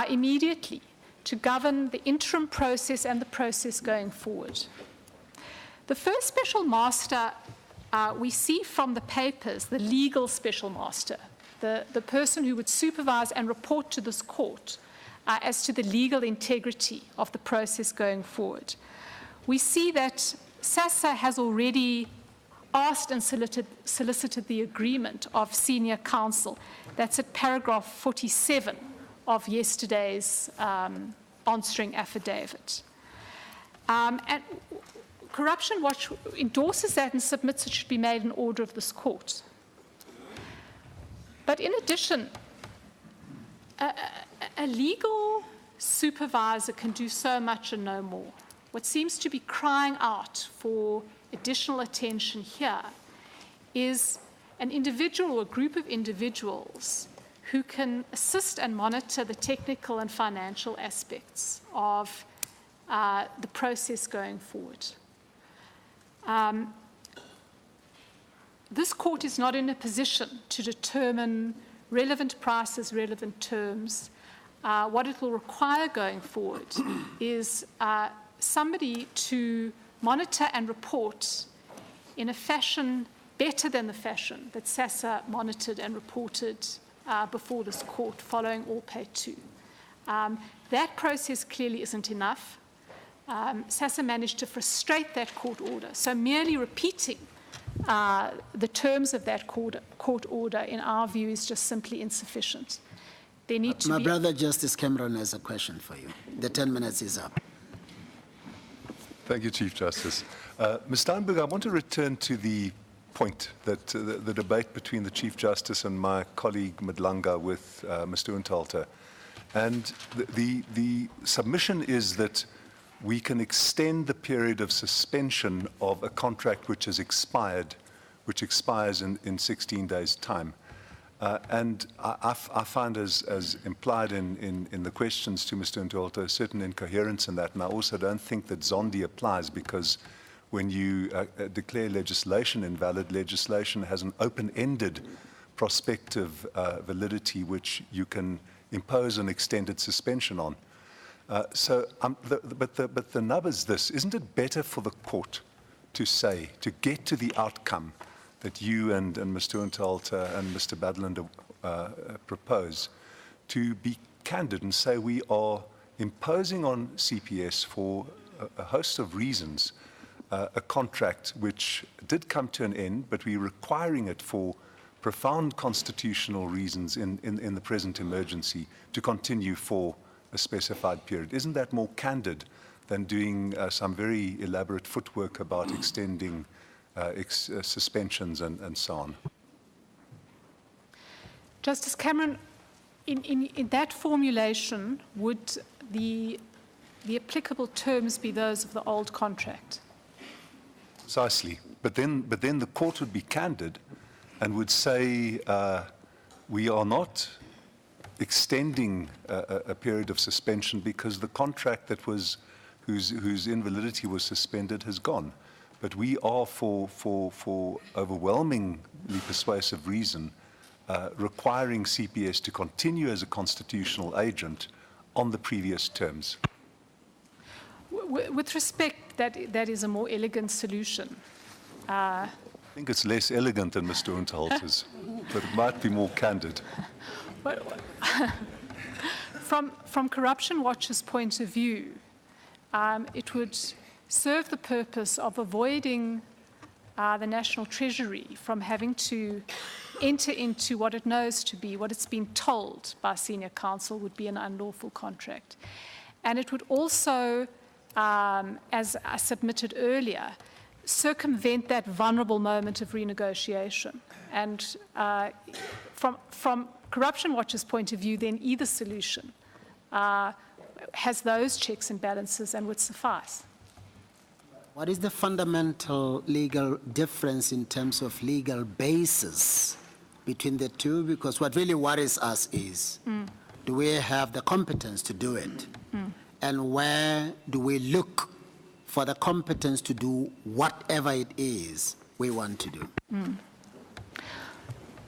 immediately to govern the interim process and the process going forward. The first special master we see from the papers, the legal special master, the person who would supervise and report to this court as to the legal integrity of the process going forward. We see that SASSA has already asked and solicited the agreement of senior counsel. That's at paragraph 47 of yesterday's answering affidavit. And Corruption Watch endorses that and submits it should be made in order of this court. But in addition, a legal supervisor can do so much and no more. What seems to be crying out for additional attention here is an individual or a group of individuals who can assist and monitor the technical and financial aspects of the process going forward. This court is not in a position to determine relevant prices, relevant terms. What it will require going forward is somebody to monitor and report in a fashion better than the fashion that SASSA monitored and reported before this court following All Pay 2. That process clearly isn't enough. SASSA managed to frustrate that court order. So merely repeating the terms of that court order, in our view, is just simply insufficient. There need to My be brother Justice Cameron has a question for you. The 10 minutes is up. Thank you, Chief Justice. Ms. Steinberg, I want to return to the point that the debate between the Chief Justice and my colleague Madlanga with Mr. Unthalter. And the submission is that we can extend the period of suspension of a contract which has expired, which expires in 16 days' time. And I find, as implied in the questions to Mr. Unthalter, a certain incoherence in that. And I also don't think that Zondi applies, because when you declare legislation invalid, legislation has an open-ended prospective validity which you can impose an extended suspension on. But the nub is this: isn't it better for the court to say, to get to the outcome that you and Mr. Unthalter and Mr. Badlander propose, to be candid and say we are imposing on CPS for a host of reasons a contract which did come to an end, but we're requiring it for profound constitutional reasons in the present emergency to continue for a specified period? Isn't that more candid than doing some very elaborate footwork about extending suspensions and so on? Justice Cameron, in that formulation, would the applicable terms be those of the old contract? Precisely. But then the court would be candid and would say we are not extending a period of suspension because the contract that was whose invalidity was suspended has gone. But we are, for overwhelmingly persuasive reason, requiring CPS to continue as a constitutional agent on the previous terms. With respect, that is a more elegant solution. I think it's less elegant than Mr. Unthalter's, but it might be more candid. From Corruption Watch's point of view, it would serve the purpose of avoiding the National Treasury from having to enter into what it knows to be, what it's been told by senior counsel would be an unlawful contract. And it would also, as I submitted earlier, circumvent that vulnerable moment of renegotiation. And from Corruption Watch's point of view, then either solution has those checks and balances and would suffice. What is the fundamental legal difference in terms of legal basis between the two? Because what really worries us is do we have the competence to do it? And where do we look for the competence to do whatever it is we want to do?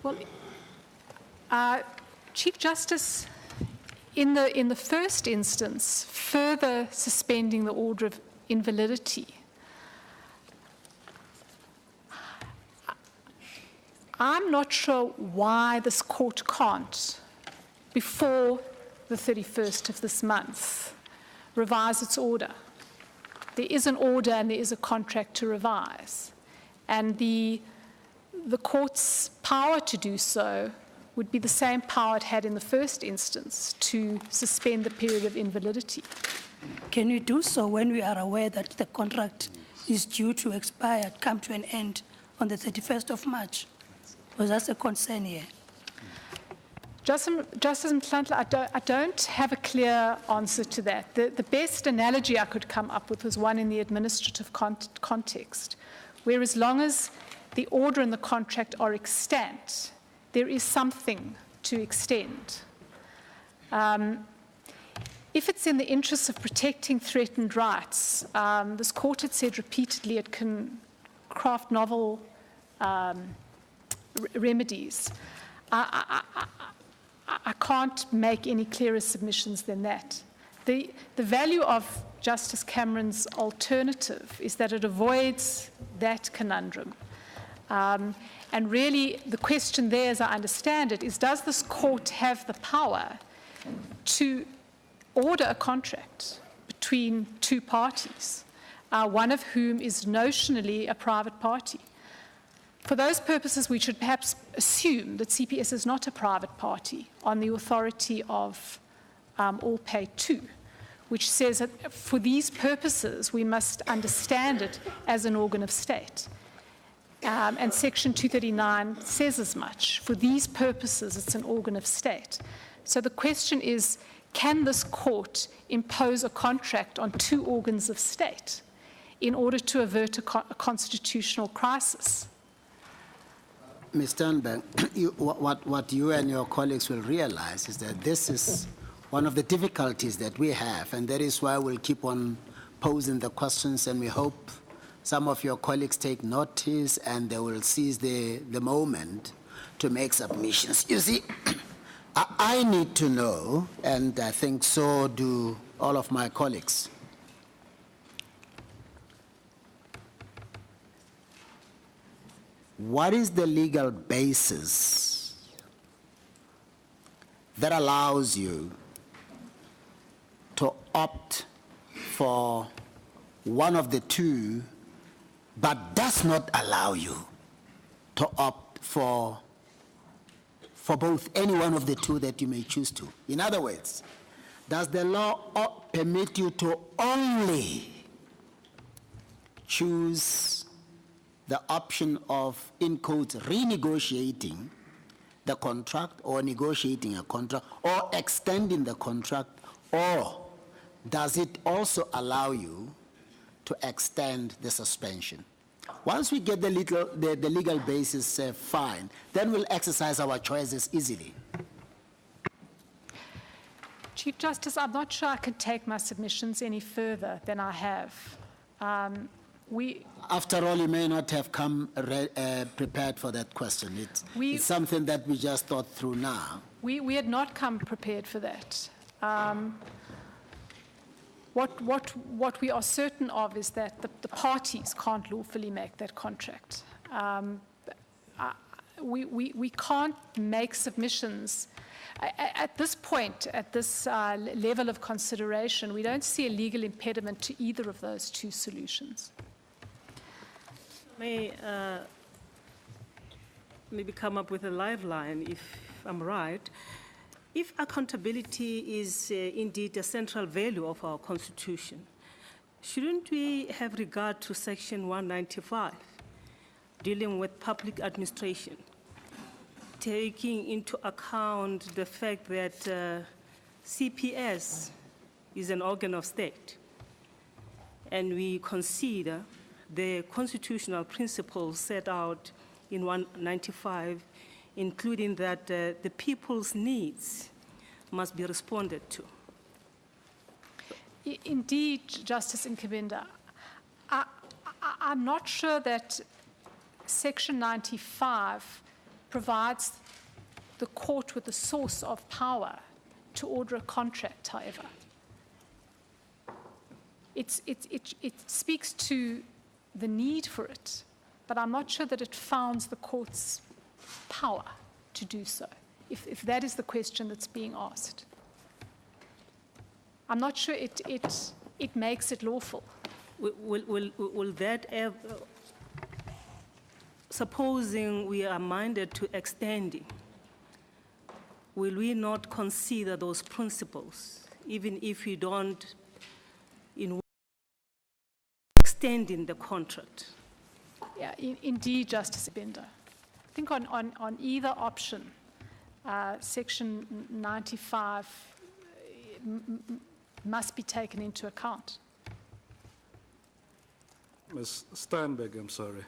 Well, Chief Justice, in the first instance, further suspending the order of invalidity, I'm not sure why this court can't, before the 31st of this month, revise its order. There is an order and there is a contract to revise. And the court's power to do so would be the same power it had in the first instance, to suspend the period of invalidity. Can we do so when we are aware that the contract is due to expire, come to an end on the 31st of March? Was that a concern here? Justice Mhlantla, I don't have a clear answer to that. The best analogy I could come up with was one in the administrative context, where as long as the order and the contract are extant, there is something to extend. If it's in the interest of protecting threatened rights, this court had said repeatedly it can craft novel remedies. I can't make any clearer submissions than that. The value of Justice Cameron's alternative is that it avoids that conundrum. And really, the question there, as I understand it, is does this court have the power to order a contract between two parties, one of whom is notionally a private party? For those purposes, we should perhaps assume that CPS is not a private party on the authority of All Pay 2, which says that for these purposes, we must understand it as an organ of state. And Section 239 says as much. For these purposes, it's an organ of state. So the question is, can this court impose a contract on two organs of state in order to avert a constitutional crisis? Ms. Sternberg, what you and your colleagues will realize is that this is one of the difficulties that we have, and that is why we'll keep on posing the questions, and we hope some of your colleagues take notice and they will seize the moment to make submissions. You see, I need to know, and I think so do all of my colleagues, what is the legal basis that allows you to opt for one of the two, but does not allow you to opt for both, any one of the two that you may choose to? In other words, does the law permit you to only choose the option of, in quotes, renegotiating the contract or negotiating a contract or extending the contract, or does it also allow you to extend the suspension? Once we get the legal basis fine, then we'll exercise our choices easily. Chief Justice, I'm not sure I can take my submissions any further than I have. After all, you may not have come prepared for that question. It's something that we just thought through now. We had not come prepared for that. What we are certain of is that the parties can't lawfully make that contract. We can't make submissions. At this point, at this level of consideration, we don't see a legal impediment to either of those two solutions. May maybe come up with a lifeline, if I'm right. If accountability is indeed a central value of our Constitution, shouldn't we have regard to Section 195, dealing with public administration, taking into account the fact that CPS is an organ of state, and we consider the constitutional principles set out in 195, including that the people's needs must be responded to. Indeed, Justice Nkabinda, I'm not sure that Section 95 provides the court with the source of power to order a contract, however. It speaks to the need for it, but I'm not sure that it founds the court's power to do so, if that is the question that's being asked. I'm not sure it makes it lawful. Will that ever, supposing we are minded to extending, will we not consider those principles, even if we don't extending the contract? Yeah, indeed, Justice Binder. I think on either option, Section 95 must be taken into account. Ms. Steinberg, I'm sorry.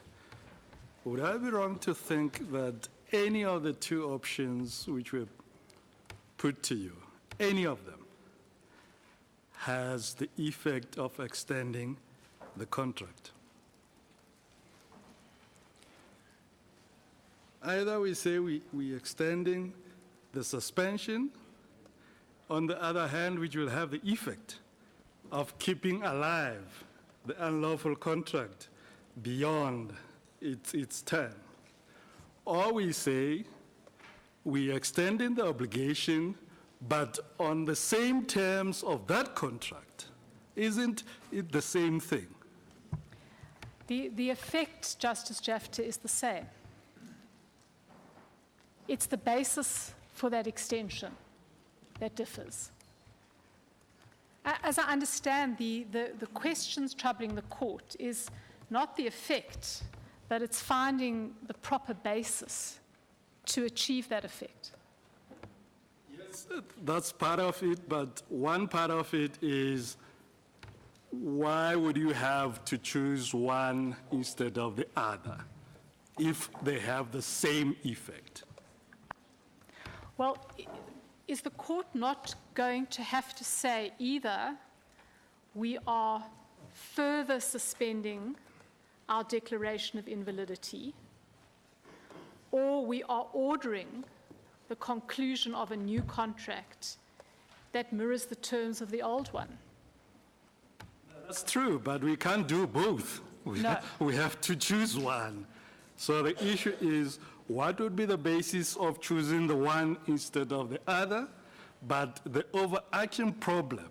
Would I be wrong to think that any of the two options which were put to you, any of them, has the effect of extending the contract? Either we say we're extending the suspension, on the other hand, which will have the effect of keeping alive the unlawful contract beyond its term. Or we say we're extending the obligation, but on the same terms of that contract. Isn't it the same thing? The effect, Justice Jafta, is the same. It's the basis for that extension that differs. As I understand, the questions troubling the court is not the effect, but it's finding the proper basis to achieve that effect. Yes, that's part of it, but one part of it is why would you have to choose one instead of the other if they have the same effect? Well, is the court not going to have to say either we are further suspending our declaration of invalidity, or we are ordering the conclusion of a new contract that mirrors the terms of the old one? That's true, but we can't do both. We have to choose one. So the issue is, what would be the basis of choosing the one instead of the other? But the overarching problem